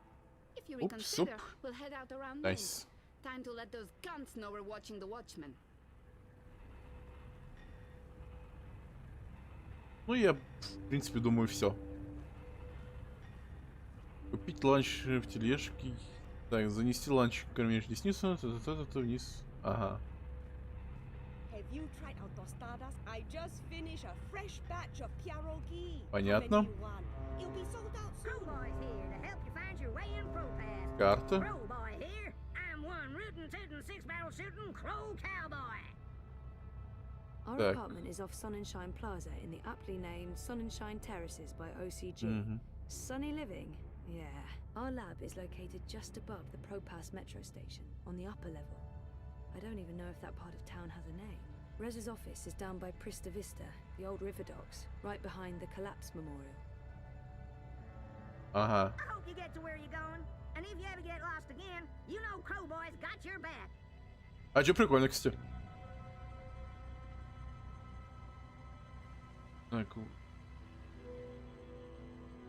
If you Oops, reconsider, soup. we'll head out around Nice. noon. Time to let those cunts know we're watching the Watchmen. Ну, я, в принципе, думаю, все. Купить ланч в тележке. Так, занести ланч в кормежную десницу. Вниз. Ага. Hey, Понятно. Карта. Our Так. apartment is off Sunshine Plaza in the aptly named Sunshine Terraces by OCG. Sunny living? Yeah. Our lab is located just above the Propass metro station, on the upper level. I don't even know if that part of town has a name. Rez's office is down by Prista Vista, the old river docks, right behind the Collapse Memorial. Ага. I hope you get to where you're going. And if you ever get lost again, you know Crowboy's got your back. А чё прикольно, кстати. Так.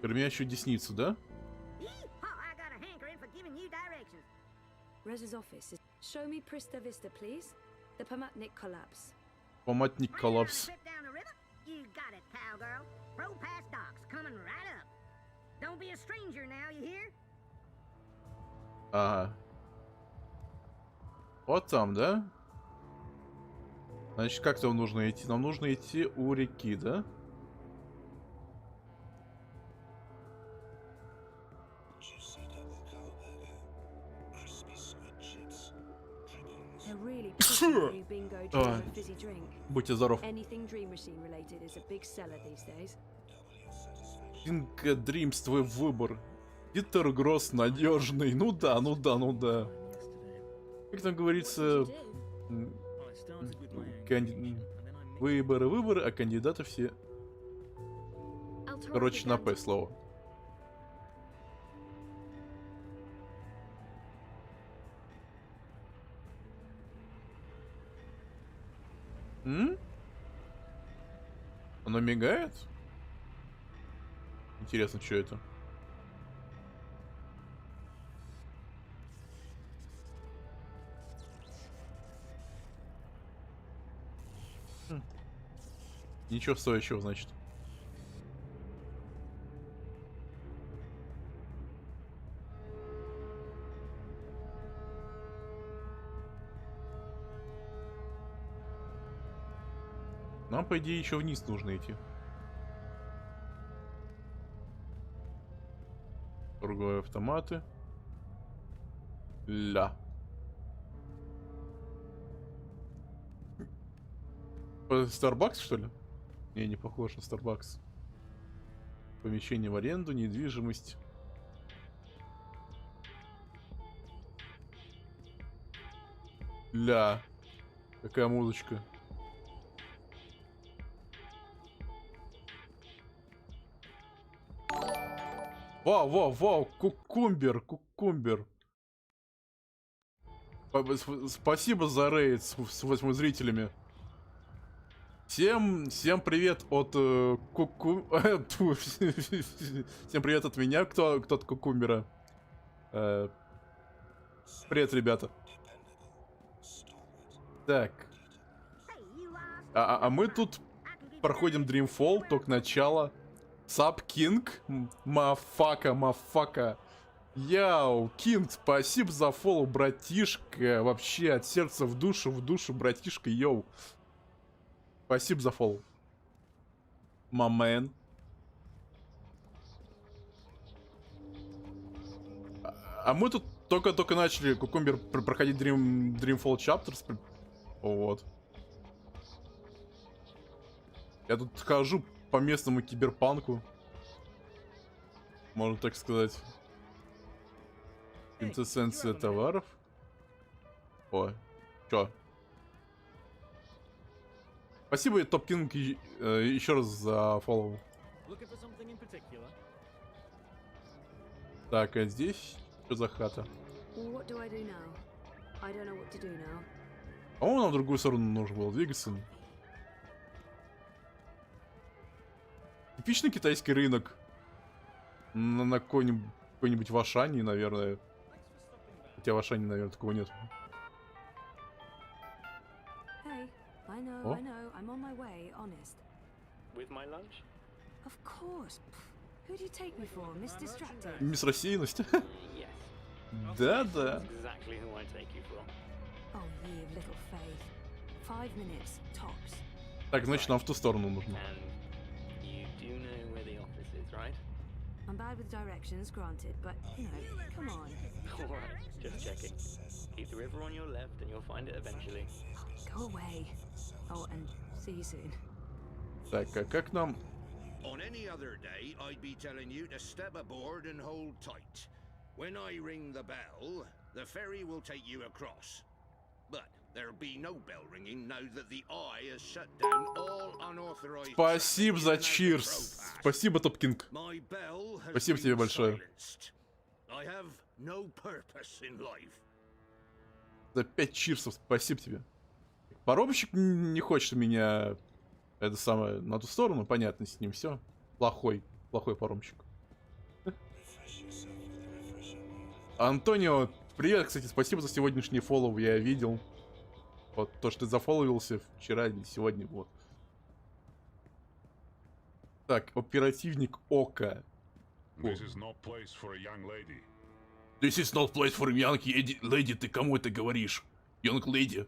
Кормящую десницу, да? I got a hankering for giving you directions. Rez's office is... Show me Prista Vista, please. The Pomatnik Collapse. Поматник коллапс. Trip down the river? You got it, cowgirl. Propass docks coming right up. Don't be a stranger now, you hear? Ага. Вот там, да? Значит, как там нужно идти? Нам нужно идти у реки, да? A really pretty bingo Ой. fizzy drink. Будьте здоров. Anything Dream Machine related is a big seller these days. Инка Дримс, твой выбор. Питер Гросс надежный. Ну да, ну да, ну да. Как там говорится, выборы, а кандидаты все. Короче, на П слово. Оно мигает? Интересно, что это? Ничего стоящего, значит. Нам, по идее, еще вниз нужно идти. Торговые автоматы. Ля. Starbucks, что ли? Не похож на Starbucks. Помещение в аренду, недвижимость. Ля. Какая музычка. Вау, кукумбер. Спасибо за рейд с 8 зрителями. Всем привет от Всем привет от меня, кто от кукумбера. Привет, ребята. Так. А мы тут проходим Dreamfall, только начало. Сап, Кинг, мафака. Яу, Кинг, спасибо за фоллоу, братишка. Вообще, от сердца в душу, братишка, йоу. Спасибо за фоллоу. Мамэн. А мы тут только начали, Кукумбер, проходить Dreamfall Chapters. Вот. Я тут хожу по местному киберпанку. Можно так сказать. Квинтэссенция товаров. Ой, чё? Спасибо, Топ Кинг, еще раз за фоллоу. Так, а здесь что за хата? По-моему, нам в другую сторону нужно было двигаться. Типичный китайский рынок. На какой-нибудь в Ашане, наверное. Хотя в Ашане, наверное, такого нет. I know, I'm on my way, honest. With my lunch? Of course. Who do you take me for, Miss Distracted? Мисс Рассеянность. Yes. Да. Exactly who I take you for. Oh, ye of little faith. 5 minutes, tops. Так, значит, нам в ту сторону нужно. And you do know where the office is, right? I'm bad with directions, granted, but, you know, come on. Alright, just checking. Keep the river on your left and you'll find it eventually. Go away. Oh, and see you soon. Так, а как нам... On any other day, I'd be telling you to step aboard and hold tight. When I ring the bell, the ferry will take you across. But there'll be no bell ringing now that the Eye has shut down all unauthorized... Спасибо за чирс. Спасибо, Топкинг. Спасибо тебе большое. I have no purpose in life. За 5 чирсов, спасибо тебе. Паромщик не хочет меня... Это самое, на ту сторону, понятно, с ним все. Плохой паромщик. Антонио, привет, кстати, спасибо за сегодняшний фоллоу, я видел. Вот, то, что ты зафолловился вчера или сегодня, вот. Так, оперативник Ока. This is not place for a young lady. This is not place for a young lady, ты кому это говоришь? Young lady.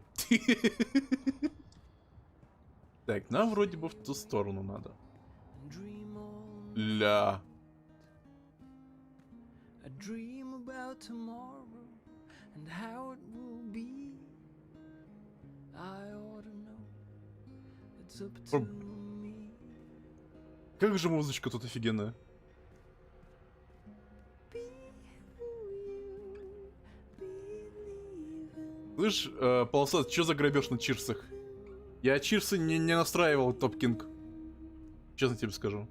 Так, нам вроде бы в ту сторону надо. Ля. Как же музычка тут офигенная. Слышь, полосат, что за грабеж на чирсах? Я чирсы не настраивал, Топкинг. Честно тебе скажу.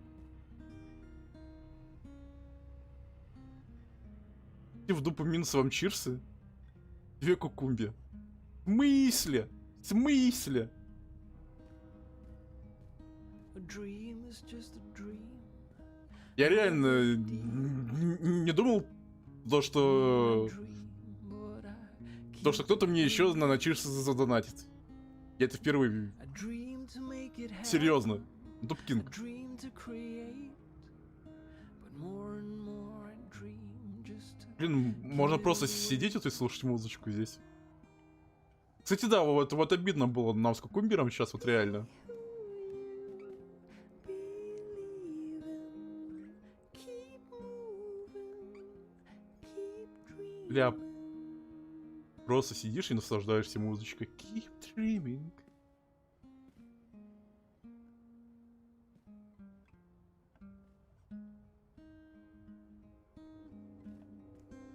Ты в дупу минус вам чирсы? 2 кукумби. В смысле? В смысле? Я реально не думал, что кто-то мне еще на чирсы задонатит. Я это впервые. Серьезно. Дубкинг. Блин, можно просто сидеть вот и слушать музычку здесь. Кстати, да, вот обидно было нам с кукумбером сейчас, вот реально. Бля. Просто сидишь и наслаждаешься музычкой. Keep dreaming.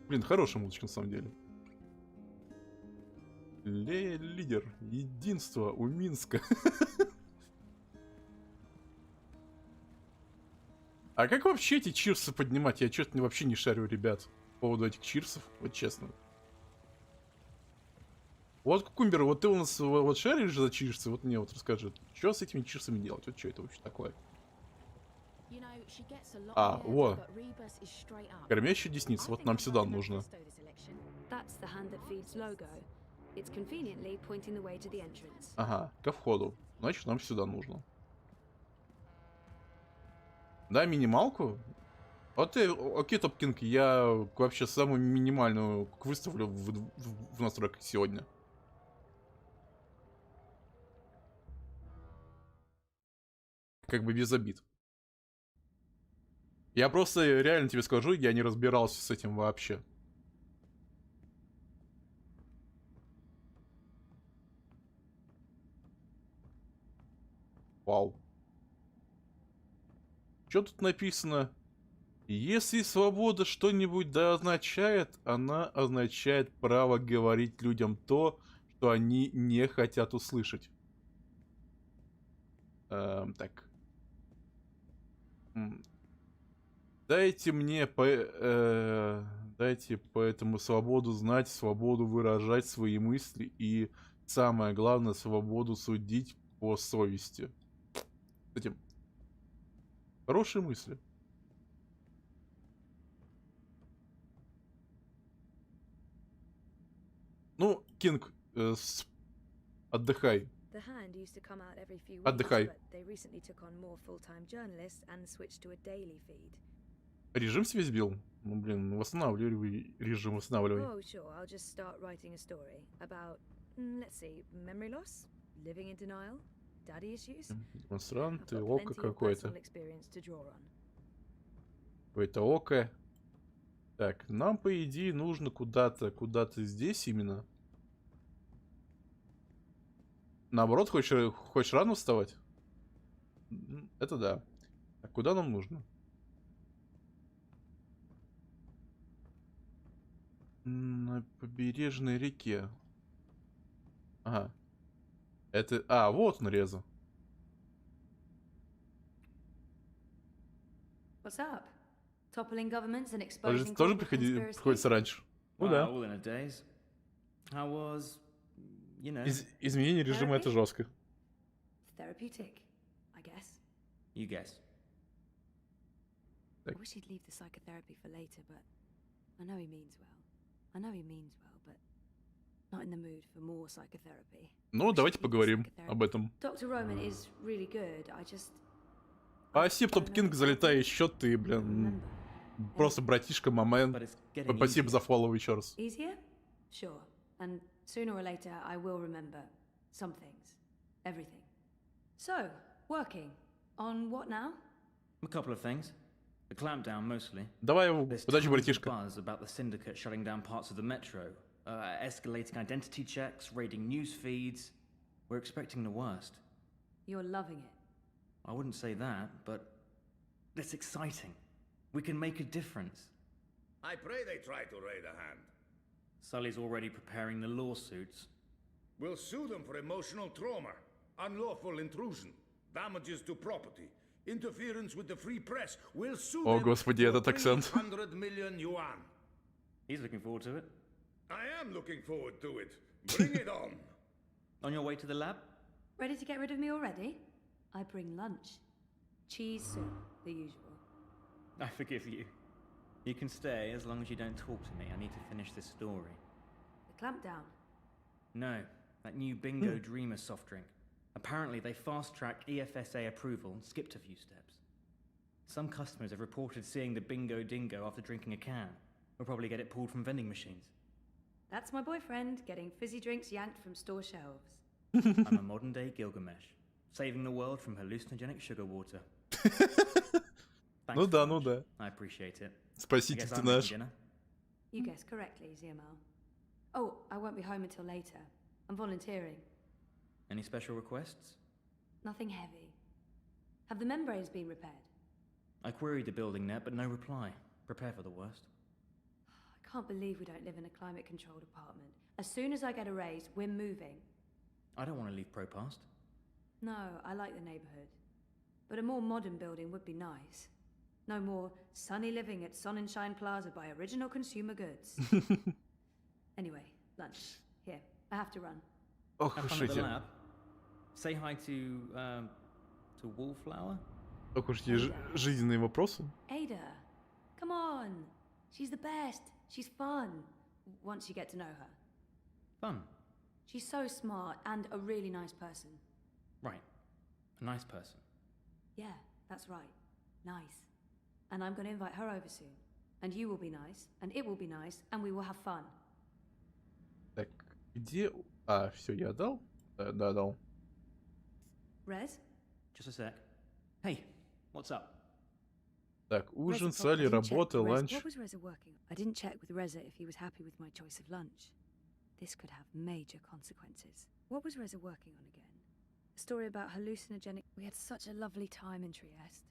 Блин, хорошая музычка на самом деле. Лидер. Единство у Минска. А как вообще эти чирсы поднимать? Я что-то вообще не шарю, ребят, по поводу этих чирсов. Вот честно. Вот, Кукумбер, вот ты у нас вот шаришь за чирсы, вот мне вот расскажи, что с этими чирсами делать? Вот что это вообще такое? А, вот. Кормящая десница, вот нам сюда нужно. Ага, ко входу. Значит, нам сюда нужно. Да, минималку? Вот ты, окей, Топкинг, я вообще самую минимальную выставлю в настройках сегодня. Как бы без обид. Я просто реально тебе скажу, я не разбирался с этим вообще. Вау. Что тут написано? Если свобода что-нибудь да означает, она означает право говорить людям то, что они не хотят услышать. Так. Дайте мне дайте поэтому свободу знать, свободу выражать свои мысли и, самое главное, свободу судить по совести. Кстати, хорошие мысли. Ну, Кинг, отдыхай. Отдыхай. Режим себе сбил? Ну, блин, восстанавливай режим, восстанавливай. Living in denial? Daddy issues? Демонстрант и I've got око plenty of какое-то. personal experience to draw on. Какое-то око. Так, нам, по идее, нужно куда-то здесь именно. Наоборот, хочешь рано вставать? Это да. А куда нам нужно? На побережной реке. Ага. Это... А, вот он, Реза. What's up? Toppling governments and exposing Тоже corporate conspiracy? приходится раньше. Ну да. All in a daze. How was, you know... Изменение режима — это жестко. Therapeutic, I guess. You guess. I wish he'd leave the psychotherapy for later, but I know he means well. But not in the mood for more psychotherapy. Ну, давайте поговорим об этом. Dr. Roman is really good. I just... Спасибо, Топ Кинг, залетай еще ты, блин. Просто братишка, момент. Спасибо за фоллоу еще раз. Easier? Sure. And sooner or later, I will remember some things. Everything. So, working. On what now? A couple of things. The clampdown mostly. Давай, удачи, братишка. Buzz about the syndicate shutting down parts of the metro, escalating identity checks, raiding news feeds. We're expecting the worst. You're loving it. I wouldn't say that, but it's exciting. We can make a difference. I pray they try to raid a hand. Sully's already preparing the lawsuits. We'll sue them for emotional trauma, unlawful intrusion, damages to property, interference with the free press. We'll sue О, them господи, for этот акцент. 300 million yuan. He's looking forward to it. I am looking forward to it. Bring it on. On your way to the lab? Ready to get rid of me already? I bring lunch. Cheese soup, the usual. I forgive you. You can stay as long as you don't talk to me. I need to finish this story. The clampdown? No, that new Bingo Dreamer soft drink. Apparently they fast-tracked EFSA approval and skipped a few steps. Some customers have reported seeing the Bingo Dingo after drinking a can. We'll probably get it pulled from vending machines. That's my boyfriend, getting fizzy drinks yanked from store shelves. I'm a modern-day Gilgamesh, saving the world from hallucinogenic sugar water. Ну да, ну да. I appreciate it. Спаситель ты наш. You guessed correctly, ZML. Oh, I won't be home until later. I'm volunteering. Any special requests? Nothing heavy. Have the membranes been repaired? I queried the building net, but no reply. Prepare for the worst. I can't believe we don't live in a climate-controlled apartment. As soon as I get a raise, we're moving. I don't want to leave Propast. No, I like the neighborhood. But a more modern building would be nice. No more sunny living at Sonnenschein Plaza by Original Consumer Goods. Anyway, lunch. Here, I have to run. Ох Have уж fun at the эти... lab. Say hi to Wallflower. Ох уж эти жизненные вопросы. Ada, come on. She's the best. She's fun. Once you get to know her. Fun. She's so smart and a really nice person. Right. A nice person. Yeah, that's right. Nice. And I'm going to invite her over soon. And you will be nice, and it will be nice, and we will have fun. Так, где... А, все, я дал? Да, дал. Rez? Just a sec. Hey, what's up? Так, ужин, Салли, работа, ланч. What was Reza working on? I didn't check with Reza if he was happy with my choice of lunch. This could have major consequences. What was Reza working on again? A story about hallucinogenic... We had such a lovely time in Trieste.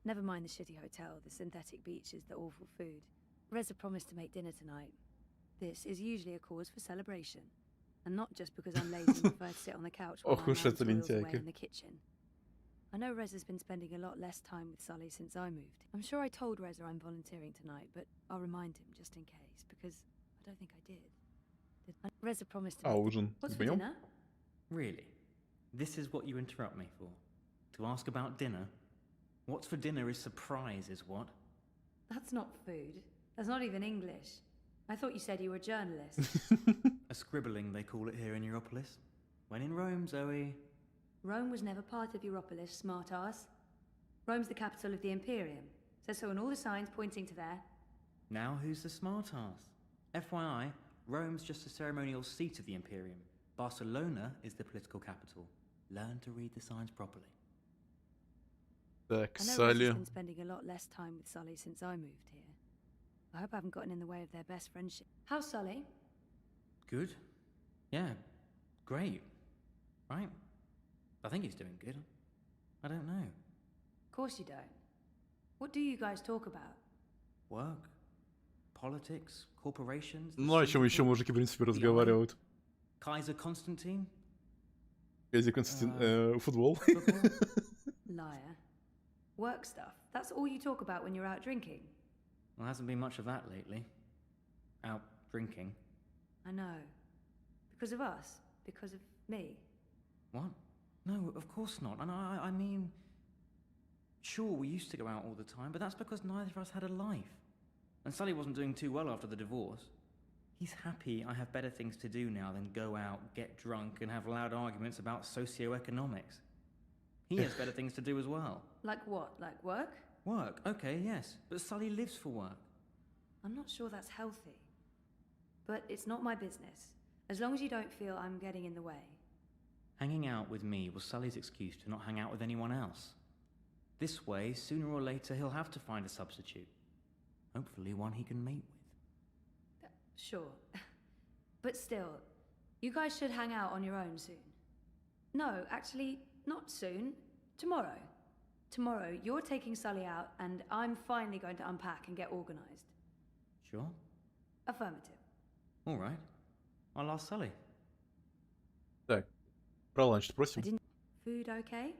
Never mind the shitty hotel, the synthetic beaches, the awful food. Reza promised to make dinner tonight. This is usually a cause for celebration. And not just because I'm lazy and prefer to sit on the couch while my man toils away in the kitchen. I know Reza's been spending a lot less time with Sully since I moved. I'm sure I told Reza I'm volunteering tonight, but I'll remind him just in case, because I don't think I did. Reza promised to make... ужин. What's for dinner? Really? This is what you interrupt me for? To ask about dinner? What's for dinner is surprise, is what? That's not food. That's not even English. I thought you said you were a journalist. A scribbling, they call it here in Europolis. When in Rome, Zoe. Rome was never part of Europolis, smart-ass. Rome's the capital of the Imperium. Says so on all the signs pointing to there. Now who's the smart-ass? FYI, Rome's just a ceremonial seat of the Imperium. Barcelona is the political capital. Learn to read the signs properly. Так, I know Rez Салли. has been spending a lot less time with Sully since I moved here. I hope I haven't gotten in the way of their best friendship. How's Sully? Good? Yeah, great. Right? I think he's doing good. I don't know. Of course you don't. What do you guys talk about? Work, politics, corporations. Ну, о чем еще мужики, в принципе, разговаривают? Kaiser Constantine? Кайзер Константин, футбол. Liar. Work stuff. That's all you talk about when you're out drinking. Well, hasn't been much of that lately. Out drinking. I know. Because of us. Because of me. What? No, of course not. And I mean... Sure, we used to go out all the time, but that's because neither of us had a life. And Sully wasn't doing too well after the divorce. He's happy I have better things to do now than go out, get drunk, and have loud arguments about socioeconomics. He has better things to do as well. Like what? Like work? Work, okay, yes. But Sully lives for work. I'm not sure that's healthy. But it's not my business. As long as you don't feel I'm getting in the way. Hanging out with me was Sully's excuse to not hang out with anyone else. This way, sooner or later, he'll have to find a substitute. Hopefully one he can mate with. Sure. But still, you guys should hang out on your own soon. No, actually, not soon. Tomorrow. Tomorrow, you're taking Sully out, and I'm finally going to unpack and get organized. Sure? Affirmative. All right. I'll ask Sully. Так, про ланч спросим. Food okay?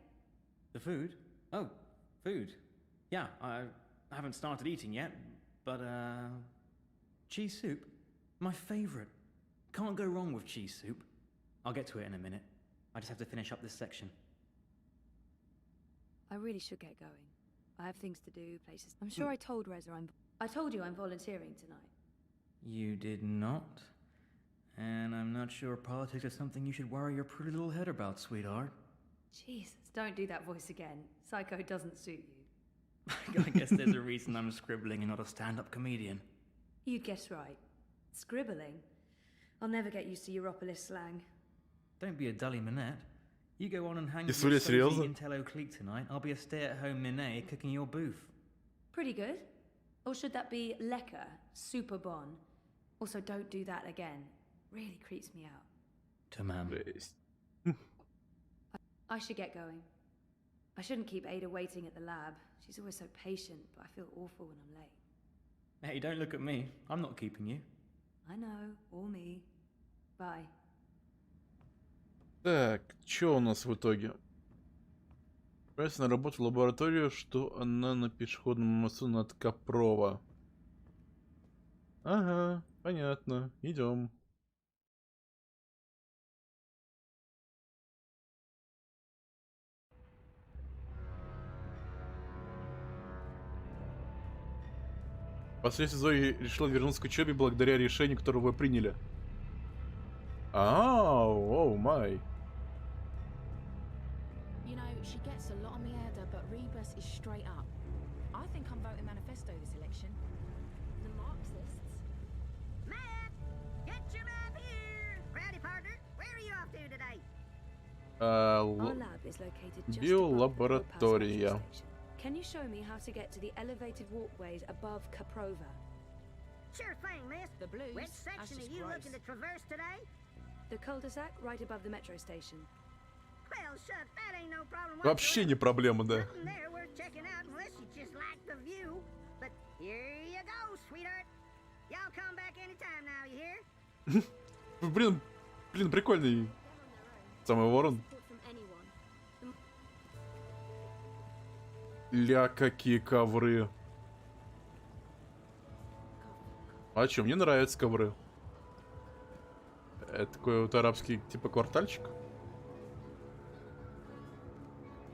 The food? Oh, food. Yeah, I haven't started eating yet, but, cheese soup? My favorite. Can't go wrong with cheese soup. I'll get to it in a minute. I just have to finish up this section. I really should get going. I have things to do, places. I'm sure I told Reza I told you I'm volunteering tonight. You did not? And I'm not sure politics is something you should worry your pretty little head about, sweetheart. Jesus, don't do that voice again. Psycho doesn't suit you. I guess there's a reason I'm scribbling and not a stand-up comedian. You'd guess right. Scribbling? I'll never get used to Europolis slang. Don't be a dully minette. You go on and hang Is with your really Sophie Intello clique tonight. I'll be a stay-at-home Minet cooking your booth. Pretty good. Or should that be lekker, super bon? Also, don't do that again. Really creeps me out. Tamam. I should get going. I shouldn't keep Ada waiting at the lab. She's always so patient, but I feel awful when I'm late. Hey, don't look at me. I'm not keeping you. I know, or me. Bye. Так, что у нас в итоге? Отправиться на работу в лабораторию, что она на пешеходном мосту над Копрова. Ага, понятно. Идем. Впоследствии Зои решила вернуться к учебе благодаря решению, которое вы приняли. Оу, май. You know, she gets a lot on me head, but Rebus is straight up. I think I'm voting manifesto this election. The Marxists. Matt! Get your map here! Rowdy partner, where are you off to today? Our lab is located just above the Биолаборатория. metro station. Can you show me how to get to the elevated walkways above Caprova? Sure thing, miss. The blues. Which section That's are you gross. looking to traverse today? The cul-de-sac right above the metro station. Well, shucks, that ain't no problem. Вообще не проблема, да. Nothing there worth checking out unless you just like the view. But here you go, sweetheart. Y'all come back anytime now, you hear? Блин, прикольный. Самый ворон. Ля, какие ковры. А чё, мне нравятся ковры. Это такой вот арабский типа квартальчик.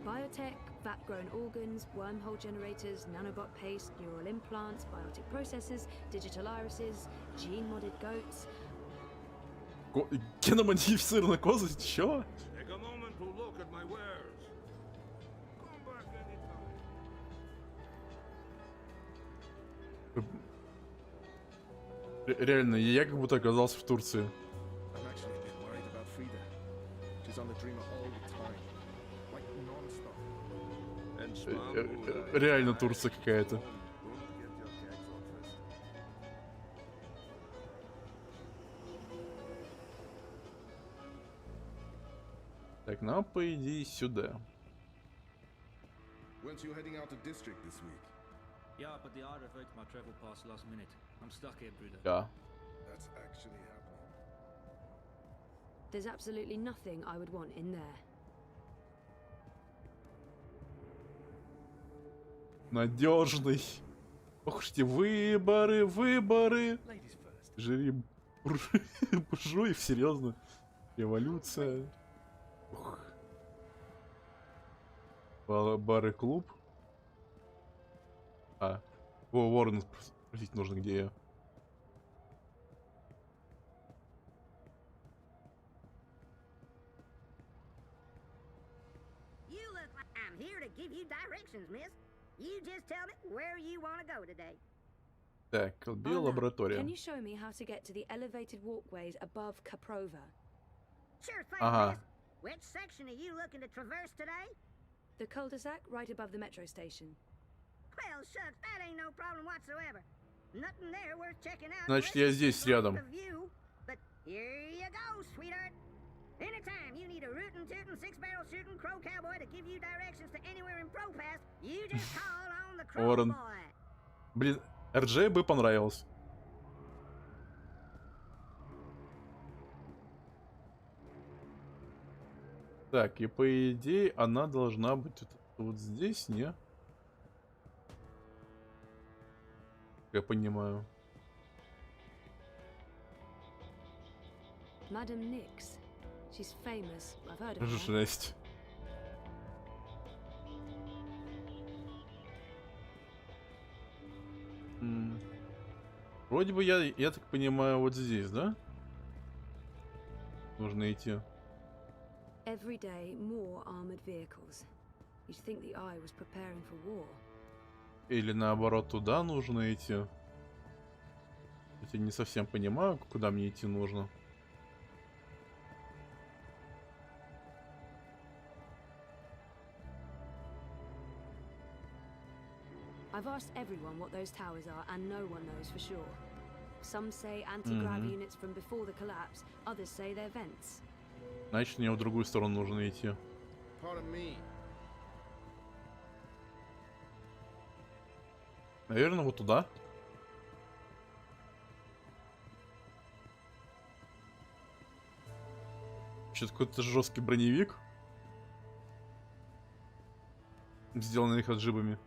Biotech, vat-grown organs, wormhole generators, nanobot paste, neural implants, biotic processors, digital irises, gene-modded goats. Геномодифицированная коза? Чё? Take a moment to look at my wares. Come back anytime. Реально, я как будто оказался в Турции. I'm actually a bit worried about Frida. on the Dreamer all the time. Like non-stop. Реально Турция какая-то. Так, нам по идее сюда. Weren't you heading out to district this week? Yeah, but the I revoked my travel pass last minute. I'm stuck here, Bruder. Yeah. That's actually happening. There's absolutely nothing I would want in there. Надежный. Ох уж эти выборы. Жри буржуев, серьезно. Революция. Ух. Бар и клуб. Уоррен спросить нужно, где я. You look like I'm here to give you directions, miss. You just tell me where you want to go today. Так, биолаборатория. Can you show me how to get to the elevated walkways above Kaprova? Sure thing, Ага. miss. Which section are you looking to traverse today? The cul-de-sac right above the metro station. Well, shucks, that ain't no problem whatsoever. Nothing there worth checking out. Значит, я здесь рядом. But here you go, sweetheart. Anytime you need a rootin' tootin' six-barrel shooting crow cowboy to give you directions to anywhere in Pro-Pass, you just call on the crow Уоррен. boy. Блин, RJ бы понравилось. Так, и по идее она должна быть вот здесь, не? Я понимаю. Madam Nix. She's famous. I've heard of her. Жесть. Вроде бы я так понимаю, вот здесь, да? Нужно идти. Every day, more armored vehicles. You'd think the Eye was preparing for war. Или наоборот, туда нужно идти. Я не совсем понимаю, куда мне идти нужно. I've asked everyone what those towers are, and no one knows for sure. Some say anti-grav units from before the collapse, others say they're vents. Значит, мне в другую сторону нужно идти. Наверное, вот туда. Что-то какой-то жесткий броневик. Сделанный их отжибами.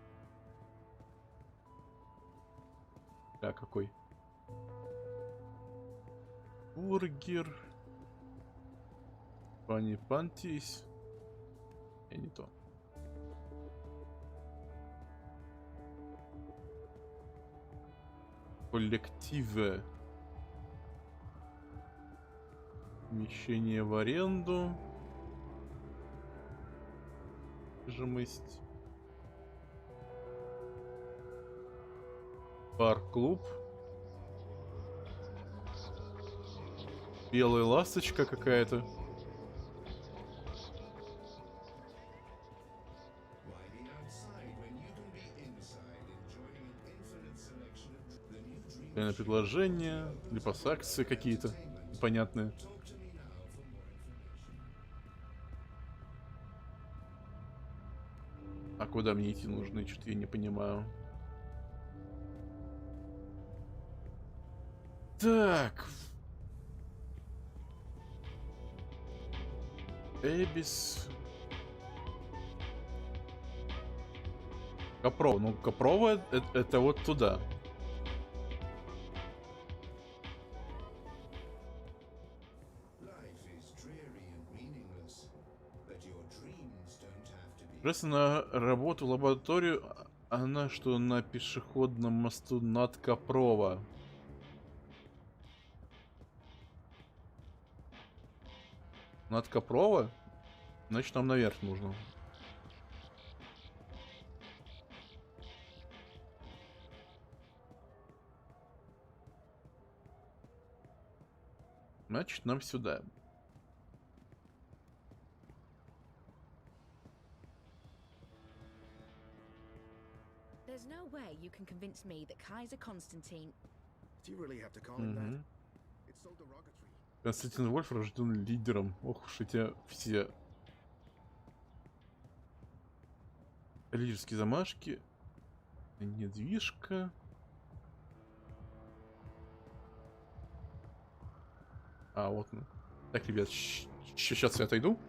Да, какой? Бургер. Пани Пантис. Не то. Коллективы. Помещение в аренду. Жимость. Бар-клуб. Белая ласточка какая-то. Предложения, липосакции какие-то непонятные. А куда мне идти нужно? Что-то я не понимаю. Так. Эбис. Копров. Ну, Копрова это вот туда. Раз на работу в лабораторию, она что, на пешеходном мосту над Копрова? Над Копрова? Значит, нам наверх нужно. Значит, нам сюда. can convince me that Kaiser Constantine... Do you really have to call him that? Мгм. It's so derogatory. Константин Вольф рожден лидером. Ох уж эти все лидерские замашки. Недвижка. А, вот он. Так, ребят, сейчас я отойду.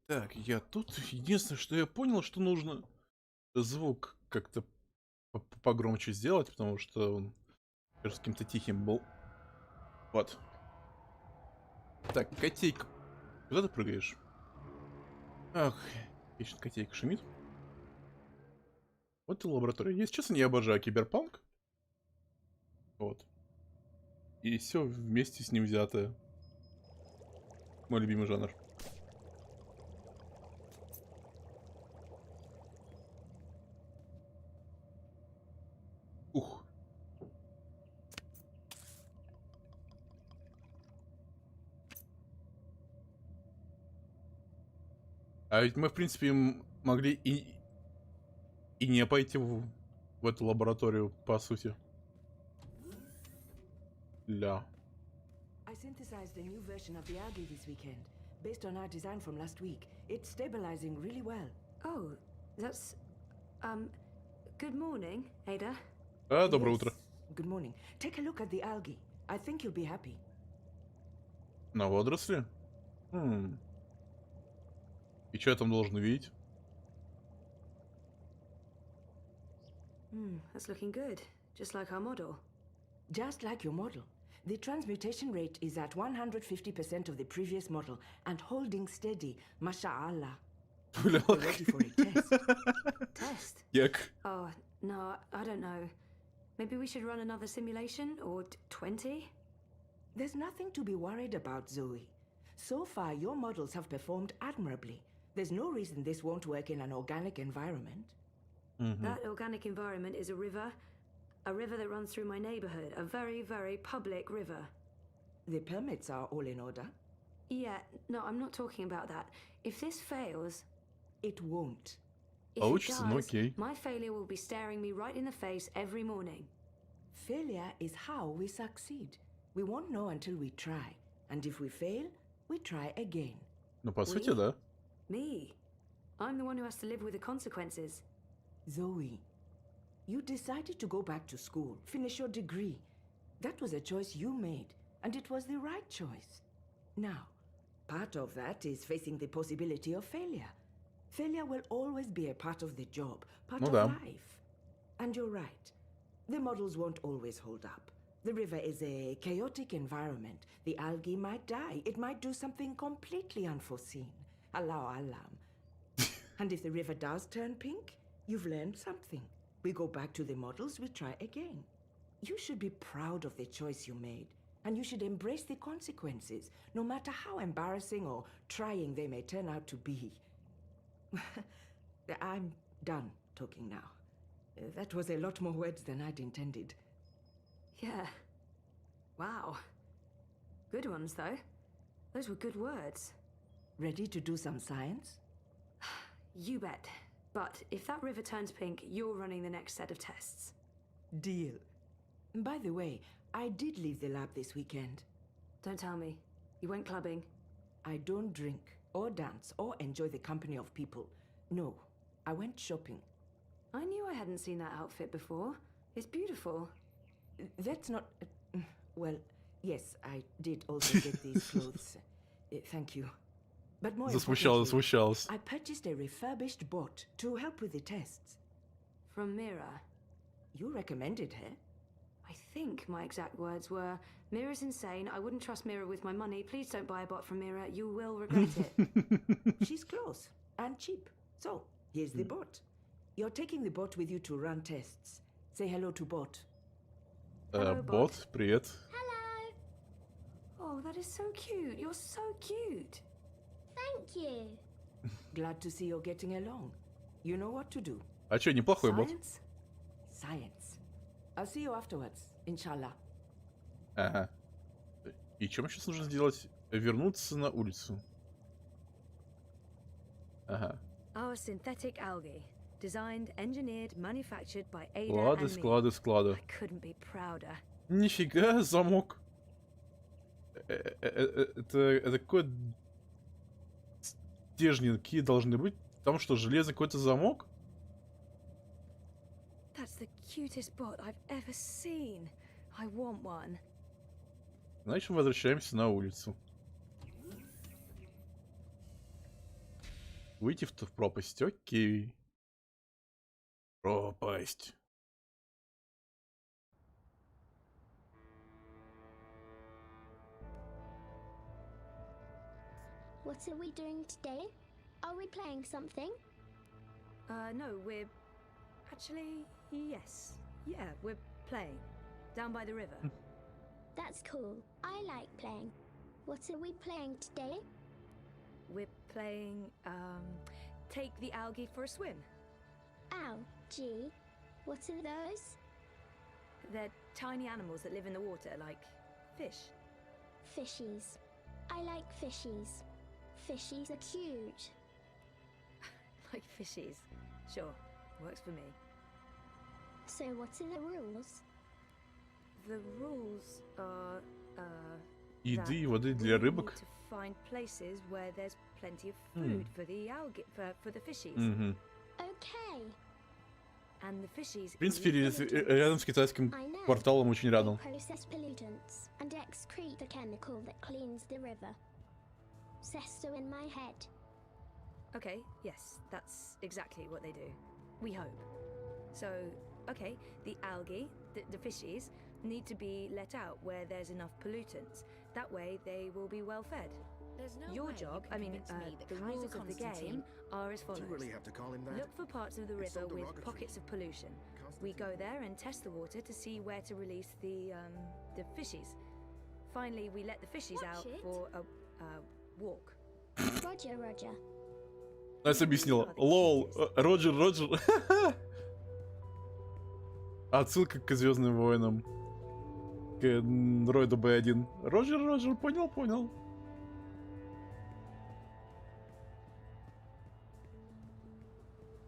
Так, я тут. Единственное, что я понял, что нужно звук как-то погромче сделать, потому что он кажется, каким-то тихим был. Вот. Так, котейка. Куда ты прыгаешь? Ах, Ищет котейка, шумит. Вот и лаборатория. Если честно, я обожаю киберпанк. Вот. И все вместе с ним взятое. Мой любимый жанр. Ух. А ведь мы, в принципе, могли и не пойти в эту лабораторию, по сути. Ля. I synthesized a new version of the algae this weekend, based on our design from last week. It's stabilizing really well. Oh, that's... Good morning, Ada. Доброе утро. Good morning. Take a look at the algae. I think you'll be happy. На водоросли? И что я там должен увидеть? That's looking good. Just like our model. Just like your model. The transmutation rate is at 150% of the previous model and holding steady, mashallah. We're ready for a test. Test? Yuck. Oh, no, I don't know. Maybe we should run another simulation, or 20? There's nothing to be worried about, Zoe. So far, your models have performed admirably. There's no reason this won't work in an organic environment. That organic environment is a river that runs through my neighborhood, a very, very public river. The permits are all in order? Yeah, no, I'm not talking about that. If this fails... It won't. If Получится, it ну does, окей. my failure will be staring me right in the face every morning. Failure is how we succeed. We won't know until we try. And if we fail, we try again. Ну, по сути, да. Me? I'm the one who has to live with the consequences. Zoe, you decided to go back to school, finish your degree. That was a choice you made, and it was the right choice. Now, part of that is facing the possibility of failure. Failure will always be a part of the job, part of life. And you're right. The models won't always hold up. The river is a chaotic environment. The algae might die. It might do something completely unforeseen. Allahu alam. And if the river does turn pink, you've learned something. We go back to the models, we try again. You should be proud of the choice you made. And you should embrace the consequences, no matter how embarrassing or trying they may turn out to be. I'm done talking now. That was a lot more words than I'd intended. Yeah. Wow. Good ones, though. Those were good words. Ready to do some science? You bet. But if that river turns pink, you're running the next set of tests. Deal. By the way, I did leave the lab this weekend. Don't tell me. You went clubbing? I don't drink, or dance, or enjoy the company of people. No, I went shopping. I knew I hadn't seen that outfit before. It's beautiful. That's not... well, yes, I did also get these clothes. Thank you. But more Засмущалась. I purchased a refurbished bot to help with the tests. From Mira? You recommended her? I think my exact words were, Mira's insane, I wouldn't trust Mira with my money, please don't buy a bot from Mira, you will regret it. She's close and cheap. So, here's the bot. You're taking the bot with you to run tests. Say hello to bot. Hello, bot, привет. Hello. Oh, that is so cute. You're so cute. Thank you. Glad to see you're getting along. You know what to do. А чё, неплохой бот? Science. I'll see you afterwards, inshallah. Ага. И что мне сейчас нужно сделать? Вернуться на улицу. Ага. Our synthetic algae. Designed, engineered, manufactured by Ada Склады, and me. склады, склады. I couldn't be prouder. Нифига, замок. Это какой стержни какие должны быть? Там что, железный какой-то замок? That's the cutest bot I've ever seen. I want one. Значит, возвращаемся на улицу. Выйти в пропасть, окей. Пропасть. What are we doing today? Are we playing something? No, we're... Actually, yes. Yeah, we're playing. Down by the river. That's cool. I like playing. What are we playing today? We're playing, take the algae for a swim. Algae? What are those? They're tiny animals that live in the water, like fish. Fishies. I like fishies. Fishies are cute. Like fishies. Sure, works for me. So what are the rules? The rules are, Еды и that воды we для need рыбок. to find places where there's plenty of food for the algae, for the fishies. Okay. And the fishies. В принципе, рядом с китайским I know. кварталом очень рядом. They process pollutants and excrete the chemical that cleans the river. Says so in my head. Okay, yes, that's exactly what they do. We hope. So, okay, the algae, the fishies, need to be let out where there's enough pollutants. That way they will be well fed. There's no Your way job, you can I mean, convince me that the Kaiser rules of the game Constantine- are as follows. Do you really have to call him that? Look for parts of the It's so river with derogatory. pockets of pollution. We go there and test the water to see where to release the fishies. Finally, we let the fishies Watch out it. for a walk. Roger, Roger. Настя объяснила. Лол, Роджер, Роджер. Отсылка к Звездным войнам. К дроиду Б1. Роджер, Роджер, понял, понял.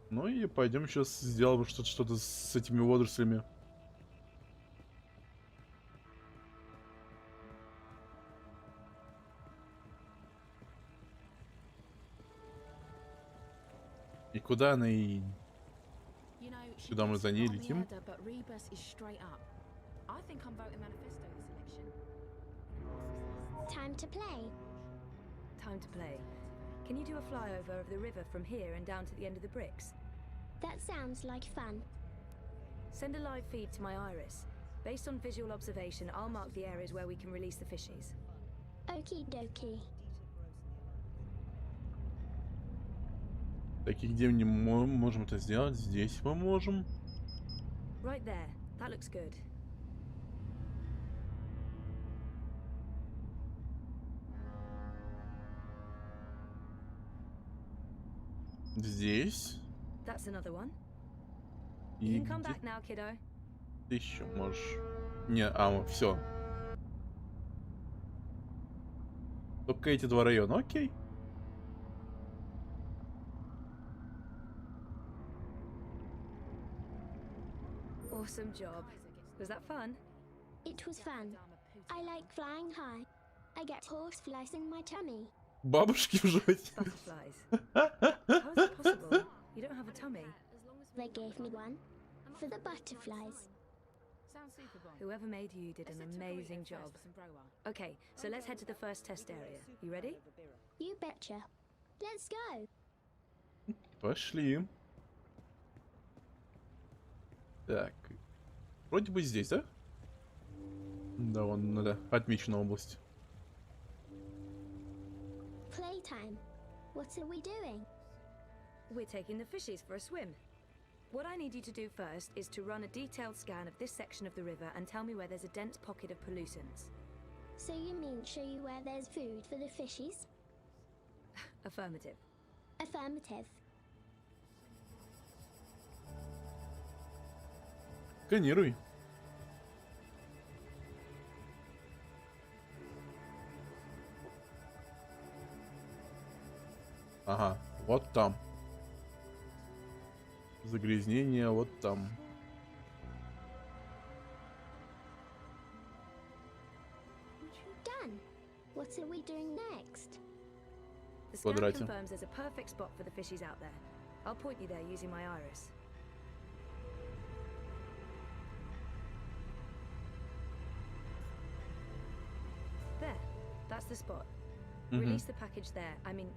Ну и пойдем сейчас сделаем что-то с этими водорослями. И куда она и... You know, she Куда мы gets за a ней lot of летим? murder, but Rebus is straight up. I think I'm voting manifesto this election. Time to play. Time to play. Can you do a flyover of the river from here and down to the end of the bricks? That sounds like fun. Send a live feed to my iris. Based on visual observation, I'll mark the areas where we can release the fishies. Okie dokie. Так, и где мы можем это сделать? Здесь мы можем. Right there. That looks good. Здесь. That's another one. И You can come где back now, kiddo. ты еще можешь? Не, все. Только эти два района, окей. Awesome job. Was that fun? It was fun. I like flying high. I get horseflies in my tummy. Бабушки в животе. Butterflies. How is that possible? You don't have a tummy. They gave me one. For the butterflies. Sounds super bomb. Whoever made you did an amazing job. Okay, so let's head to the first test area. You ready? You betcha. Let's go. Пошли. Так. Вроде бы здесь, да? Да, вон надо отмечена область. Playtime. What are we doing? We're taking the fishies for a swim. What I need you to do first is to run a detailed scan of this section of the river and tell me where there's a dense pocket of pollutants. So you mean show you where there's food for the fishies? Affirmative. Affirmative. Сканируй. Ага, вот там. Загрязнение вот там. Done. What are we doing next? The scan Квадрате. confirms there's a perfect spot for the fishies out there. I'll point you there using my iris. There. That's the spot. Release the package there. I mean,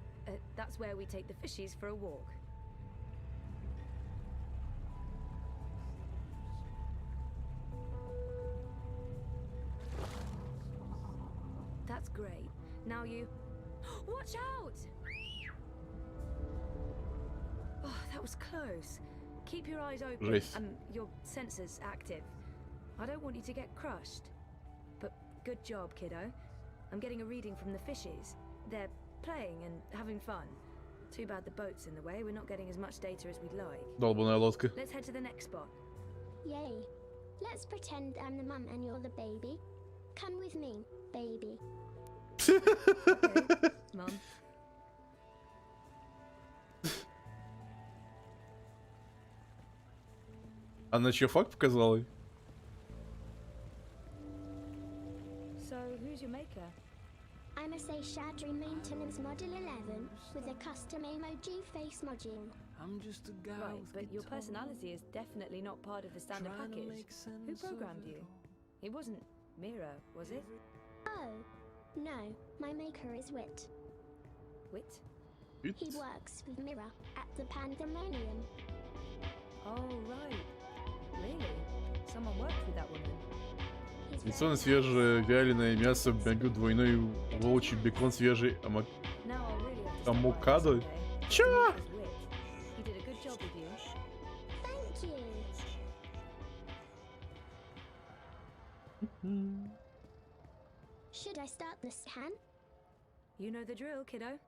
that's where we take the fishies for a walk. That's great. Now you... Watch out! Oh, that was close. Keep your eyes open Жесть. and your sensors active. I don't want you to get crushed. But good job, kiddo. I'm getting a reading from the fishes. They're playing and having fun. Too bad the boat's in the way. We're not getting as much data as we'd like. Долбаная лодка. Let's head to the next spot. Yay. Let's pretend I'm the mum and you're the baby. Come with me, baby. Okay, Mum. Она чё, факт показала? So, who's your maker? I'm a Seisha Dream Maintenance Model 11 with a custom emoji face module. I'm just a guy. Right, but your personality is definitely not part of the standard package. Who programmed you? It wasn't Mira, was it? Oh, no. My maker is Wit. Wit? He works with Mira at the Pandemonium. Oh, right. Really? Someone worked with that woman. Яйцо на свежее вяленое мясо, бегу двойной волчий бекон свежий амокадо. Чё? He did a good job with you. Thank you. Should I start the scan? You know the drill, kiddo.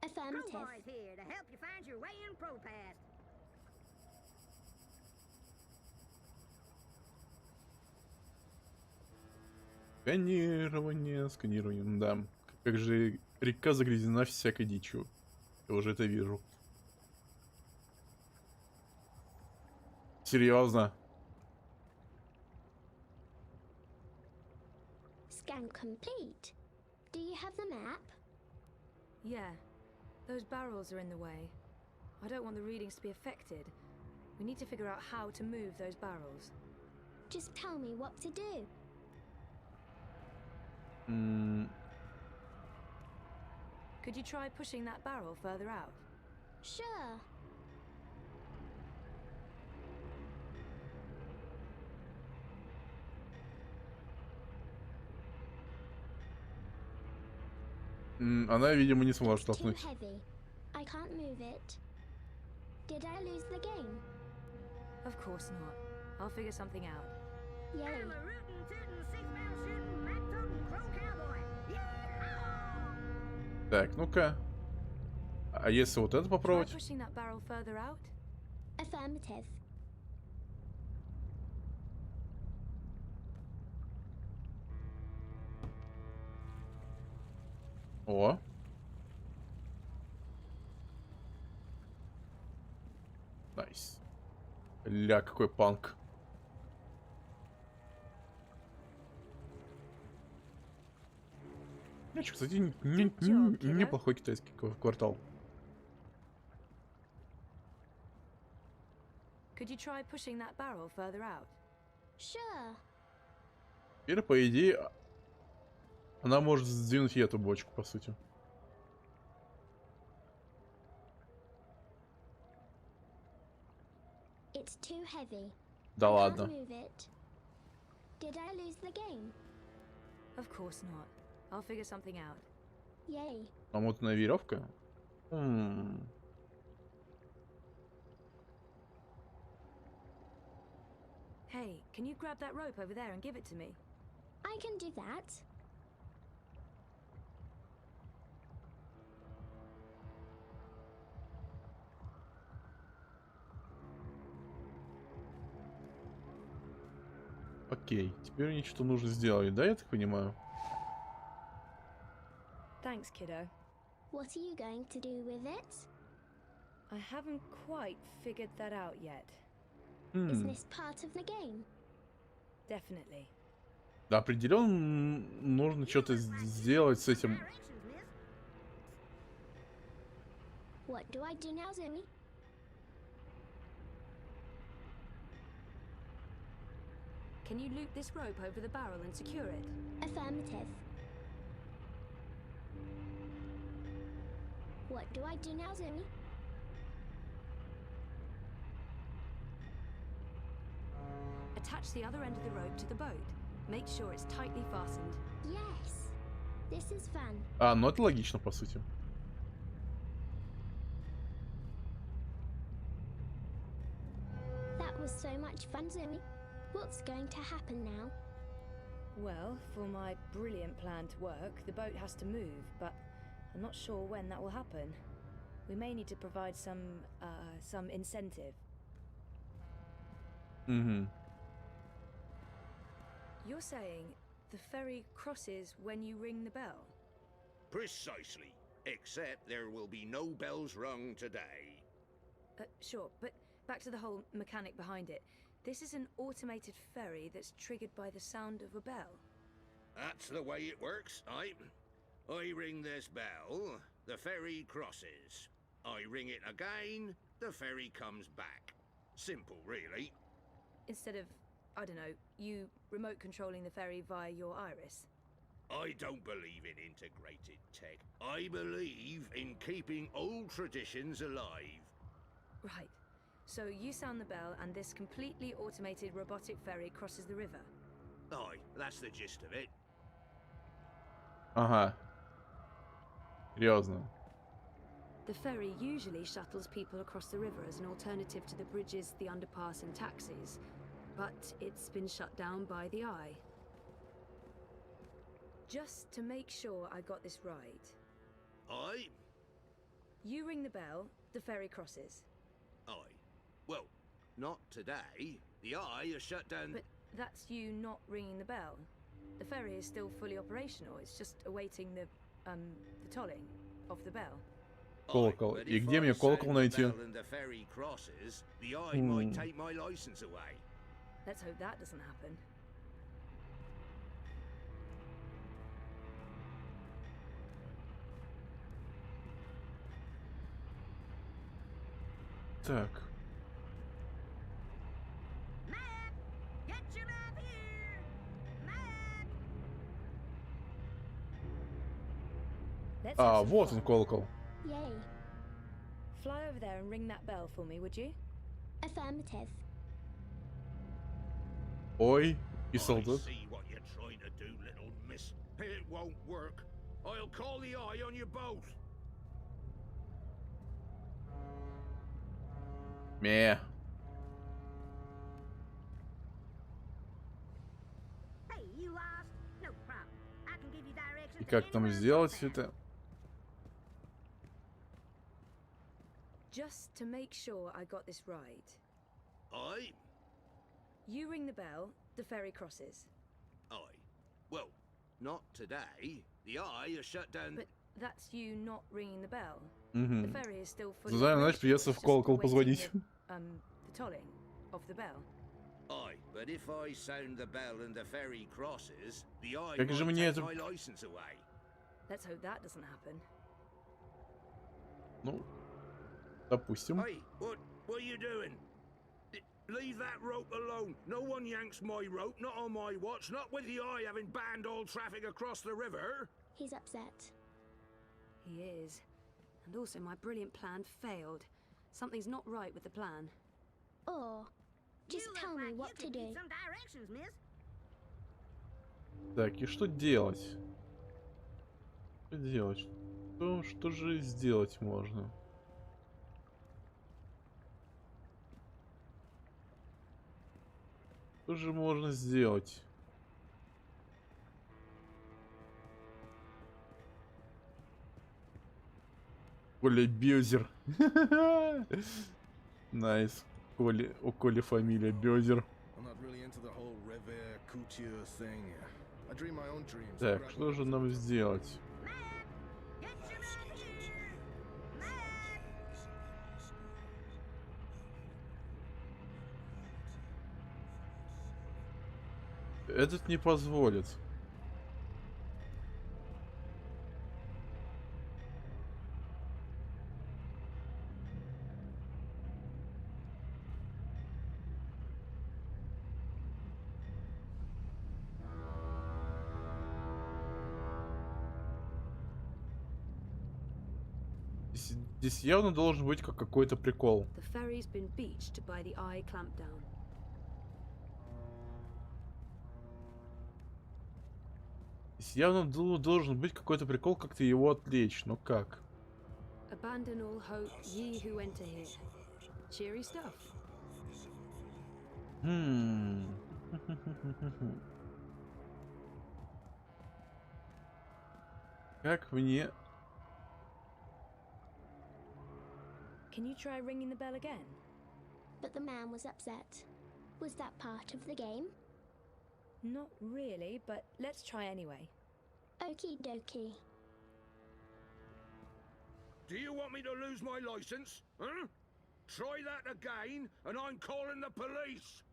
Affirmative. Crowboy's here to help you find your way in ProPass. Сканирование, да. Как же река загрязнена всякой дичью. Я уже это вижу. Серьезно? Scan complete. Do you have the map? Yeah. Those barrels are in the way. I don't want the readings to be affected. We need to figure out how to move those barrels. Just tell me what to do. Could you try pushing that barrel further out? Sure. Она, видимо, не смогла Too штолкнуть. heavy. I can't move it. Did I lose the game? Of course not. I'll figure something out. Yay. I'm a rootin', tootin', six-barrel shootin', mat-totin' crow cowboy. Yeehaw! Так, ну-ка. А если вот это Try попробовать? pushing that barrel further out? Affirmative. О. Найс. Ля, какой панк. Кстати, неплохой китайский квартал. Could you try pushing that barrel further out? Sure. Теперь, по идее, она может сдвинуть и эту бочку, по сути. It's too heavy. Да I ладно. can't move it. Did I lose the game? Of course not. I'll figure something out. Yay. Намотанная веревка? Hey, can you grab that rope over there and give it to me? I can do that. Окей, теперь мне что нужно сделать, да, я так понимаю? Thanks, kiddo. What are you going to do with it? I haven't quite figured that out yet. Is this part of the game? Definitely. Да, определенно нужно что-то сделать с этим. What do I do now, Zumi? Can you loop this rope over the barrel and secure it? Affirmative. What do I do now, Zumi? Attach the other end of the rope to the boat. Make sure it's tightly fastened. Yes. This is fun. А, ну это логично, по сути. was so much fun, Zoe. What's going to happen now? Well, for my brilliant plan to work, the boat has to move, but I'm not sure when that will happen. We may need to provide some incentive. Mm-hmm. You're saying the ferry crosses when you ring the bell? Precisely. Except there will be no bells rung today. Sure, but back to the whole mechanic behind it. This is an automated ferry that's triggered by the sound of a bell. That's the way it works. I ring this bell, the ferry crosses. I ring it again, the ferry comes back. Simple, really. Instead of, I don't know, you remote controlling the ferry via your iris. I don't believe in integrated tech. I believe in keeping old traditions alive. Right. So you sound the bell and this completely automated robotic ferry crosses the river? Aye, that's the gist of it. Ага. Серьезно. The ferry usually shuttles people across the river as an alternative to the bridges, the underpass and taxis. But it's been shut down by the Eye. Just to make sure I got this right. Aye? You ring the bell, the ferry crosses. Aye. Well, not today. The Eye is shut down. But that's you not ringing the bell. The ferry is still fully operational. It's just awaiting the tolling of the bell. Колокол. И где мне колокол найти? The ferry crosses, the Eye might take my license away. Let's hope that doesn't happen. Так. А, вот он колокол. Yay. Fly over there and ring that bell for me, would you? Affirmative. Ой, и солдат. See what you're trying to do, little miss. It won't work. I'll call the Eye on your boat. Мeh. Hey, you lost? No problem. I can give you directions. И как там сделать это? Just to make sure I got this right. Aye? You ring the bell, the ferry crosses. Aye. Well, not today. The Eye is shut down. But that's you not ringing the bell. Угу. The ferry is still fully Знаешь, operational. придется в It's just колокол awaiting позвонить. the tolling of the bell. Aye, but if I sound the bell and the ferry crosses, the Eye Как же might мне take это... my license away. Let's hope that doesn't happen. Ну, допустим. Hey, what are you doing? Leave that rope alone. No one yanks my rope, not on my watch, not with the Eye having banned all traffic across the river. He's upset. He is. And also my brilliant plan failed. Something's not right with the plan. Or just tell me what to do. Some directions, miss. Так, и что делать? Что делать? Что же сделать можно? Что же можно сделать? Коля Бёзер. Найс. У Коли фамилия Бёзер. Так, что же нам сделать? Этот не позволит. Здесь явно должен быть какой-то прикол. The ferry's been beached by the Eye clampdown. Здесь явно должен быть какой-то прикол, как-то его отвлечь, но как? Abandon all hope, ye who enter here. Cheery stuff. Как мне... Can you try ringing the bell again? But the man was upset. Was that part of the game? Not really, but let's try anyway. Okie dokie. Do you want me to lose my license? Huh? Try that again, and I'm calling the police!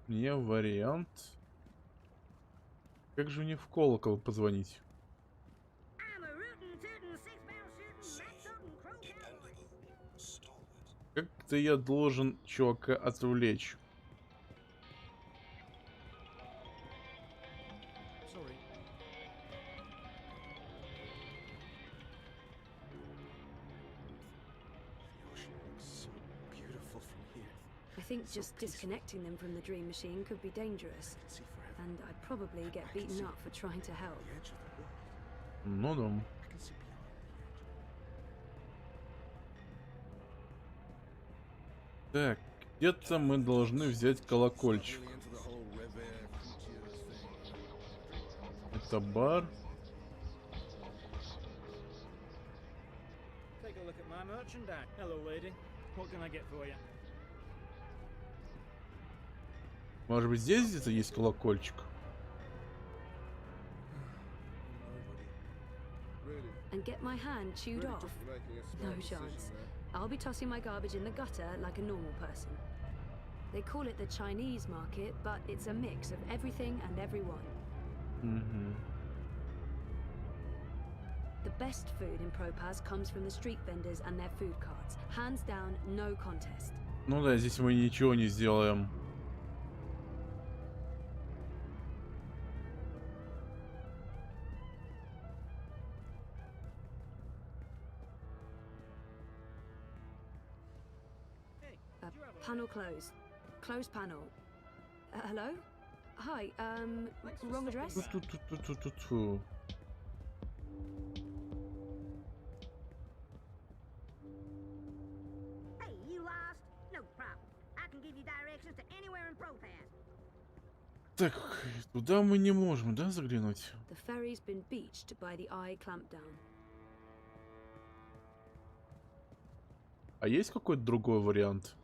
Мне вариант... Как же мне в колокол позвонить? Как-то я должен чувака отвлечь. I think just disconnecting them from the dream machine could be dangerous. And I'd probably get beaten up for trying to help. Ну да. Так, где-то мы должны взять колокольчик. Это бар. Take a look at my merchandise. Hello, lady. What can I get for you? Может быть, здесь где-то есть колокольчик? And get my hand chewed off? No chance. I'll be tossing my garbage in the gutter like a normal person. They call it the Chinese market, but it's a mix of everything and everyone. The best food in Propaz comes from the street vendors and their food carts. Hands down, no contest. Ну да, здесь мы ничего не сделаем. Panel closed. Closed panel. Hello? Hi, wrong address? Ту-ту-ту-ту-ту-ту. Hey, you lost? No problem. I can give you directions to anywhere in Propaz. Так, туда мы не можем, да, заглянуть? The ferry's been beached by the eye clampdown. А есть какой-то другой вариант?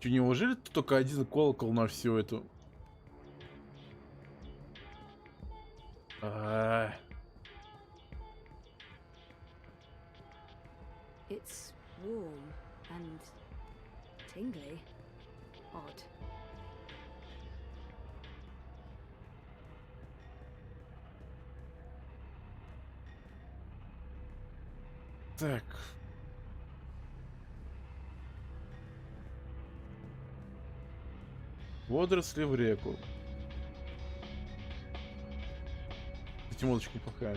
Че, неужели тут только один колокол на всю эту? It's warm and tingly. Odd. Так. Водоросли в реку. Кстати, модочка неплохая.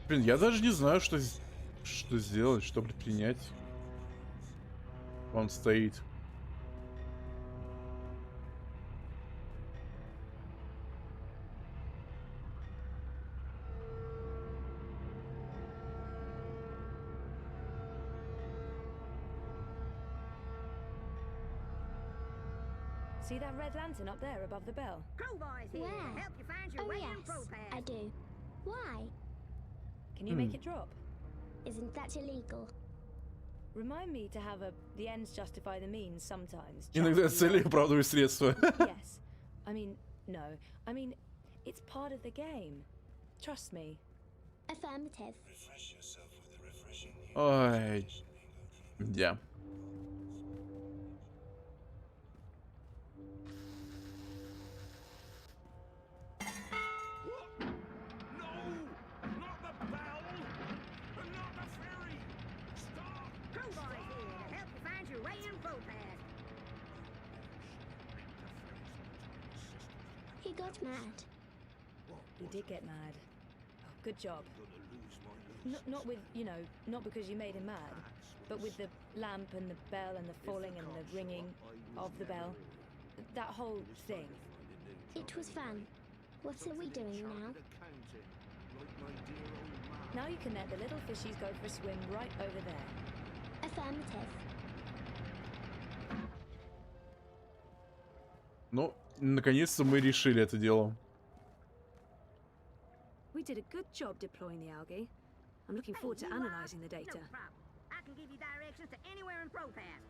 Блин, я даже не знаю, что сделать, что предпринять. Он стоит. See that red lantern up there above the bell? Crowboys here Where? to help you find your way in Yes, Propaz. I do. Why? Can you make it drop? Isn't that illegal? Remind me to have the ends justify the means sometimes. Иногда цели оправдывают средства. Yes. I mean, no. I mean, it's part of the game. Trust me. Affirmative. Ой. Да. He got mad. He did get mad. Oh, good job. Not with, you know, not because you made him mad, but with the lamp and the bell and the falling and the ringing of the bell. That whole thing. It was fun. What are we doing now? Now you can let the little fishies go for a swim right over there. Affirmative. Ну, наконец-то мы решили это дело. We did a good job deploying the algae. I'm looking forward to analyzing the data. No problem. I can give you directions to anywhere in ProPass.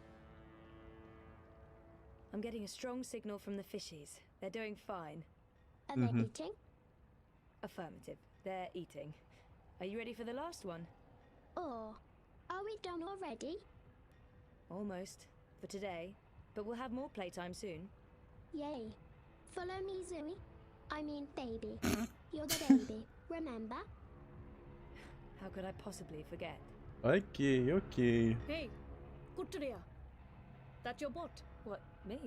I'm getting a strong signal from the fishies. They're doing fine. Are they eating? Affirmative. They're eating. Are you ready for the last one? Or are we done already? Almost. For today. But we'll have more playtime soon. Yay. Follow me, Zoe. I mean, baby. You're the baby, remember? How could I possibly forget? Окей, окей. Hey, good to hear. That your bot? What, me?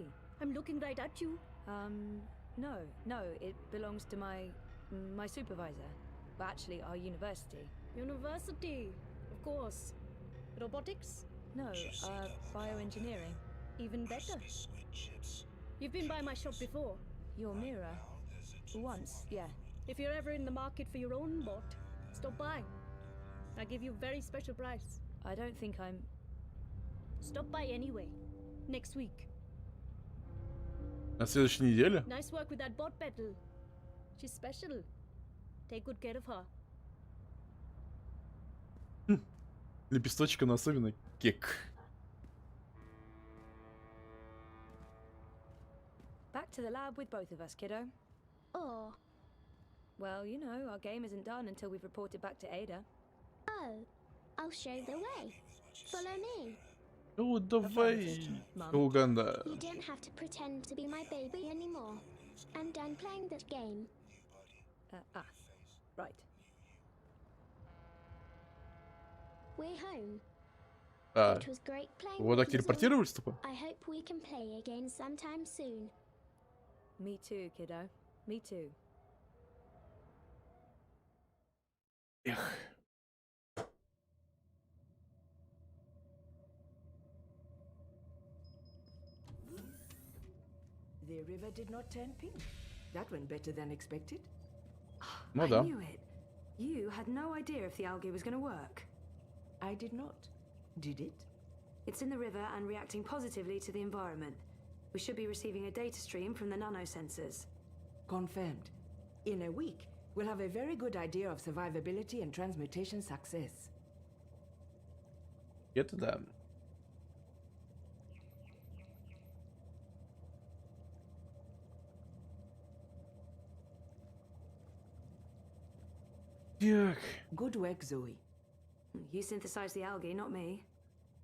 I'm looking right at you. No, it belongs to my supervisor. Well, actually, our university. University, of course. Robotics? No, bioengineering. Even better. You've been by my shop before. Your mirror. Once, yeah. If you're ever in the market for your own bot, stop by. I give you very special price. I don't think I'm... Stop by anyway. Next week. На следующей неделе? Nice work with that bot battle. She's special. Take good care of her. Лепесточек, она особенно кек. Back to the lab with both of us, kiddo. Or... Well, you know, our game isn't done until we've reported back to Ada. Oh, I'll show the way. Follow me. Ну, давай, Уганда. You don't have to pretend to be my baby anymore. I'm done playing this game. Right. We're home. А, It was great playing вот так with you, телепортировались тупо? I hope we can play again sometime soon. Me too, kiddo. Me too. Эх. The river did not turn pink. That went better than expected. Ну I да. knew it. You had no idea if the algae was going to work. I did not. Did it? It's in the river and reacting positively to the environment. We should be receiving a data stream from the nanosensors. Confirmed. In a week, we'll have a very good idea of survivability and transmutation success. Это да. Так. Good work, Zoe. You synthesized the algae, not me.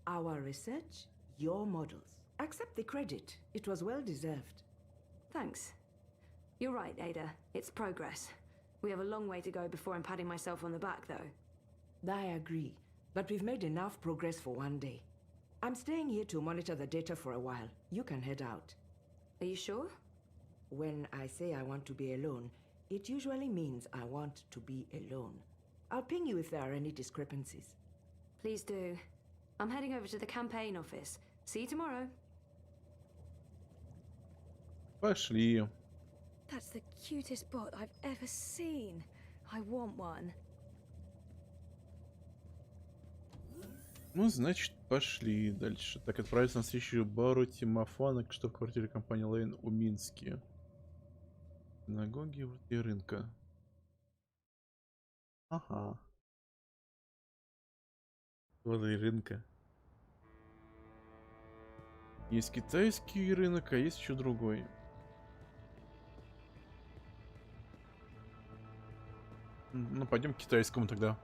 Our research, your models. Accept the credit. It was well deserved. Thanks. You're right, Ada. It's progress. We have a long way to go before I'm patting myself on the back, though. I agree. But we've made enough progress for one day. I'm staying here to monitor the data for a while. You can head out. Are you sure? When I say I want to be alone, it usually means I want to be alone. I'll ping you if there are any discrepancies. Please do. I'm heading over to the campaign office. See you tomorrow. Пошли. That's the cutest bot I've ever seen. I want one. Ну, значит, пошли дальше. Так, отправиться на встречу Бару Тимофана, что в квартире компании Лейн у Минске. Синагоги внутри рынка. Ага. Внутри рынка. Есть китайский рынок, а есть еще другой. Ну, пойдем к китайскому тогда.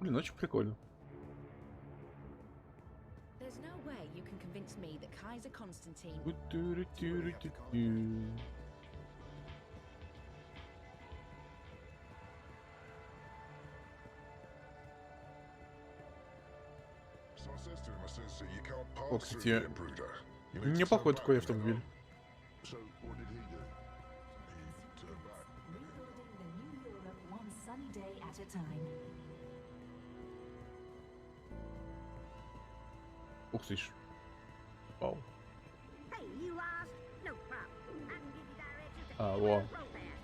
Блин, очень прикольно. There's no way you can convince me that Kaiser Constantine. О, кстати, неплохой такой автомобиль. sunny day at a time. Ух ты ж. Вау. Hey, you lost? No problem. I can give you directions to А, anywhere во. in ProPass.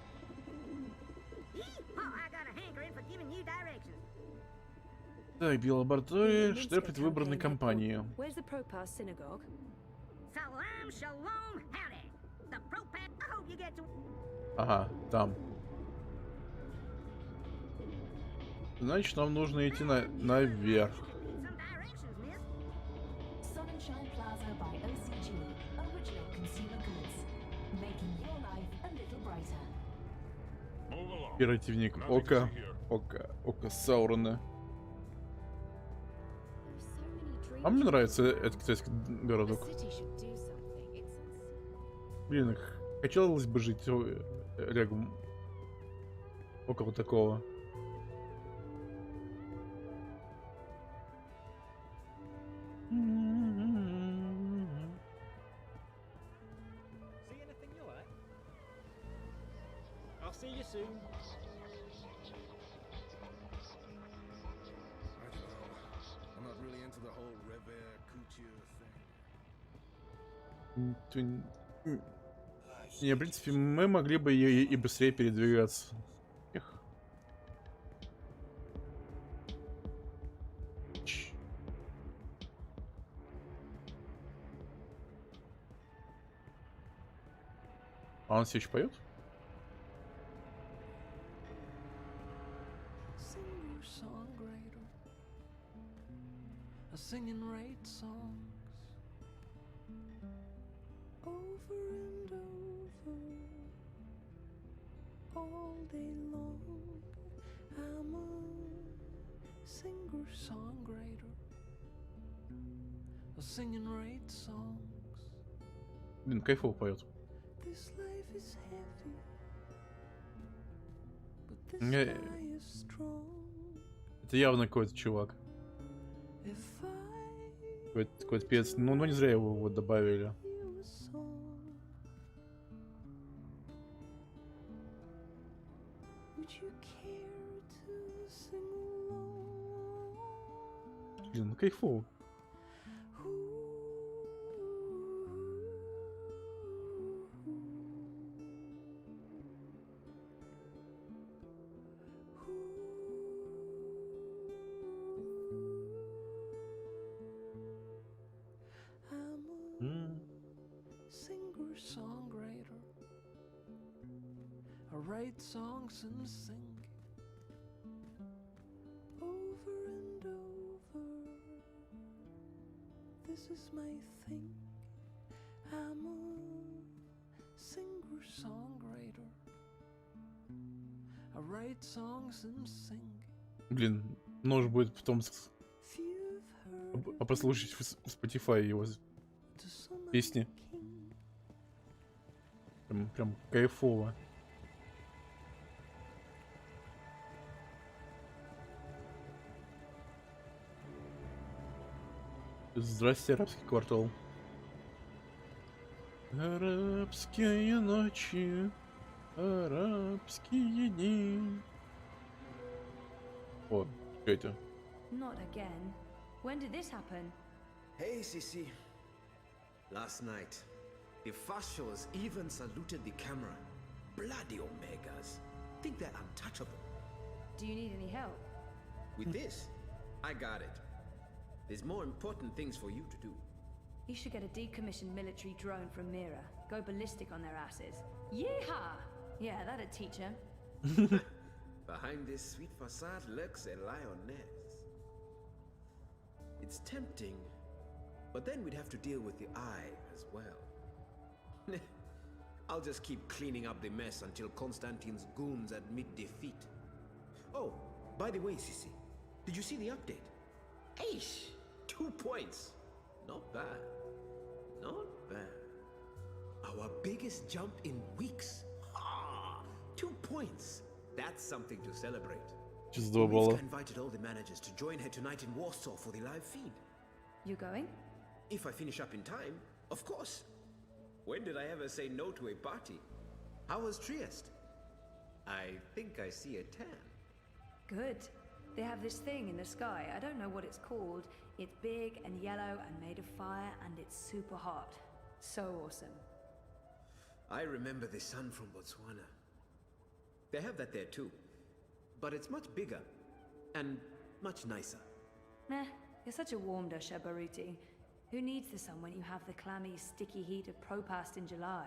Yeehaw, I got a hankering for giving you directions. Так, биолаборатория, штеп предвыборной кампании. Where's the Propass synagogue? Salam, shalom, howdy. The ProPass, I hope you get to... Ага, там. Значит, нам нужно идти наверх. Sunshine Plaza by OCG. Original consumer goods. Making your life a little brighter. Оперативник Ока Саурона. А мне нравится этот китайский городок. Блин, хотелось бы жить рядом около такого. See anything you like? I'll see you soon. I don't know. I'm not really into the whole revere couture thing. Не, в принципе, мы могли бы и быстрее передвигаться. Эх. А он все еще поет? Singer-songwriter, a singing right songs over and over all day long. I'm a singer-songwriter, a singing right songs. Блин, кайфово поет. This life is heavy, but this Не, sky is strong. это явно какой-то чувак. If I Какой-то певец. Ну, не зря его вот добавили. you a song, would you care to sing along? Блин, ну кайфово. Singer-songwriter, I write songs and sing over and over. This is my thing. I'm a singer-songwriter. I write songs and sing. Блин, нужно будет потом послушать в Spotify его песни. Прям кайфово. Здрасте, арабский квартал. Арабские ночи, арабские дни. О, что это? Not again. When did this happen? Hey, Sissy. Last night, the fascios even saluted the camera. Bloody Omegas. Think they're untouchable. Do you need any help? With this, I got it. There's more important things for you to do. You should get a decommissioned military drone from Mira. Go ballistic on their asses. Yeehaw! Yeah, that'd teach him. Behind this sweet facade lurks a lioness. It's tempting, but then we'd have to deal with the eye as well. I'll just keep cleaning up the mess until Constantine's goons admit defeat. Oh, by the way, Sissy, did you see the update? Aish! 2 points! Not bad. Not bad. Our biggest jump in weeks. 2 points. That's something to celebrate. We've invited all the managers to join her tonight in Warsaw for the live feed. You going? If I finish up in time, of course. When did I ever say no to a party? How was Trieste? I think I see a 10. Good. They have this thing in the sky. I don't know what it's called. It's big and yellow and made of fire, and it's super hot. So awesome. I remember the sun from Botswana. They have that there too. But it's much bigger. And much nicer. Meh, you're such a warm dusher, Baruti. Who needs the sun when you have the clammy, sticky heat of Propast in July?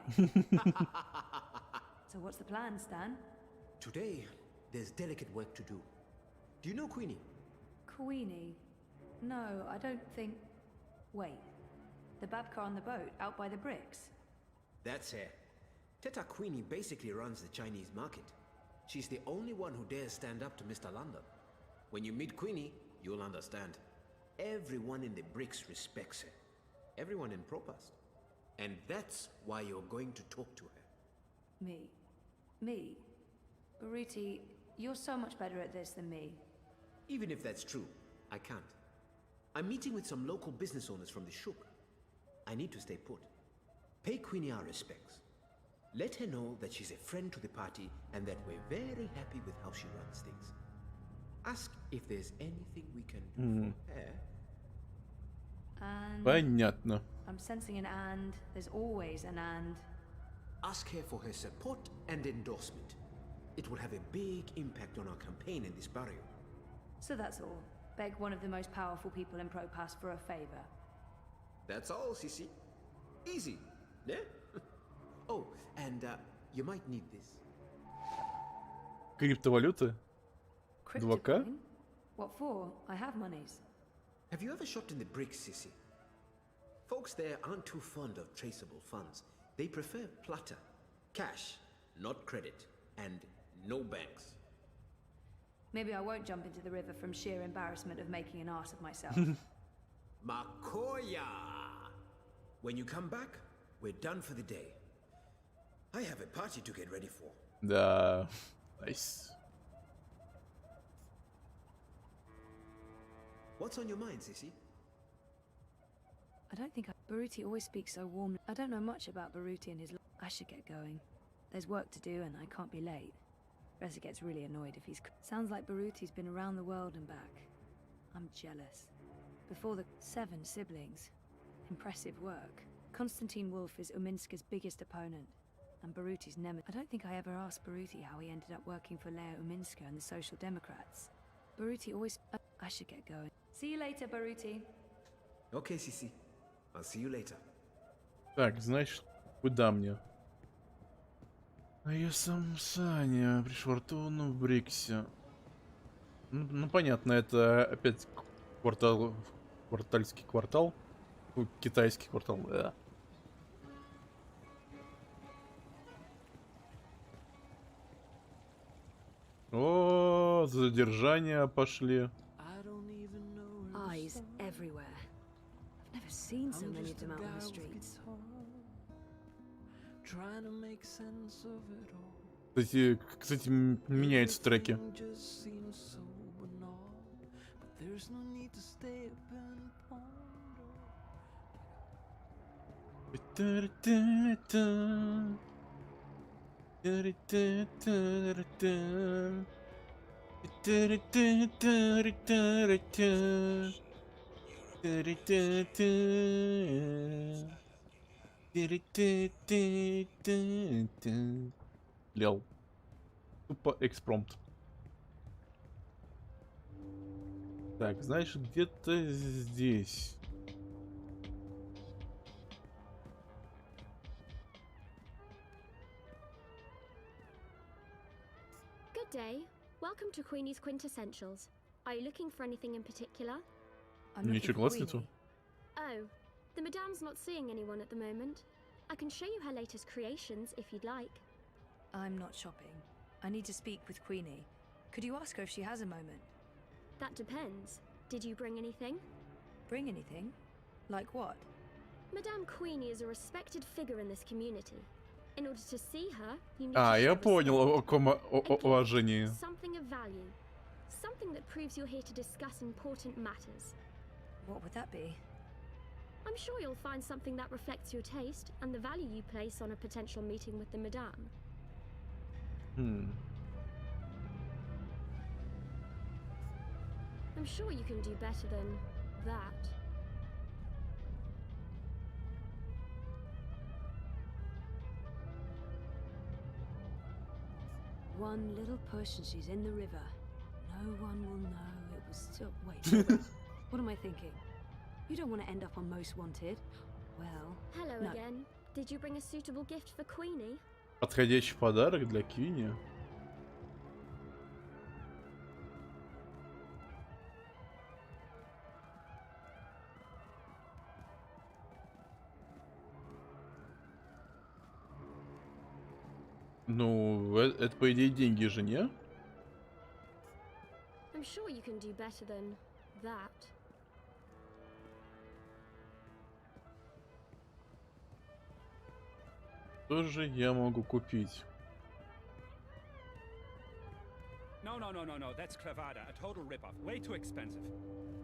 So what's the plan, Stan? Today, there's delicate work to do. Do you know Queenie? Queenie? No, I don't think... Wait. The Babka on the boat, out by the bricks? That's her. Teta Queenie basically runs the Chinese market. She's the only one who dares stand up to Mr. London. When you meet Queenie, you'll understand. Everyone in the bricks respects her. Everyone in Propast. And that's why you're going to talk to her. Me? Baruti, you're so much better at this than me. Even if that's true, I can't. I'm meeting with some local business owners from the Shuk. I need to stay put. Pay Queenie our respects. Let her know that she's a friend to the party and that we're very happy with how she runs things. Ask if there's anything we can do for her. And... Понятно. I'm sensing an and. There's always an and. Ask her for her support and endorsement. It will have a big impact on our campaign in this barrio. So that's all. Beg one of the most powerful people in Propast for a favor. That's all, Sissy. Easy, yeah? Oh, and you might need this. Криптовалюты? 2К? Coin? What for? I have monies. Have you ever shopped in the bricks, Sissy? Folks there aren't too fond of traceable funds. They prefer plata, cash, not credit, and no banks. Maybe I won't jump into the river from sheer embarrassment of making an ass of myself. Makoya! When you come back, we're done for the day. I have a party to get ready for. Да. Nice. What's on your mind, Sissy? I don't think Baruti always speaks so warmly. I don't know much about Baruti and his... I should get going. There's work to do and I can't be late. Reza gets really annoyed if he's... Sounds like Baruti's been around the world and back. I'm jealous. Before the 7 siblings. Impressive work. Konstantin Wolf is Uminska's biggest opponent. And Baruti's nemesis. I don't think I ever asked Baruti how he ended up working for Lea Uminska and the Social Democrats. Baruti always... I should get going. See you later, Baruti. Okay, Sissy. I'll see you later. Так, значит, куда мне? А я сам Саня, пришвартован в Бриксе. Ну, понятно, это опять квартал, квартальский квартал. Китайский квартал, да. О, задержания пошли. Eyes everywhere. I've never seen so many of them out on the streets. Кстати, меняются треки. Лел. Тупо экспромт. Так, знаешь, где-то здесь. Good day. Welcome to Queenie's Quintessentials. Are you looking for anything in particular? Ничего нету. Oh, the Madame's not seeing anyone at the moment. I can show you her latest creations if you'd like. I'm not shopping. I need to speak with Queenie. Could you ask her if she has a moment? That depends. Did you bring anything? Bring anything? Like what? Madame Queenie is a respected figure in this community. In order to see her, you need А, to я show понял о ком уважении. something of value. Something that proves you're here to discuss important matters. What would that be? I'm sure you'll find something that reflects your taste and the value you place on a potential meeting with the Madame. I'm sure you can do better than that. One little push and she's in the river. No one will know it was still. Wait, what am I thinking? You don't want to end up on Most Wanted. Well, Hello no. again. Did you bring a suitable gift for Queenie? Подходящий подарок для Квинни. Ну, это по идее деньги же, не? I'm sure you can do better than that. Что же я могу купить? No, that's clavada, a total rip-off. Way too expensive.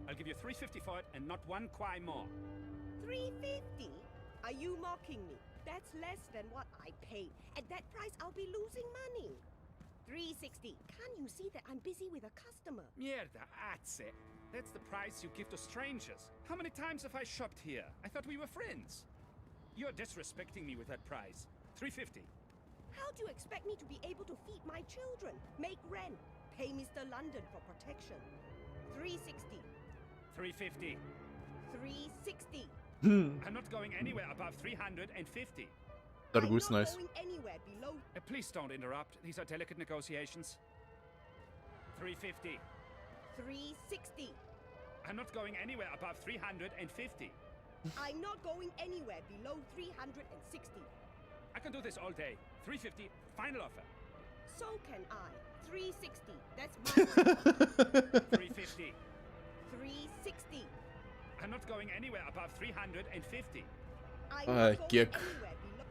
I'll give you $3.50 for it and not one quai more. $3.50? Are you mocking me? That's less than what I paid. At that price, I'll be losing money. $3.60. Can't you see that I'm busy with a customer? Mierda, that's it. That's the price you give to strangers. How many times have I shopped here? I thought we were friends. You're disrespecting me with that price. $3.50. How do you expect me to be able to feed my children, make rent, pay Mr. London for protection? $3.60. $3.50. $3.60. I'm not going anywhere above $350. Торгуйся, nice. Going anywhere below. Please don't interrupt. These are delicate negotiations. $3.50. $3.60. I'm not going anywhere above $350. I'm not going anywhere below $360. I can do this all day. $3.50, final offer. So can I. $3.60. That's my $3.50. $3.60. I'm not going anywhere above $350. I'm not going kick. anywhere below.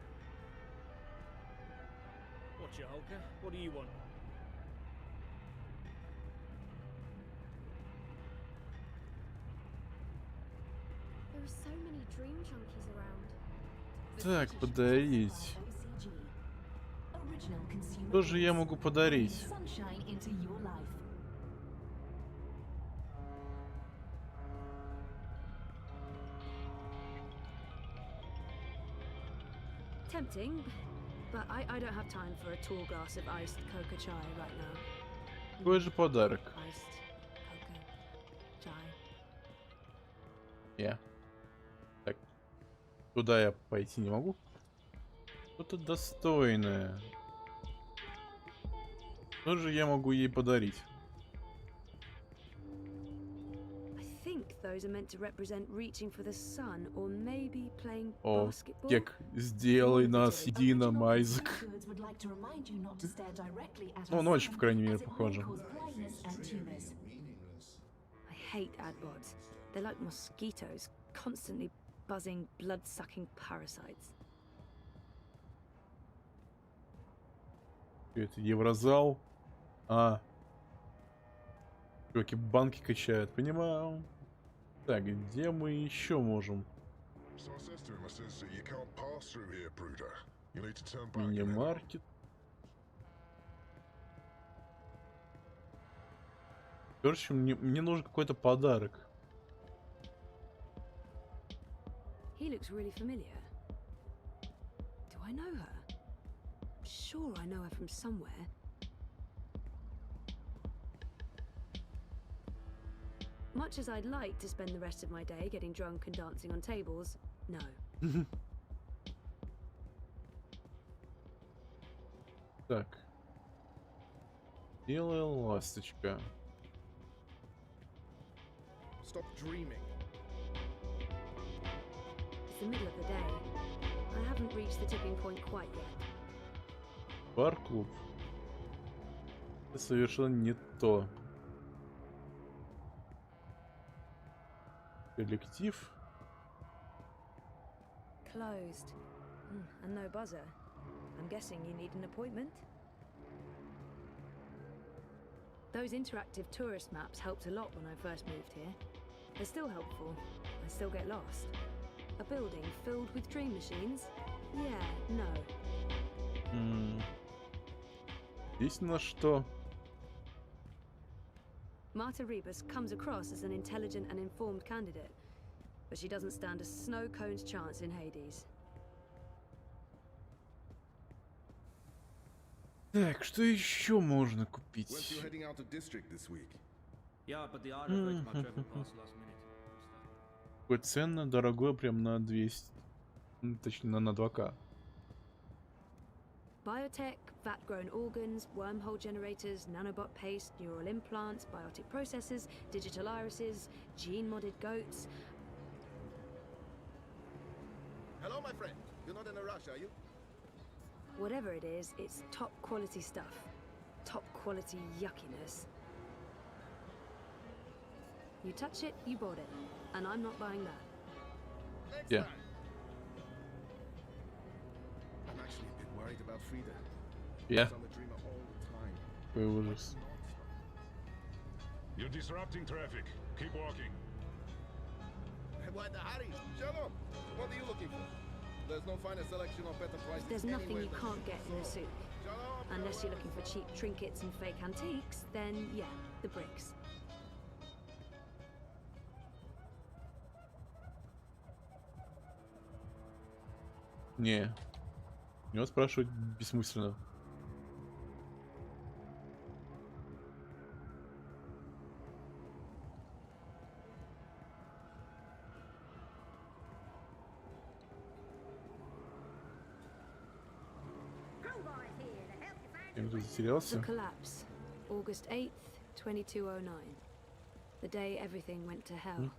Watch it, Holker. What do you want? There are so many dream junkies around. Так, подарить. Original consumer Что же я могу подарить? sunshine into your life. Tempting, but I don't have time for a tall glass of iced coca chai right now. Какой же подарок? Iced coca chai. Я. Так. Туда я пойти не могу? Что-то достойное. Что же я могу ей подарить? I think those are meant to represent reaching for the sun or maybe playing О, basketball. Кек, сделай нас единым, Айзек. Goods would like to remind you not to stare directly at Ну, a ночь, sun, по крайней мере, as it may похоже. cause blindness and tumors. I hate adbods. They're like mosquitoes, constantly buzzing, blood-sucking parasites. Это Еврозал. А. Чуваки банки качают, понимаю. Так, где мы еще можем? Мини-маркет. Короче, мне нужен какой-то подарок. He looks really familiar. Do I know her? I'm sure I know her from somewhere. Much as I'd like to spend the rest of my day getting drunk and dancing on tables, no. Так. Белая ласточка. Stop dreaming. It's the middle of the day. I haven't reached the tipping point quite yet. Бар-клуб. Это совершенно не то. Коллектив. Closed. And no buzzer. I'm guessing you need an appointment? Those interactive tourist maps helped a lot when I first moved here. They're still helpful. I still get lost. A building filled with dream machines? Yeah, no. Здесь на что? Marta Rebus comes across as an intelligent and informed candidate, but she doesn't stand a snow cone's chance in Hades. Так, что еще можно купить? Weren't you heading out of district this week? Yeah, but the art revoked my travel pass last minute. Такое ценно, дорогое, прям на 200. Точнее, на 2К. Biotech, vat-grown organs, wormhole generators, nanobot paste, neural implants, biotic processors, digital irises, gene-modded goats. Hello, my friend. You're not in a rush, are you? Whatever it is, it's top-quality stuff. Top-quality yuckiness. You touch it, you bought it. And I'm not buying that. Yeah. I'm actually a bit worried about Frida. Yeah. She's on the dreamer all the time. Какой ужас. You're disrupting traffic. Keep walking. Why the hurry? Shalom. What are you looking for? There's no finer selection or better prices. There's nothing anywhere you than can't get in a souk. Unless you're looking for cheap trinkets and fake antiques, then yeah, the bricks. Не. Него спрашивать бессмысленно. Я тут затерялся. The collapse, August 8th, 2209. The day everything went to hell.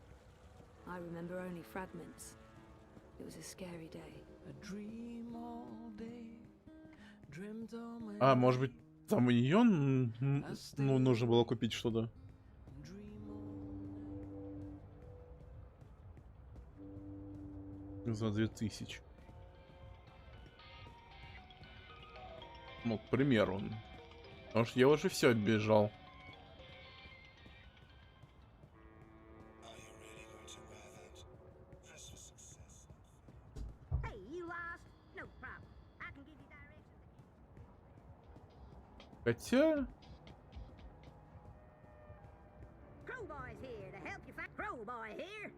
I remember only fragments. It was a scary day. А, может быть, там у нее ну, нужно было купить что-то. За 2000. Ну, к примеру. Потому что я уже все оббежал. Хотя... Crowboy's here to help you find Crowboy here.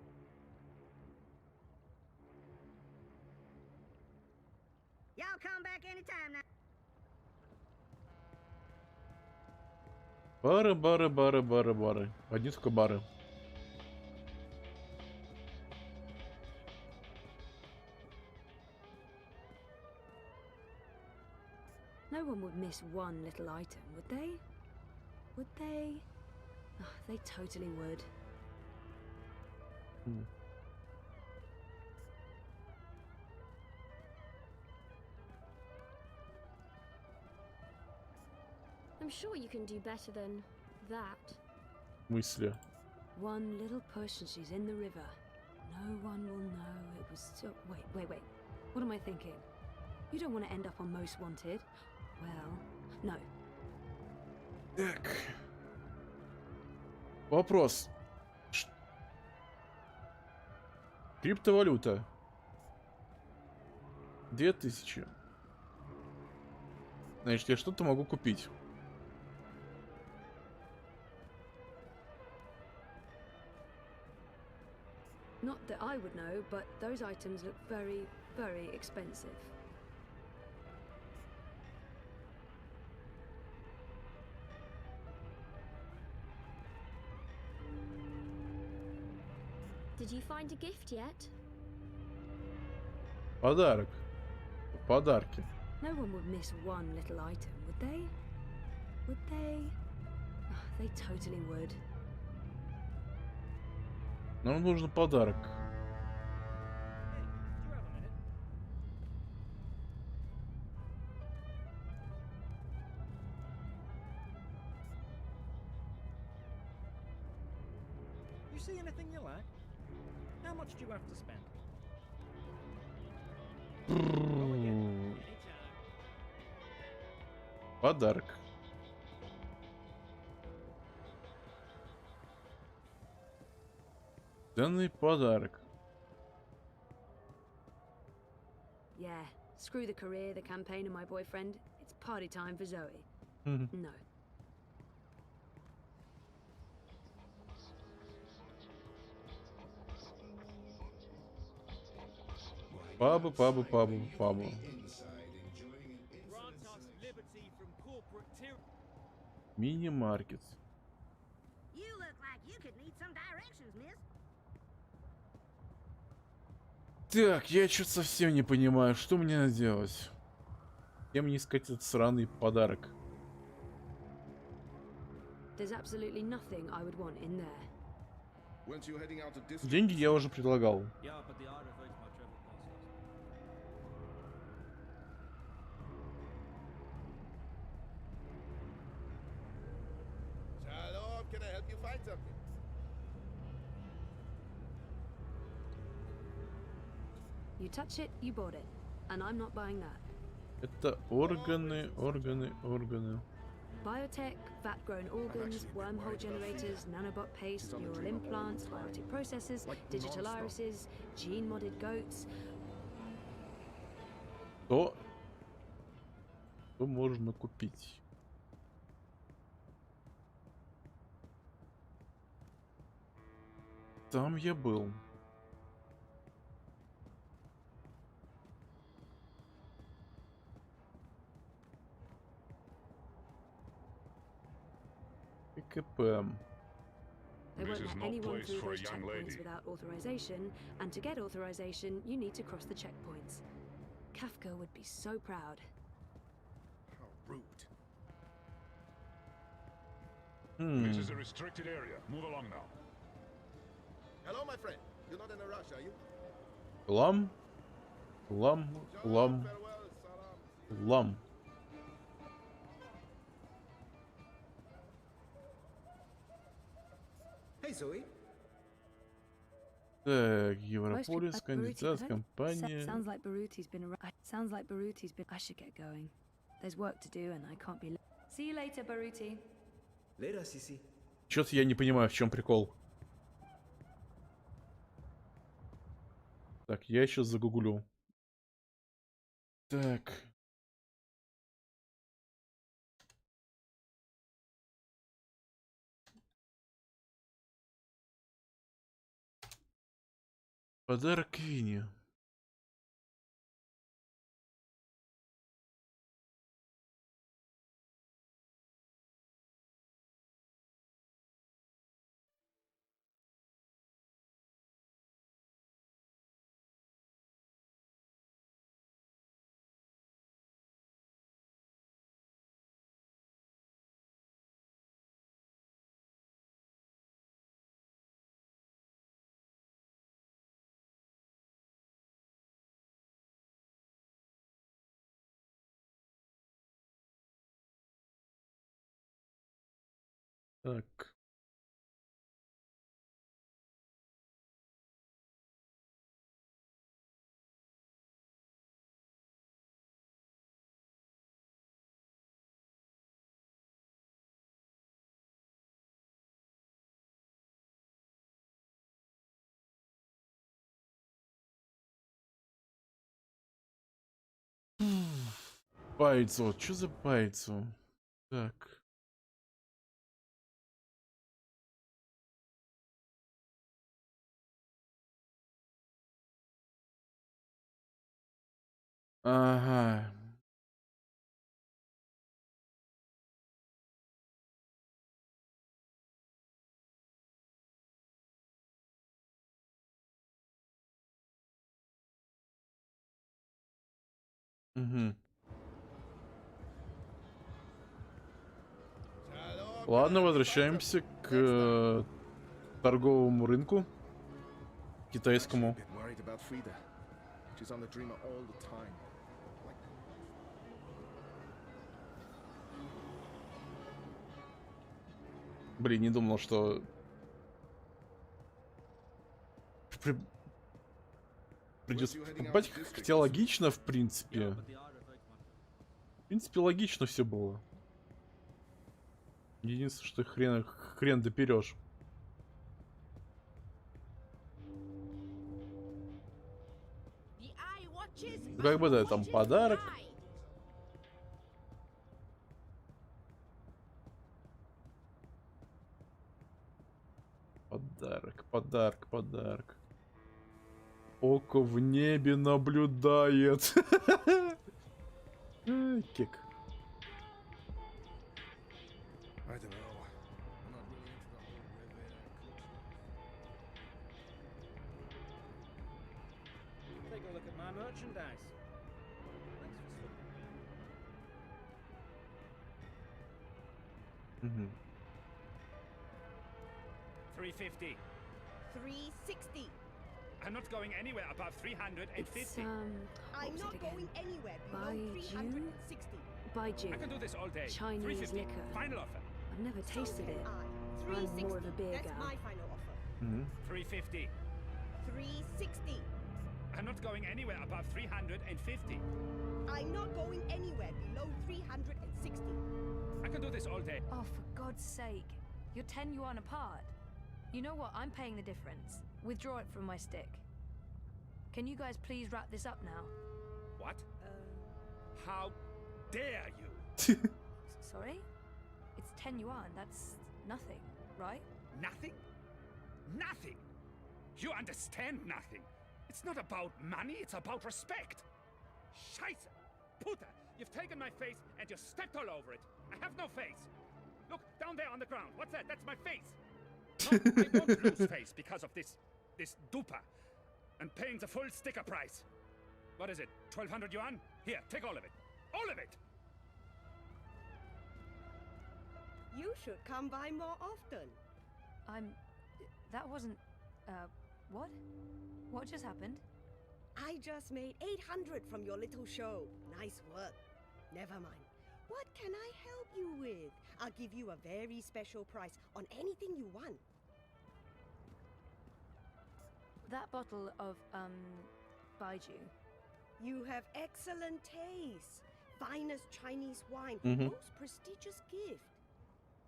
Y'all come back anytime now. Бары. Одни только бары. No one would miss one little item, would they? Would they? Oh, they totally would. I'm sure you can do better than that. Мысли. One little push and she's in the river. No one will know it was so... Wait. What am I thinking? You don't want to end up on Most Wanted. Well, no. Так. Вопрос. Криптовалюта. 2000. Значит, я что-то могу купить. Not that I would know, but those items look very, very expensive. Did you find a gift yet? Подарок. Подарки. No one would miss one little item, would they? Would they? Oh, they totally would. Нам нужен подарок. You see anything you like? How much do you have to spend? Подарок. Ценный подарок. Yeah, screw the career, the campaign, and my boyfriend. It's party time for Zoe. Mhm. No. Пабы, пабы, пабы, пабы. Мини-маркет. You look like you could need some directions, miss. Так, я что-то совсем не понимаю, что мне надо делать. Где мне искать этот сраный подарок? There's absolutely nothing I would want in there. Weren't you heading out to district? Деньги я уже предлагал. Yeah, but the art revoked my travel pass last Shalom, can I help you find something? You touch it, you bought it. And I'm not buying that. Это органы, органы, органы. Biotech, vat-grown organs, wormhole generators, nanobot paste, neural implants, biotic processors, digital irises, gene-modded goats. Что можно купить? Там я был. КПМ. They won't let anyone through those checkpoints without authorization, and to get authorization, you need to cross the checkpoints. Kafka would be so proud. How rude. This is a restricted area. Move along now. Hello, my friend. You're not in a rush, are you? Лам. Лам. Лам. Лам. Hey, Zoe. Так, Европолис, кандидат, компания. Sounds like Baruti's been around. Sounds like Baruti's been. I should get going. There's work to do, and I can't be. See you later, Baruti. Later, Sisi. Чё-то я не понимаю, в чем прикол. Так, я еще загуглю. Так. Подарок Винни. Так. Пайцо. Что за пайцо? Так. Ага. Угу. Ладно, возвращаемся к торговому рынку китайскому. Блин, не думал, что придется покупать, хотя логично, в принципе. В принципе, логично все было. Единственное, что хрен доперешь. Ну, как бы, да, там подарок. Подарок, подарок, подарок. Око в небе наблюдает. Кик. I don't know. I'm not really into the whole Revere culture. Take a look at my merchandise. Thanks for stopping. 350. 360. I'm not going anywhere above 350. I'm not going anywhere below 360. Baiju. I can do this all day. Chinese 350. liquor. Final offer. I've never tasted it. I'm 360. more of a beer That's gal. my final offer. 350. 360. I'm not going anywhere above 350. I'm not going anywhere below 360. I can do this all day. Oh, for God's sake. You're 10 yuan apart. You know what? I'm paying the difference. Withdraw it from my stick. Can you guys please wrap this up now? What? How dare you? Sorry? It's 10 yuan. That's nothing, right? Nothing? Nothing? You understand nothing. It's not about money, it's about respect. Scheiße! Puta! You've taken my face and you stepped all over it. I have no face. Look, down there on the ground. What's that? That's my face. No, I won't lose face because of this dupa. And paying the full sticker price. What is it? 1,200 yuan? Here, take all of it. All of it! You should come by more often. That wasn't... what? What just happened? I just made 800 from your little show. Nice work. Never mind. What can I help you with? I'll give you a very special price on anything you want. That bottle of, Baiju. You have excellent taste. Finest Chinese wine. Most prestigious gift.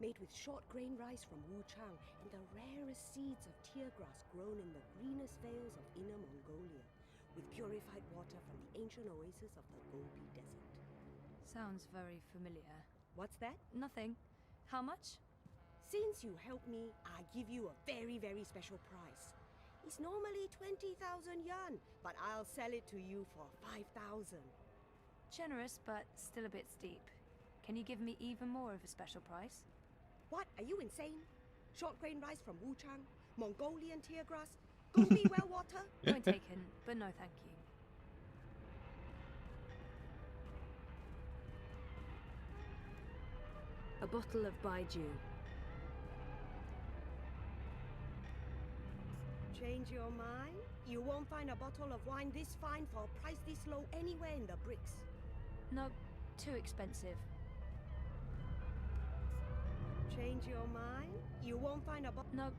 Made with short grain rice from Wuchang and the rarest seeds of tear grass grown in the greenest vales of Inner Mongolia, with purified water from the ancient oasis of the Gobi Desert. Sounds very familiar. What's that? Nothing. How much? Since you helped me, I give you a very, very special price. It's normally 20,000 yuan, but I'll sell it to you for 5,000. Generous, but still a bit steep. Can you give me even more of a special price? What? Are you insane? Short grain rice from Wuchang, Mongolian tear grass, Gobi well water? Point taken, but no thank you. A bottle of Baiju. Change your mind? You won't find a bottle of wine this fine for a price this low anywhere in the bricks. No, too expensive. Change your mind? You won't find a bottle. No.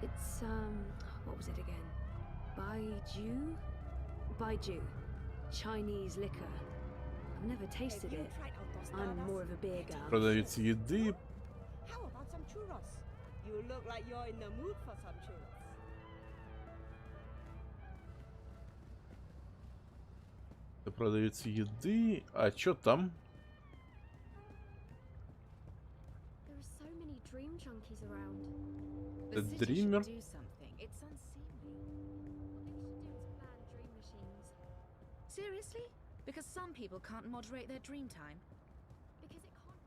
It's, what was it again? Baiju? Baiju. Chinese liquor. I've never tasted it. I'm more of a beer gal. Продавец еды. How about some churros? You look like you're in the mood for some churros. Продавец еды. А чё там? There are so many dream junkies around. The Dreamer. Do something. It's unseemly. What they should do is ban dream machines. Seriously? Because some people can't moderate their dream time. Because it can't.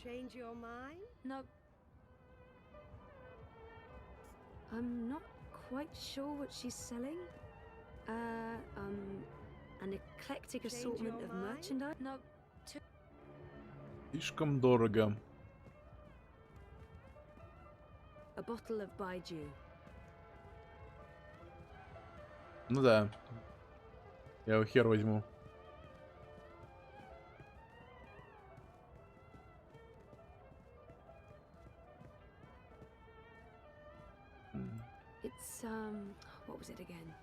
Change your mind? No. I'm not quite sure what she's selling. An eclectic assortment of merchandise. No, too. Слишком дорого. A bottle of Baiju. Ну да. Я его хер возьму. It's, what was it again?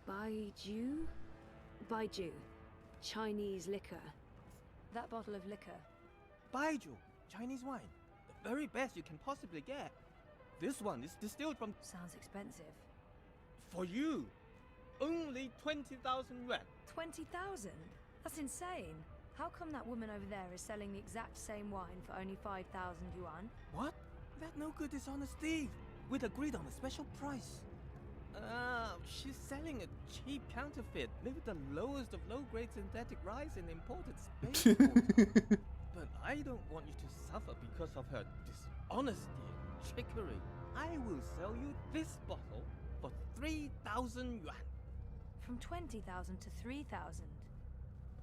Baiju? Baiju. Chinese liquor. That bottle of liquor. Baiju, Chinese wine. The very best you can possibly get. This one is distilled from... Sounds expensive. For you, only 20,000 yuan. 20,000? That's insane. How come that woman over there is selling the exact same wine for only 5,000 yuan? What? That no good dishonest thief. We'd agreed on a special price. She's selling a cheap counterfeit made with the lowest of low-grade synthetic rice in imported space water. But I don't want you to suffer because of her dishonesty and trickery. I will sell you this bottle for 3,000 yuan. From 20,000 to 3,000.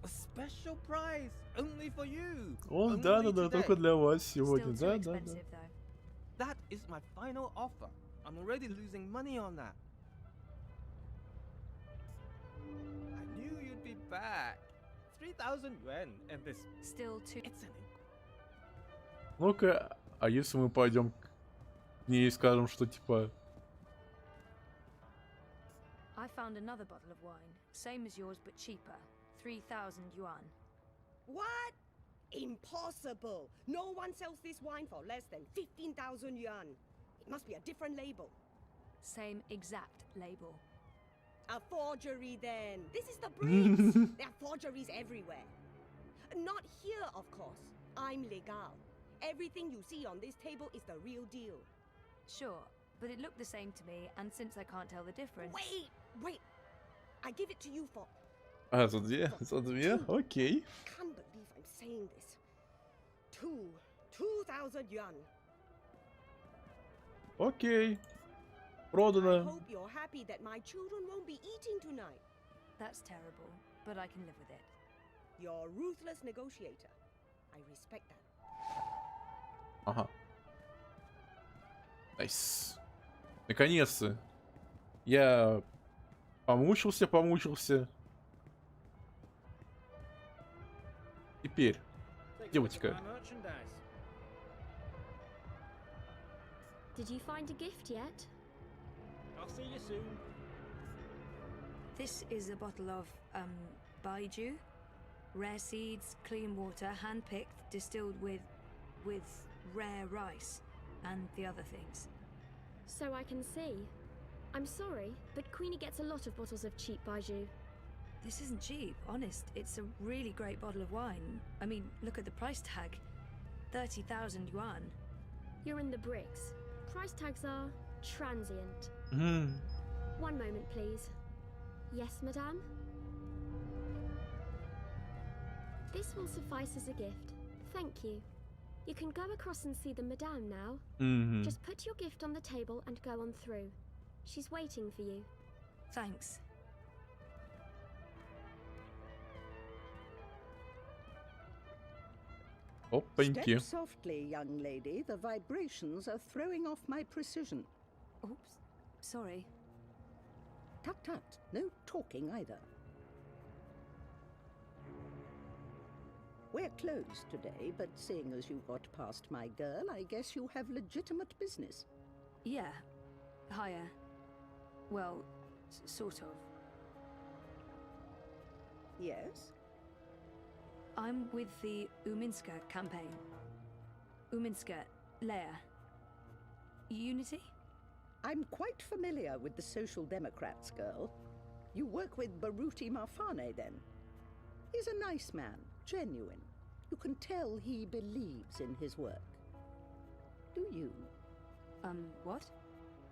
A special price only for you. О, Only да-да-да, today. только для вас сегодня. Still too Да-да-да. expensive, though. That is my final offer. I'm already losing money on that. I knew you'd be back. 3,000 yuan and this. Still too. It's an. Ну-ка, а если мы пойдем к ней и скажем, что типа... I found another bottle of wine, same as yours but cheaper. 3,000 yuan. What? Impossible! No one sells this wine for less than 15,000 yuan. It must be a different label. Same exact label. A forgery then. This is the bricks. There are forgeries everywhere. Not here, of course. I'm legal. Everything you see on this table is the real deal. Sure, but it looked the same to me, and since I can't tell the difference... Wait! I give it to you for... А, за две? За две? Окей. Can't believe I'm saying this. 2,000 yuan. Окей. I Продано. hope you're happy that my children won't be eating tonight. That's terrible, but I can live with it. You're a ruthless negotiator. I respect that. Ага. Найс. Наконец-то. Я помучился. Теперь. Девочка. Did you find a gift yet? I'll see you soon. This is a bottle of, baiju. Rare seeds, clean water, hand-picked, distilled with rare rice, and the other things. So I can see. I'm sorry, but Queenie gets a lot of bottles of cheap baiju. This isn't cheap, honest. It's a really great bottle of wine. I mean, look at the price tag. 30,000 yuan. You're in the bricks. Price tags are transient. One moment, please. Yes, madame? This will suffice as a gift. Thank you. You can go across and see the madame now. Just put your gift on the table and go on through. She's waiting for you. Thanks. Опаньки. Step softly, young lady. The vibrations are throwing off my precision. Oops. Sorry. Tut tut. No talking either. We're closed today, but seeing as you got past my girl, I guess you have legitimate business. Yeah. Hiya. Well, sort of. Yes? I'm with the Uminska campaign. Uminska, Leia. Unity? I'm quite familiar with the Social Democrats, girl. You work with Baruti Marfane, then? He's a nice man, genuine. You can tell he believes in his work. Do you? What?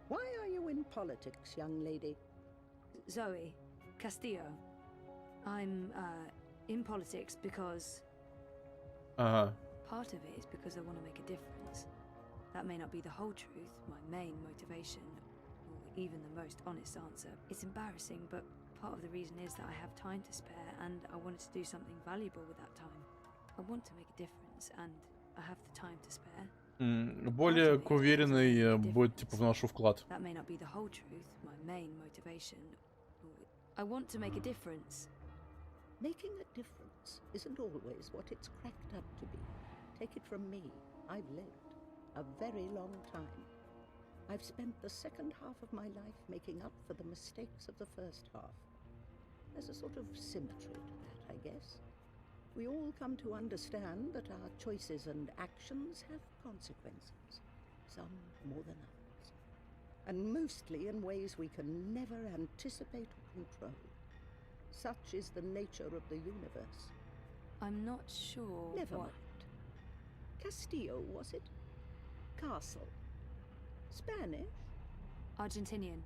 Why are you in politics, young lady? Zoe Castillo. I'm, in politics because... Part of it is because I want to make a difference. That may not be the whole truth, my main motivation, or even the most honest answer. It's embarrassing, but part of the reason is that I have time to spare, and I wanted to do something valuable with that time. I want to make a difference, and I have the time to spare. Более уверенный будет типа вношу вклад. That may not be the whole truth, my main motivation. I want to make a difference. Making a difference isn't always what it's cracked up to be. Take it from me, I've lived a very long time. I've spent the second half of my life making up for the mistakes of the first half. There's a sort of symmetry to that, I guess. We all come to understand that our choices and actions have consequences, some more than others, and mostly in ways we can never anticipate or control. Such is the nature of the universe. I'm not sure. Never what... mind. Castillo, was it? Castle. Spanish? Argentinian.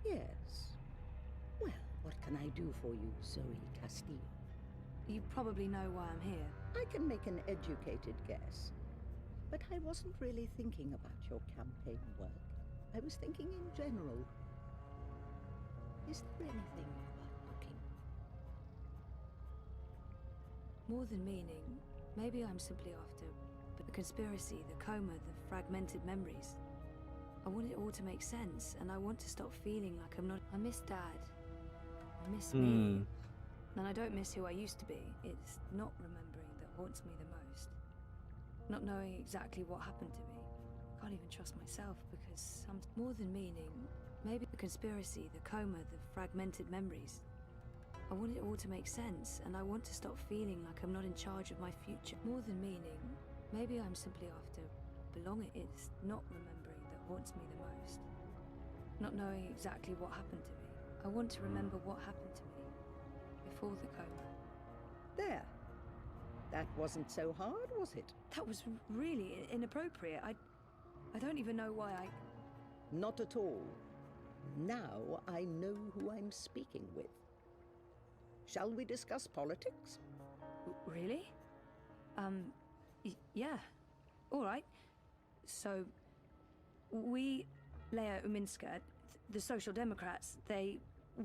Yes. Well, what can I do for you, Zoe Castillo? You probably know why I'm here. I can make an educated guess. But I wasn't really thinking about your campaign work. I was thinking in general. Is there anything you are looking? More than meaning, maybe I'm simply after the conspiracy, the coma, the fragmented memories. I want it all to make sense, and I want to stop feeling like I'm not. I miss Dad. I miss me. And I don't miss who I used to be. It's not remembering that haunts me the most. Not knowing exactly what happened to me. I can't even trust myself because more than meaning, maybe the conspiracy, the coma, the fragmented memories. I want it all to make sense, and I want to stop feeling like I'm not in charge of my future. More than meaning, maybe I'm simply after belonging. It's not remembering that haunts me the most. Not knowing exactly what happened to me. I want to remember what happened to me before the coma. There. That wasn't so hard, was it? That was really inappropriate. I don't even know why I... Not at all. Now I know who I'm speaking with. Shall we discuss politics? Really? Yeah. All right. So, we, Leia Uminska, the Social Democrats,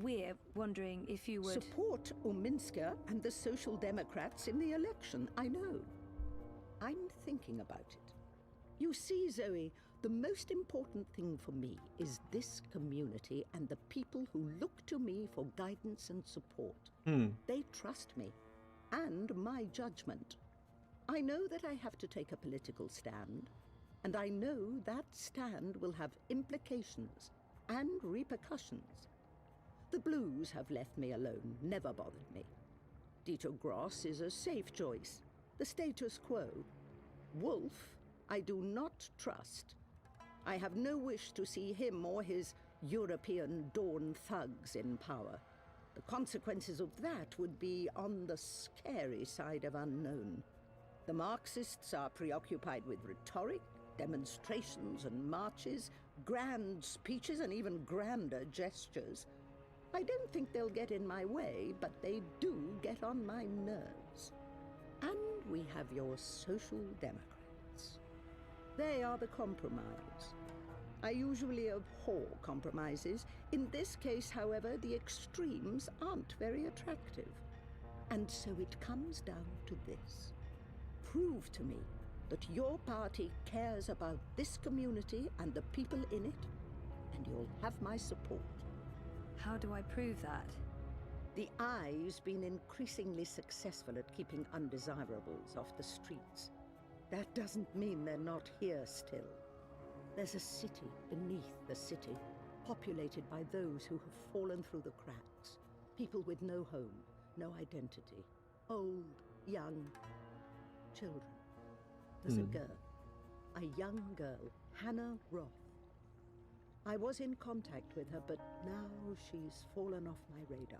we're wondering if you would... Support Uminska and the Social Democrats in the election, I know. I'm thinking about it. You see, Zoe, the most important thing for me is this community and the people who look to me for guidance and support. They trust me and my judgment. I know that I have to take a political stand, and I know that stand will have implications and repercussions. The Blues have left me alone, never bothered me. Dieter Gross is a safe choice, the status quo. Wolf, I do not trust. I have no wish to see him or his European Dawn thugs in power. The consequences of that would be on the scary side of unknown. The Marxists are preoccupied with rhetoric, demonstrations and marches, grand speeches and even grander gestures. I don't think they'll get in my way, but they do get on my nerves. And we have your Social Democrats. They are the compromise. I usually abhor compromises. In this case, however, the extremes aren't very attractive. And so it comes down to this. Prove to me that your party cares about this community and the people in it, and you'll have my support. How do I prove that? The Eye's been increasingly successful at keeping undesirables off the streets. That doesn't mean they're not here still. There's a city beneath the city, populated by those who have fallen through the cracks. People with no home, no identity. Old, young, children. There's a girl, a young girl, Hannah Roth. I was in contact with her, but now she's fallen off my radar.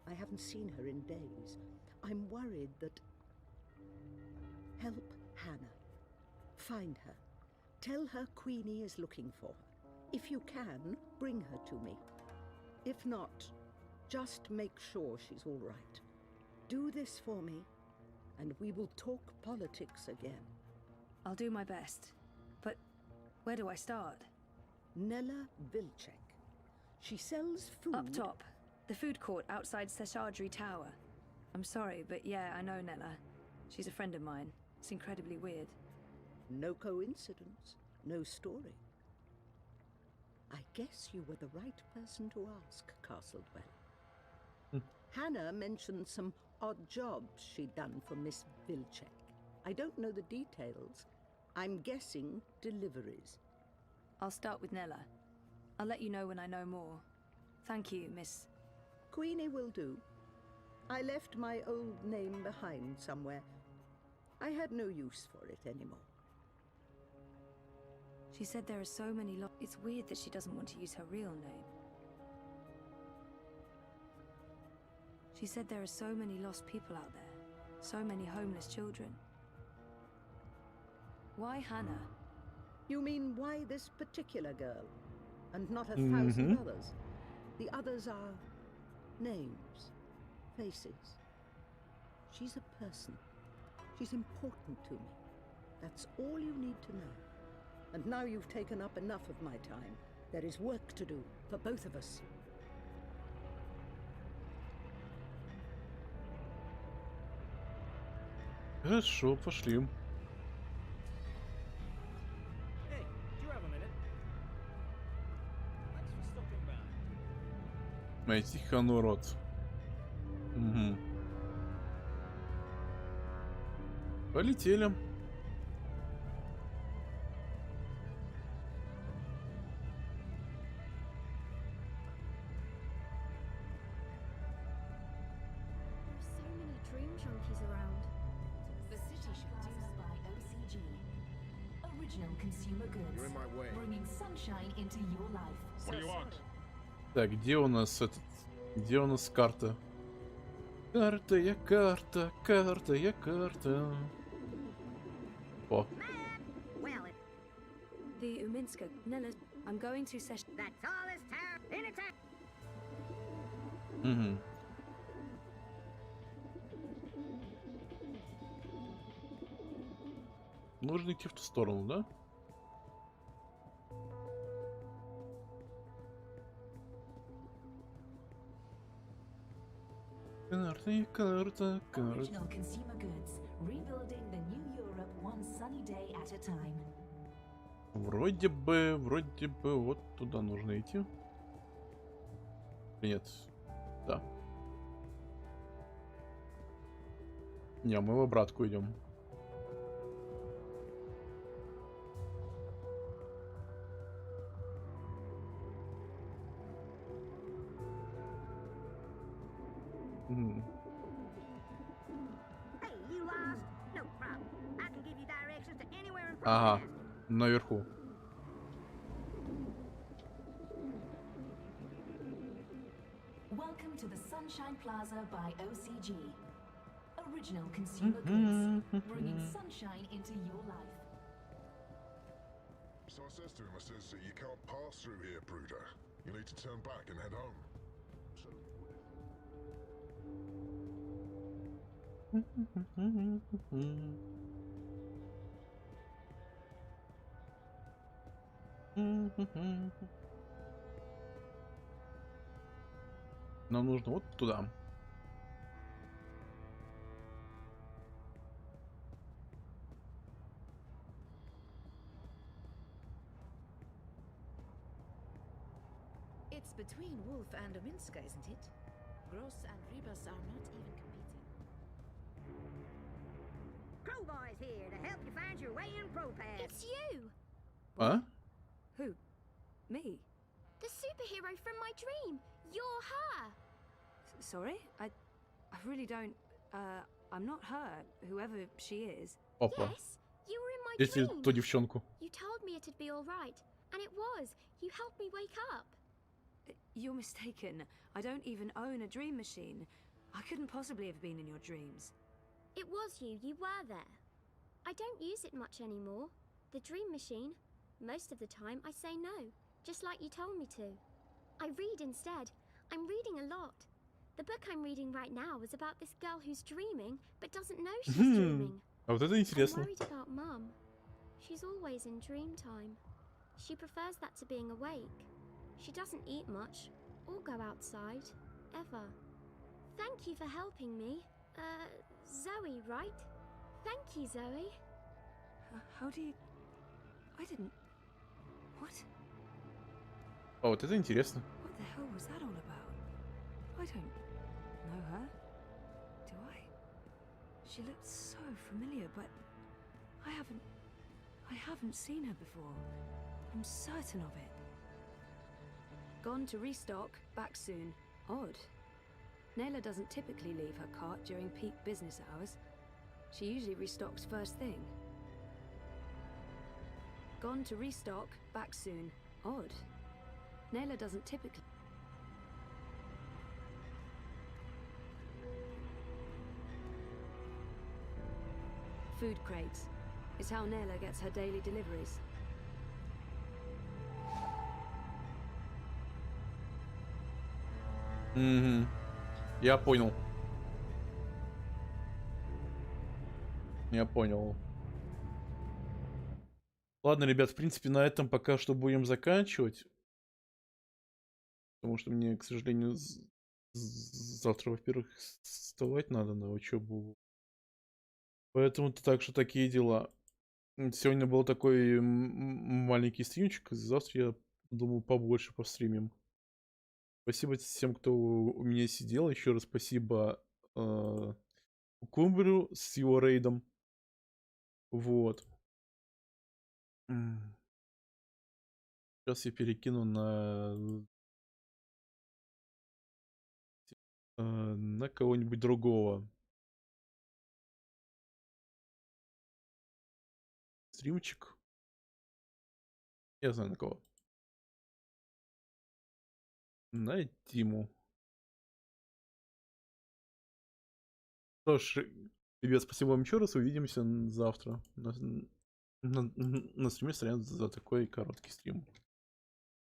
I haven't seen her in days. I'm worried that... Help Hannah. Find her. Tell her Queenie is looking for her. If you can, bring her to me. If not, just make sure she's all right. Do this for me, and we will talk politics again. I'll do my best. But where do I start? Nella Vilcek. She sells food... Up top. The food court outside Seshadri Tower. I'm sorry, but yeah, I know Nella. She's a friend of mine. It's incredibly weird. No coincidence. No story. I guess you were the right person to ask, Castledwell. Hannah mentioned some odd jobs she'd done for Miss Vilcek. I don't know the details. I'm guessing deliveries. I'll start with Nella. I'll let you know when I know more. Thank you, Miss... Queenie will do. I left my old name behind somewhere. I had no use for it anymore. She said there are so many It's weird that she doesn't want to use her real name. She said there are so many lost people out there, so many homeless children. Why Hannah? You mean why this particular girl, and not 1,000 others? The others are names, faces. She's a person. She's important to me. That's all you need to know. And now you've taken up enough of my time. There is work to do for both of us. Хорошо, пошли. Hey, do you have a minute? Thanks for stopping by. Найти Хану рот. Угу. Полетели. So many dream junkies around. The City Plaza by OCG. Original consumer goods. You're in my way. Bringing sunshine into your life. What do you want? Так, где у нас этот... Где у нас карта? Карта, я карта, карта, я карта. О. The Uminska. Nella, I'm going to session. The tallest tower in a town. Угу. Нужно идти в ту сторону, да? Карта, карта, карта. Original consumer goods. Rebuilding the new Europe one sunny day at a time. Вроде бы вот туда нужно идти. Нет. Да. Не, мы в обратку идем. Hey, you lost? No problem. I can give you directions to anywhere in Ага, Providence. наверху. Welcome to the Sunshine Plaza by OCG. Original consumer goods. Bringing sunshine into your life. So I says to him, I says, you can't pass through here, Bruder. You need to turn back and head home. So... Нам нужно вот туда. It's between Wolf and Ominska, isn't it? Gross and Rebus are not even competing. Crowboy's here to help you find your way in ProPass. It's you! А? Who? Me? The superhero from my dream! You're her! Sorry? I really don't... I'm not her, whoever she is. Опа. Yes, you were in my Если dream. ту девчонку. You told me it'd be alright, and it was. You helped me wake up. You're mistaken. I don't even own a dream machine. I couldn't possibly have been in your dreams. It was you. You were there. I don't use it much anymore. The dream machine. Most of the time, I say no, just like you told me to. I read instead. I'm reading a lot. The book I'm reading right now is about this girl who's dreaming, but doesn't know she's dreaming. А вот это I'm интересно. worried about Mum. She's always in dream time. She prefers that to being awake. She doesn't eat much, or go outside, ever. Thank you for helping me. Zoe, right? Thank you, Zoe. How do you... I didn't... What? А вот это интересно. What the hell was that all about? I don't know her. Do I? She looked so familiar, but I haven't seen her before. I'm certain of it. Gone to restock, back soon. Odd. Nayla doesn't typically leave her cart during peak business hours. She usually restocks first thing. Gone to restock, back soon. Odd. Nayla doesn't typically... food crates. It's how Nella gets her daily deliveries. Угу. Я понял. Я понял. Ладно, ребят, в принципе, на этом пока что будем заканчивать. Потому что мне, к сожалению, завтра, во-первых, вставать надо на учебу. Поэтому так что такие дела. Сегодня был такой маленький стримчик. Завтра, я думаю, побольше постримим. Спасибо всем, кто у меня сидел. Еще раз спасибо Кумбрю с его рейдом. Вот. Сейчас я перекину на кого-нибудь другого. Стримчик. Я знаю на кого. На Тиму. Что ж, ребят, спасибо вам еще раз. Увидимся завтра на стриме. Сорян за такой короткий стрим.